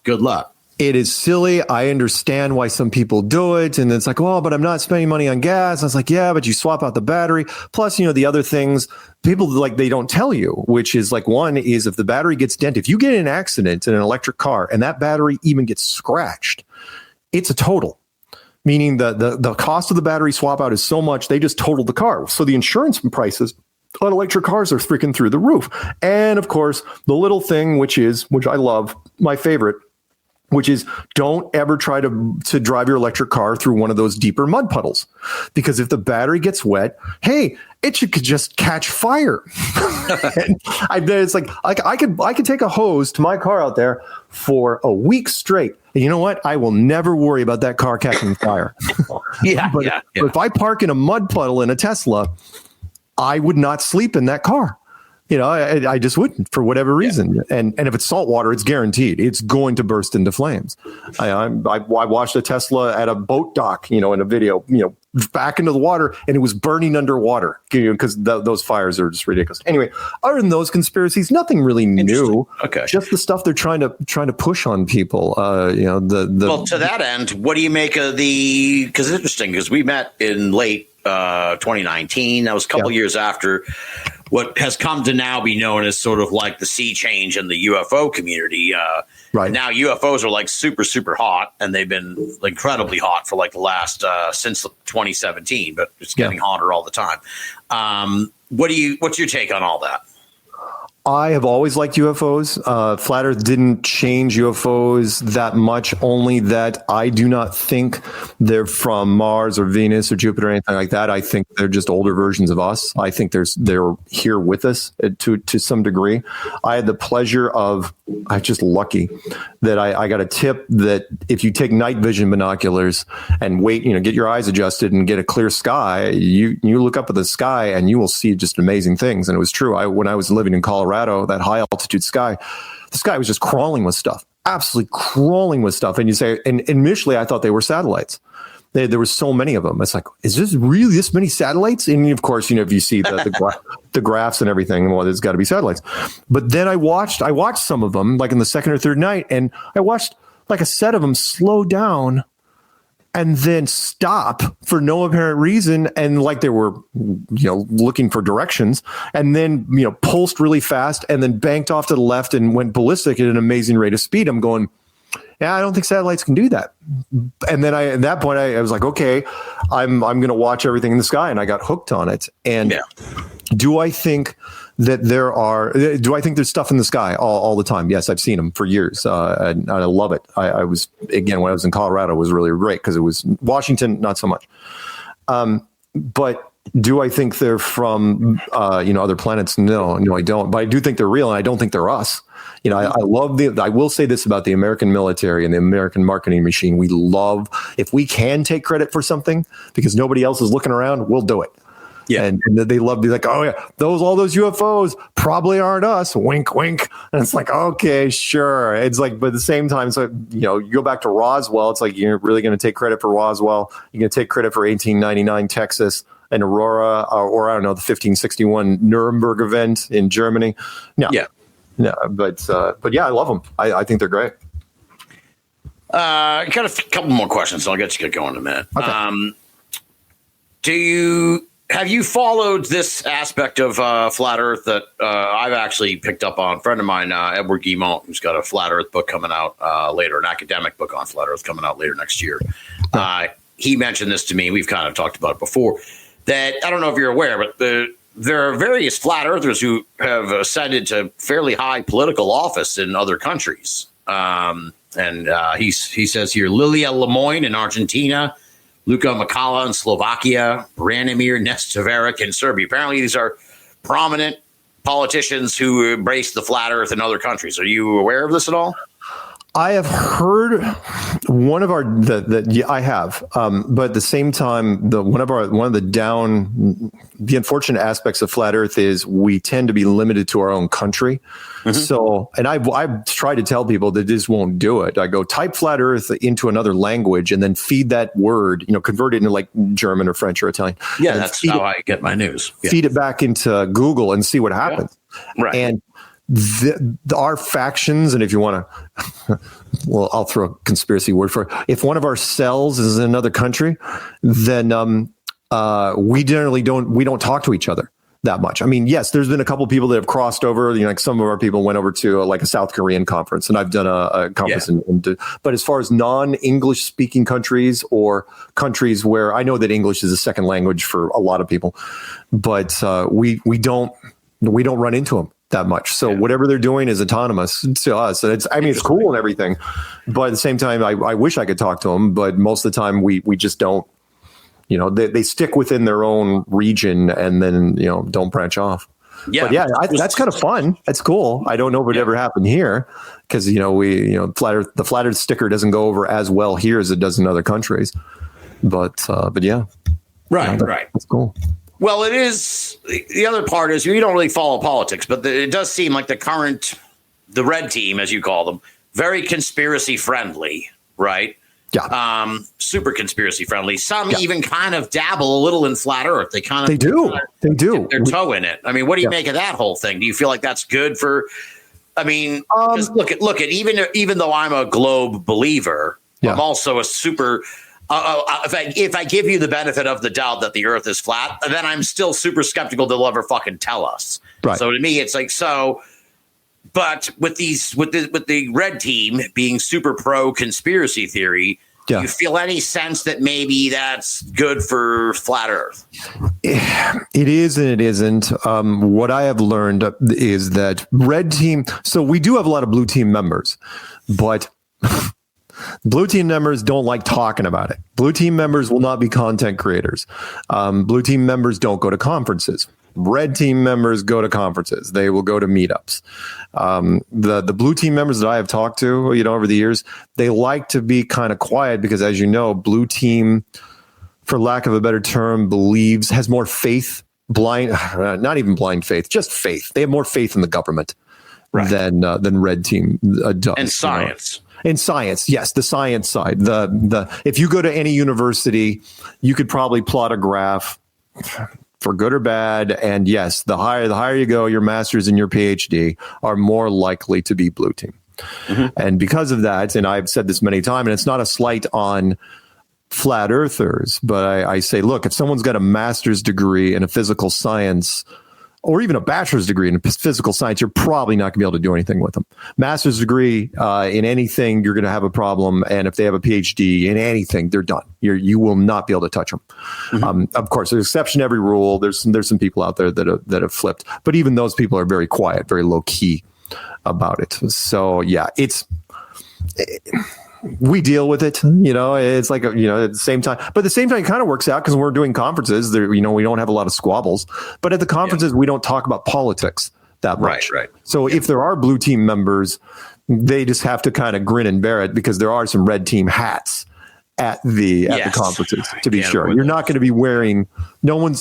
good luck. It is silly. I understand why some people do it. And it's like, but I'm not spending money on gas. I was like, yeah, but you swap out the battery. Plus, the other things people like, they don't tell you, which is like, one is if the battery gets dented, if you get in an accident in an electric car and that battery even gets scratched, it's a total. Meaning the cost of the battery swap out is so much, they just totaled the car. So the insurance prices on electric cars are freaking through the roof. And of course, the little thing, which I love, my favorite, which is don't ever try to drive your electric car through one of those deeper mud puddles, because if the battery gets wet, hey, it could just catch fire. And it's like I could take a hose to my car out there for a week straight. And you know what? I will never worry about that car catching fire. But if I park in a mud puddle in a Tesla, I would not sleep in that car. I just wouldn't for whatever reason. Yeah. And if it's salt water, it's guaranteed. It's going to burst into flames. I watched a Tesla at a boat dock, in a video, back into the water, and it was burning underwater because those fires are just ridiculous. Anyway, other than those conspiracies, nothing really new. Okay. Just the stuff they're trying to push on people. Well, to that end, what do you make of because it's interesting because we met in late 2019. That was a couple years after what has come to now be known as sort of like the sea change in the UFO community. Right. Now UFOs are like super, super hot, and they've been incredibly hot for like the last since 2017, but it's getting hotter all the time. What's your take on all that? I have always liked UFOs. Flat Earth didn't change UFOs that much, only that I do not think they're from Mars or Venus or Jupiter or anything like that. I think they're just older versions of us. I think they're here with us to some degree. I had the pleasure of, I'm just lucky that I got a tip that if you take night vision binoculars and wait, get your eyes adjusted and get a clear sky, you look up at the sky and you will see just amazing things. And it was true. When I was living in Colorado, that high altitude sky, the sky was just crawling with stuff, absolutely crawling with stuff. And you say, and initially I thought they were satellites. There were so many of them. It's like, is this really this many satellites? And of course, if you see the graphs and everything, well, there's got to be satellites. But then I watched some of them, like in the second or third night, and I watched like a set of them slow down and then stop for no apparent reason, and like they were, looking for directions, and then pulsed really fast, and then banked off to the left and went ballistic at an amazing rate of speed. I'm going, yeah, I don't think satellites can do that. And then at that point, I was like, okay, I'm going to watch everything in the sky, and I got hooked on it. And do I think that do I think there's stuff in the sky all the time? Yes, I've seen them for years. And I love it. I was, again, when I was in Colorado, it was really great because it was Washington, not so much. But do I think they're from, other planets? No, I don't. But I do think they're real, and I don't think they're us. I will say this about the American military and the American marketing machine. We love, if we can take credit for something because nobody else is looking around, we'll do it. Yeah. And they love to be like, oh yeah, all those UFOs probably aren't us. Wink, wink. And it's like, okay, sure. It's like, but at the same time, so you go back to Roswell. It's like, you're really going to take credit for Roswell. You're going to take credit for 1899 Texas and Aurora, or I don't know, the 1561 Nuremberg event in Germany. No. Yeah. No, but yeah, I love them. I think they're great. Got a couple more questions, so I'll get going in a minute. Okay. Have you followed this aspect of Flat Earth that I've actually picked up on? A friend of mine, Edward Guimont, who's got a Flat Earth book coming out later, an academic book on Flat Earth coming out later next year. He mentioned this to me. We've kind of talked about it before. That, I don't know if you're aware, but there are various Flat Earthers who have ascended to fairly high political office in other countries. He says here, Lilia Lemoyne in Argentina, Luka Makala in Slovakia, Branimir Nestaverik in Serbia. Apparently, these are prominent politicians who embrace the Flat Earth in other countries. Are you aware of this at all? I have heard one of our I have, but at the same time, the unfortunate aspects of Flat Earth is we tend to be limited to our own country. Mm-hmm. So, and I've tried to tell people that this won't do it. I go type Flat Earth into another language and then feed that word, convert it into like German or French or Italian. Yeah, that's how I get my news. Yeah. Feed it back into Google and see what happens. Yeah. Right. And our factions, and if you want to, well, I'll throw a conspiracy word for it. If one of our cells is in another country, then we generally don't talk to each other that much. I mean, yes, there's been a couple of people that have crossed over. Like some of our people went over to like a South Korean conference, and I've done a conference. But as far as non-English speaking countries or countries where I know that English is a second language for a lot of people, but we don't run into them that much. So whatever they're doing is autonomous to us. And it's cool and everything, but at the same time, I wish I could talk to them, but most of the time we just don't, they stick within their own region and then, don't branch off. Yeah. But yeah, that's kind of fun. That's cool. I don't know if it ever happened here because, the Flat Earth sticker doesn't go over as well here as it does in other countries. But yeah. Right. Right. That's cool. Well, it is. The other part is you don't really follow politics, but it does seem like the red team, as you call them, very conspiracy friendly, right? Yeah. Super conspiracy friendly. Some even kind of dabble a little in Flat Earth. They do. Dip their toe in it. I mean, what do you make of that whole thing? Do you feel like that's good for? I mean, just look at even though I'm a globe believer, I'm also a super. If I give you the benefit of the doubt that the Earth is flat, then I'm still super skeptical they'll ever fucking tell us. Right. So to me, it's like so. But with the red team being super pro conspiracy theory, Do you feel any sense that maybe that's good for flat Earth? It is and it isn't. What I have learned is that red team. So we do have a lot of blue team members, but blue team members don't like talking about it. Blue team members will not be content creators. Blue team members don't go to conferences. Red team members go to conferences. They will go to meetups. The blue team members that I have talked to, over the years, they like to be kind of quiet because, as you know, blue team, for lack of a better term, has more faith, not even blind faith, just faith. They have more faith in the government than red team does. And science. In science, yes, the science side. If you go to any university, you could probably plot a graph for good or bad. And yes, the higher you go, your master's and your PhD are more likely to be blue team. Mm-hmm. And because of that, and I've said this many times, and it's not a slight on flat earthers, but I say, look, if someone's got a master's degree in a physical science or even a bachelor's degree in physical science, you're probably not going to be able to do anything with them. Master's degree in anything, you're going to have a problem. And if they have a PhD in anything, they're done. You will not be able to touch them. Mm-hmm. Of course, there's exception to every rule. There's some people out there that have flipped, but even those people are very quiet, very low key about it. So yeah, we deal with it, it's like, at the same time, but at the same time, it kind of works out because when we're doing conferences there, we don't have a lot of squabbles, but at the conferences, we don't talk about politics that much. Right. So if there are blue team members, they just have to kind of grin and bear it because there are some red team hats at the conferences, to be sure. You're not going to be wearing,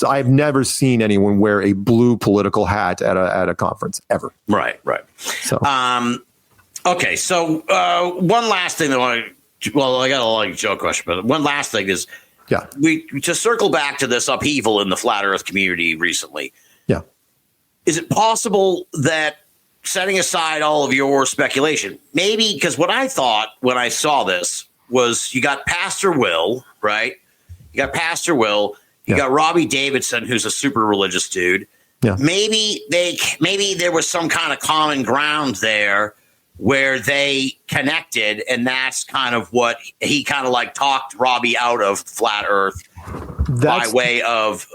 I've never seen anyone wear a blue political hat at a conference ever. Right. So, okay, so one last thing that I got a lot of joke question, but one last thing is, we just circle back to this upheaval in the flat Earth community recently. Yeah, is it possible that, setting aside all of your speculation, maybe because what I thought when I saw this was you got Pastor Will, right? You got Pastor Will. You got Robbie Davidson, who's a super religious dude. Yeah, maybe there was some kind of common ground there where they connected, and that's kind of what he kind of like talked Robbie out of flat Earth by way of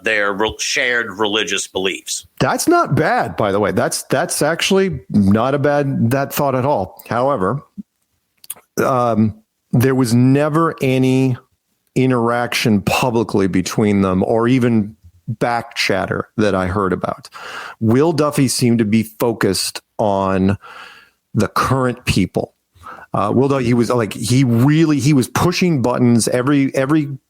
their shared religious beliefs. That's not bad, by the way. That's actually not a bad thought at all. However, there was never any interaction publicly between them or even back chatter that I heard about. Will Duffy seemed to be focused on the current people. Will Duffy, he was pushing buttons. Every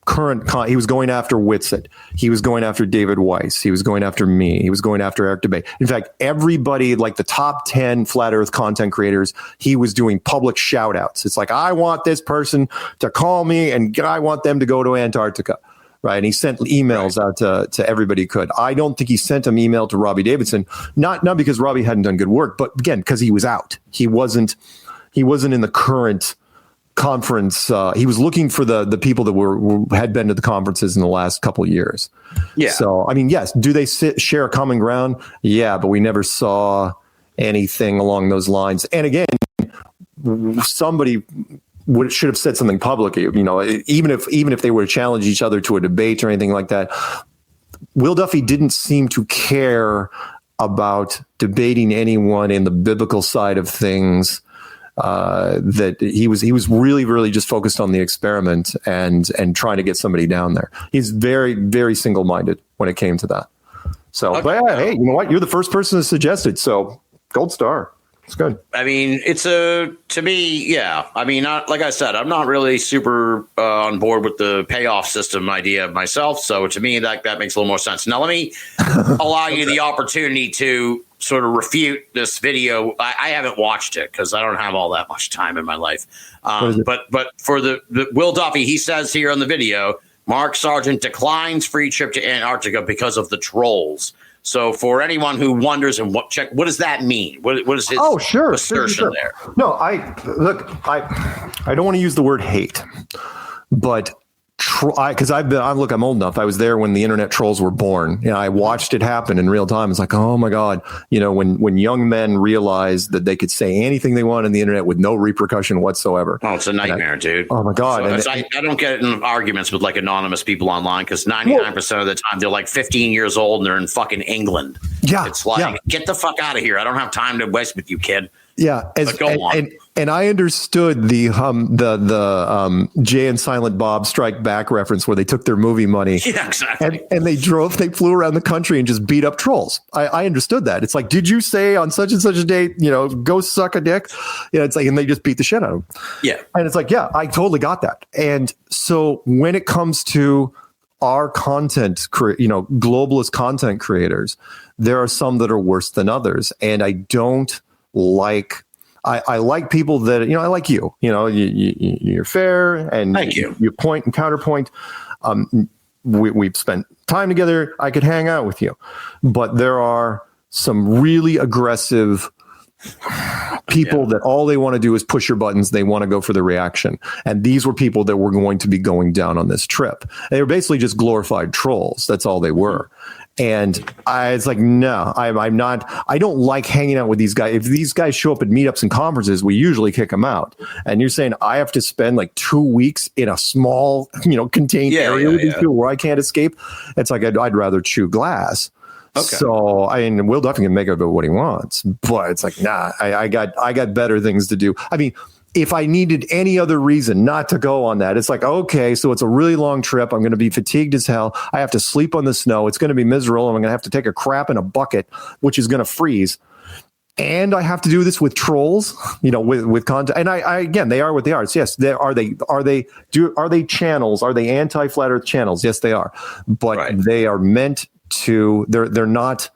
current he was going after Whitsitt. He was going after David Weiss. He was going after me. He was going after Eric DeBay. In fact, everybody, like the top 10 flat Earth content creators, he was doing public shout outs. It's like, I want this person to call me and I want them to go to Antarctica. Right. And he sent emails out to everybody he could. I don't think he sent an email to Robbie Davidson, not because Robbie hadn't done good work, but again, because he was out. He wasn't in the current conference. He was looking for the people that had been to the conferences in the last couple of years. Yeah. So, I mean, yes. Do they share a common ground? Yeah. But we never saw anything along those lines. And again, somebody should have said something publicly, even if they were to challenge each other to a debate or anything like that. Will Duffy didn't seem to care about debating anyone in the biblical side of things. That he was really, really just focused on the experiment and trying to get somebody down there. He's very, very single-minded when it came to that. So, okay. But yeah, hey, you know what? You're the first person to suggest it. So gold star. It's good. I mean, to me, yeah. I mean, like I said, I'm not really super on board with the payoff system idea myself. So to me, that makes a little more sense. Now, let me allow you the opportunity to sort of refute this video. I haven't watched it because I don't have all that much time in my life. But for the Will Duffy, he says here on the video, Mark Sargent declines free trip to Antarctica because of the trolls. So for anyone who wonders what does that mean? What is his assertion there? No, I don't want to use the word hate, but because I'm old enough. I was there when the internet trolls were born. I watched it happen in real time. It's like, oh my God, when young men realized that they could say anything they want on the internet with no repercussion whatsoever. Oh, it's a nightmare, dude. Oh my God. So I don't get in arguments with like anonymous people online because 99% of the time they're like 15 years old and they're in fucking England. Yeah. It's like, get the fuck out of here. I don't have time to waste with you, kid. Yeah, Go on. And I understood the Jay and Silent Bob Strike Back reference where they took their movie money. Yeah, exactly. And they flew around the country and just beat up trolls. I understood that. It's like, did you say on such and such a date, go suck a dick? It's like, and they just beat the shit out of them. Yeah. And it's like, yeah, I totally got that. And so when it comes to our content, globalist content creators, there are some that are worse than others. And I don't like, I like people that, I like you, you're fair and Thank you. You point and counterpoint. We've spent time together. I could hang out with you, but there are some really aggressive people that all they want to do is push your buttons. They want to go for the reaction. And these were people that were going to be going down on this trip. They were basically just glorified trolls. That's all they were. And it's like, no, I'm not. I don't like hanging out with these guys. If these guys show up at meetups and conferences, we usually kick them out. And you're saying I have to spend like 2 weeks in a small, contained area with these people where I can't escape. It's like I'd rather chew glass. Okay. So Will Duffy can make of it what he wants, but it's like, nah, I got better things to do. I mean, if I needed any other reason not to go on that, it's like, okay, so it's a really long trip. I'm going to be fatigued as hell. I have to sleep on the snow. It's going to be miserable. I'm going to have to take a crap in a bucket, which is going to freeze. And I have to do this with trolls, with content. And I again, they are what they are. So yes, are they channels? Are they anti-flat Earth channels? Yes, they are. But they are meant to. They're not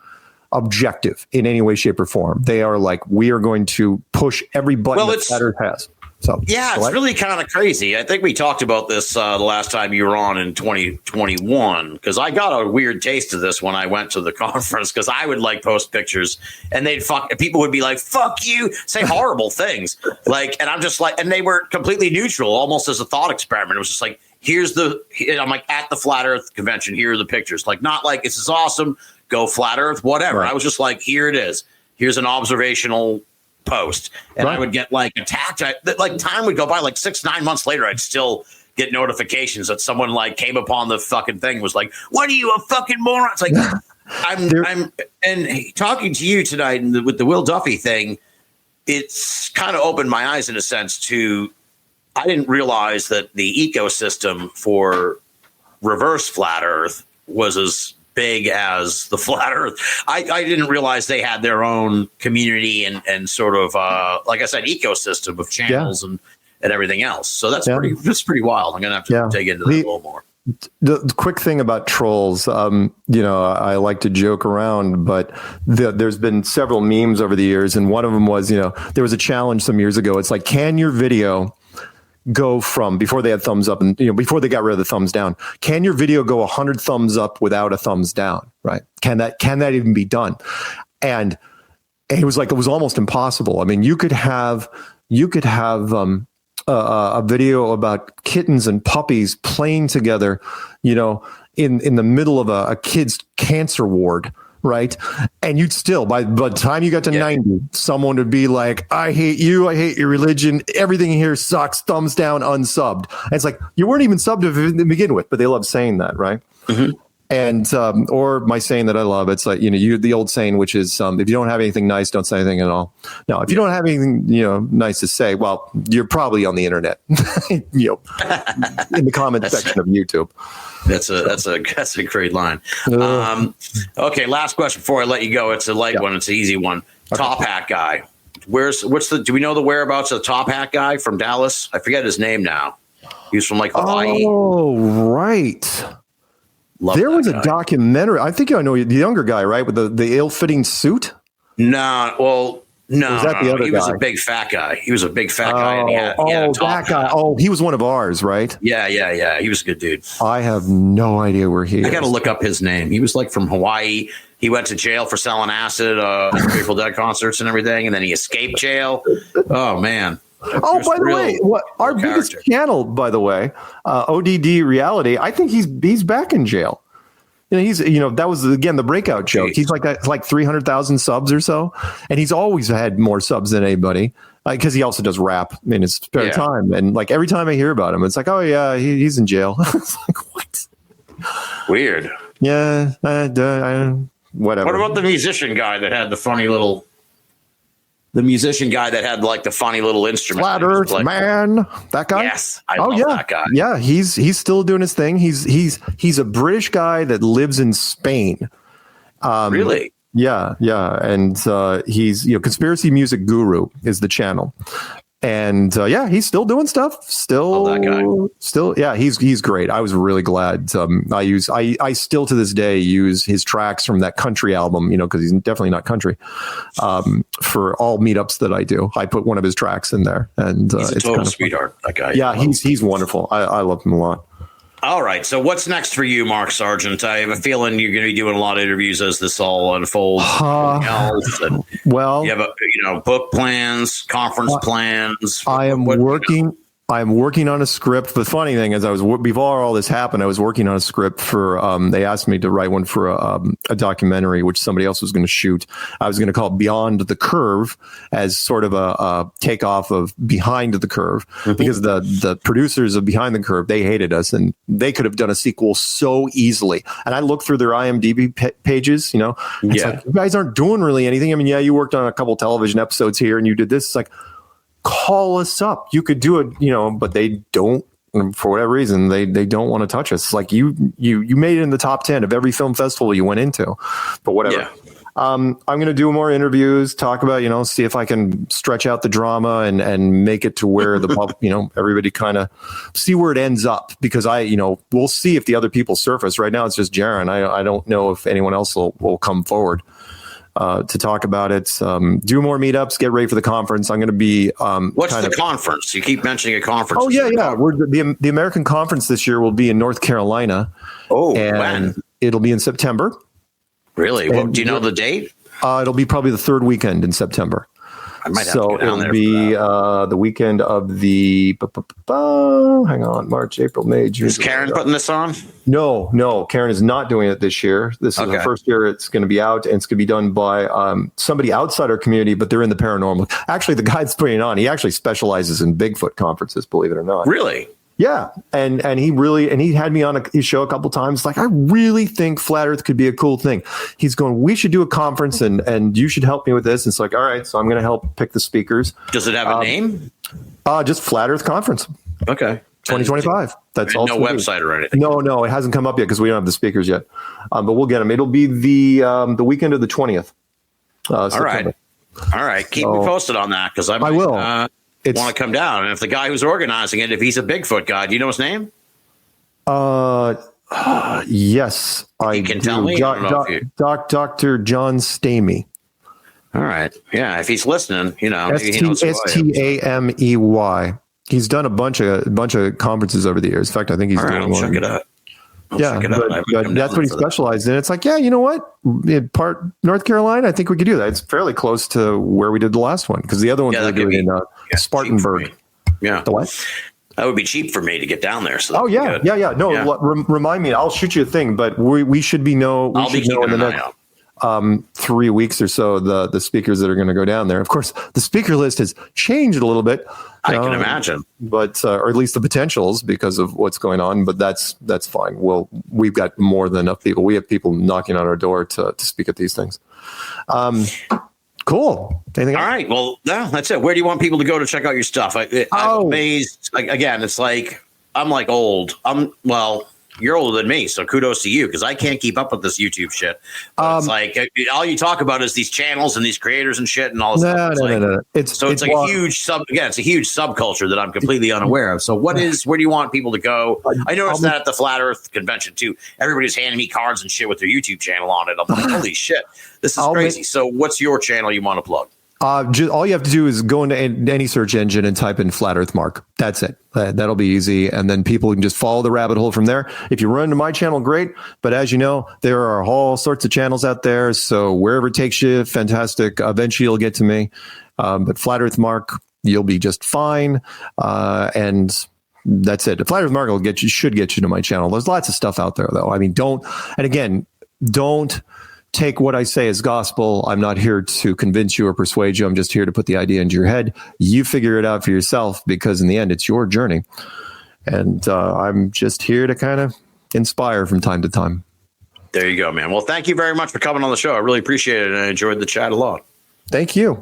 objective in any way, shape, or form. They are like, we are going to push every button that Flat Earth has. So yeah, it's really kind of crazy. I think we talked about this the last time you were on in 2021 because I got a weird taste of this when I went to the conference because I would like post pictures and people would be like, fuck you, say horrible things. And I'm just like, and they were completely neutral, almost as a thought experiment. It was just like, I'm like at the Flat Earth convention, here are the pictures. Like, not like this is awesome, go Flat Earth, whatever. Right. I was just like, here it is. Here's an observational post. And I would get like attacked. Time would go by, like 6-9 months later, I'd still get notifications that someone like came upon the fucking thing, was like, what are you, a fucking moron? It's like, I'm talking to you tonight with the Will Duffy thing. It's kind of opened my eyes in a sense to, I didn't realize that the ecosystem for reverse Flat Earth was as big as the Flat Earth. I didn't realize they had their own community and sort of, like I said, ecosystem of channels and everything else. So that's pretty wild. I'm going to have to dig into that a little more. The quick thing about trolls, I like to joke around, but there's been several memes over the years. And one of them was, there was a challenge some years ago. It's like, can your video go from, before they had thumbs up and before they got rid of the thumbs down, can your video go 100 thumbs up without a thumbs down? Right? Can that even be done? And it was almost impossible. I mean, you could have a video about kittens and puppies playing together, in the middle of a kid's cancer ward. Right. And you'd still, by the time you got to 90, someone would be like, I hate you. I hate your religion. Everything here sucks. Thumbs down, unsubbed. And it's like, you weren't even subbed to begin with, but they love saying that. Right. Mm-hmm. And, or my saying that I love, it's like, the old saying, which is, if you don't have anything nice, don't say anything at all. Now, if you don't have anything, nice to say, well, you're probably on the internet, in the comment section of YouTube. That's a great line. Okay. Last question before I let you go. It's a light one. It's an easy one. Okay. Top hat guy. Do we know the whereabouts of the top hat guy from Dallas? I forget his name now. He was from like Hawaii. Oh, right. There was a documentary. I think I know the younger guy, right? With the ill-fitting suit. No. He guy? was a big fat guy. He was a big fat guy. And he had a top that guy. hat. Oh, he was one of ours, right? Yeah. He was a good dude. I have no idea where he is. I got to look up his name. He was like from Hawaii. He went to jail for selling acid at Grateful Dead concerts and everything. And then he escaped jail. Oh, man. Oh, by the way, what our biggest channel, by the way, ODD Reality. I think he's back in jail. That was again the breakout joke. He's like 300,000 subs or so, and he's always had more subs than anybody because he also does rap in his spare time. And like every time I hear about him, it's like, oh yeah, he's in jail. It's like what? Weird. Yeah, whatever. What about the musician guy that had the funny little? The musician guy that had like the funny little instrument. Flat Earth Man, that guy. Yes, I love that guy. Yeah, he's still doing his thing. He's a British guy that lives in Spain. Really? Yeah, and he's Conspiracy Music Guru is the channel, and he's still doing stuff. Still, love that guy. Still, yeah, he's great. I was really glad. I still to this day use his tracks from that country album, because he's definitely not country. For all meetups that I do, I put one of his tracks in there, and he's a it's total sweetheart. That guy. Yeah, he's wonderful. I love him a lot. All right. So what's next for you, Mark Sargent? I have a feeling you're going to be doing a lot of interviews as this all unfolds. Well, you have book plans, conference plans. I am working on a script. The funny thing is, before all this happened, I was working on a script for. They asked me to write one for a documentary, which somebody else was going to shoot. I was going to call it Beyond the Curve, as sort of a takeoff of Behind the Curve, because the producers of Behind the Curve, they hated us, and they could have done a sequel so easily. And I looked through their IMDb pages. It's like, you guys aren't doing really anything. I mean, you worked on a couple television episodes here, and you did this. It's like, call us up. You could do it, but they don't, for whatever reason, they don't want to touch us. It's like you made it in the top 10 of every film festival you went into, but whatever. Yeah. I'm going to do more interviews, talk about, see if I can stretch out the drama and make it to where the everybody kind of see where it ends up, because we'll see if the other people surface. Right now it's just Jaron. I don't know if anyone else will come forward to talk about it. Do more meetups, get ready for the conference. I'm going to be what's the conference? You keep mentioning a conference. Oh yeah. We're the American conference this year will be in North Carolina. Oh, and when? It'll be in September. Really? Well, do you know the date? It'll be probably the third weekend in September. I might have to go down there. It'll be the weekend of the hang on, March, April, May, June. Is Karen putting this on? No, Karen is not doing it this year. This is the first year it's going to be out, and it's going to be done by somebody outside our community, but they're in the paranormal. Actually, the guy that's putting it on, he actually specializes in Bigfoot conferences, believe it or not. Really? Yeah, and he had me on his show a couple times. Like, I really think Flat Earth could be a cool thing. He's going, we should do a conference, and you should help me with this. And it's like, all right, so I'm going to help pick the speakers. Does it have a name? Just Flat Earth Conference. Okay. 2025. That's all. No website or anything. No, it hasn't come up yet because we don't have the speakers yet. But we'll get them. It'll be the weekend of the 20th. All right. Keep me posted on that, because I will. Want to come down, and if the guy who's organizing it, if he's a Bigfoot guy, do you know his name? Yes, I can tell me. Dr. John Stamey. All right, yeah, if he's listening, maybe he knows who I am. Stamey. He's done a bunch of conferences over the years. In fact, I think he's doing one. Check it out. But that's what he specialized in. It's like, you know what? Part North Carolina, I think we could do that. It's fairly close to where we did the last one, because the other one we were doing in Spartanburg. Yeah. The what? That would be cheap for me to get down there. So yeah. No, remind me. I'll shoot you a thing, but we should be know. I'll be keeping an eye out. 3 weeks or so, the speakers that are going to go down there. Of course, the speaker list has changed a little bit. I can imagine, but or at least the potentials, because of what's going on. But that's fine. Well, we've got more than enough people. We have people knocking on our door to speak at these things. Cool. Anything else? All right. Well, that's it. Where do you want people to go to check out your stuff? I'm amazed. Again, it's like I'm like old. You're older than me, so kudos to you, because I can't keep up with this YouTube shit. It's like all you talk about is these channels and these creators and shit and all this stuff. No. It's like a huge it's a huge subculture that I'm completely unaware of. So where do you want people to go? I noticed that at the Flat Earth convention too. Everybody's handing me cards and shit with their YouTube channel on it. I'm like, holy shit, this is crazy. So what's your channel you want to plug? All you have to do is go into any search engine and type in Flat Earth Mark. That's it. That'll be easy. And then people can just follow the rabbit hole from there. If you run into my channel, great. But as you know, there are all sorts of channels out there. So wherever it takes you, fantastic. Eventually you'll get to me. But Flat Earth Mark, You'll be just fine. And that's it. The Flat Earth Mark should get you to my channel. There's lots of stuff out there, though. I mean, don't take what I say as gospel. I'm not here to convince you or persuade you. I'm just here to put the idea into your head. You figure it out for yourself, because in the end, it's your journey. And I'm just here to kind of inspire from time to time. There you go, man. Well, thank you very much for coming on the show. I really appreciate it, and I enjoyed the chat a lot. Thank you.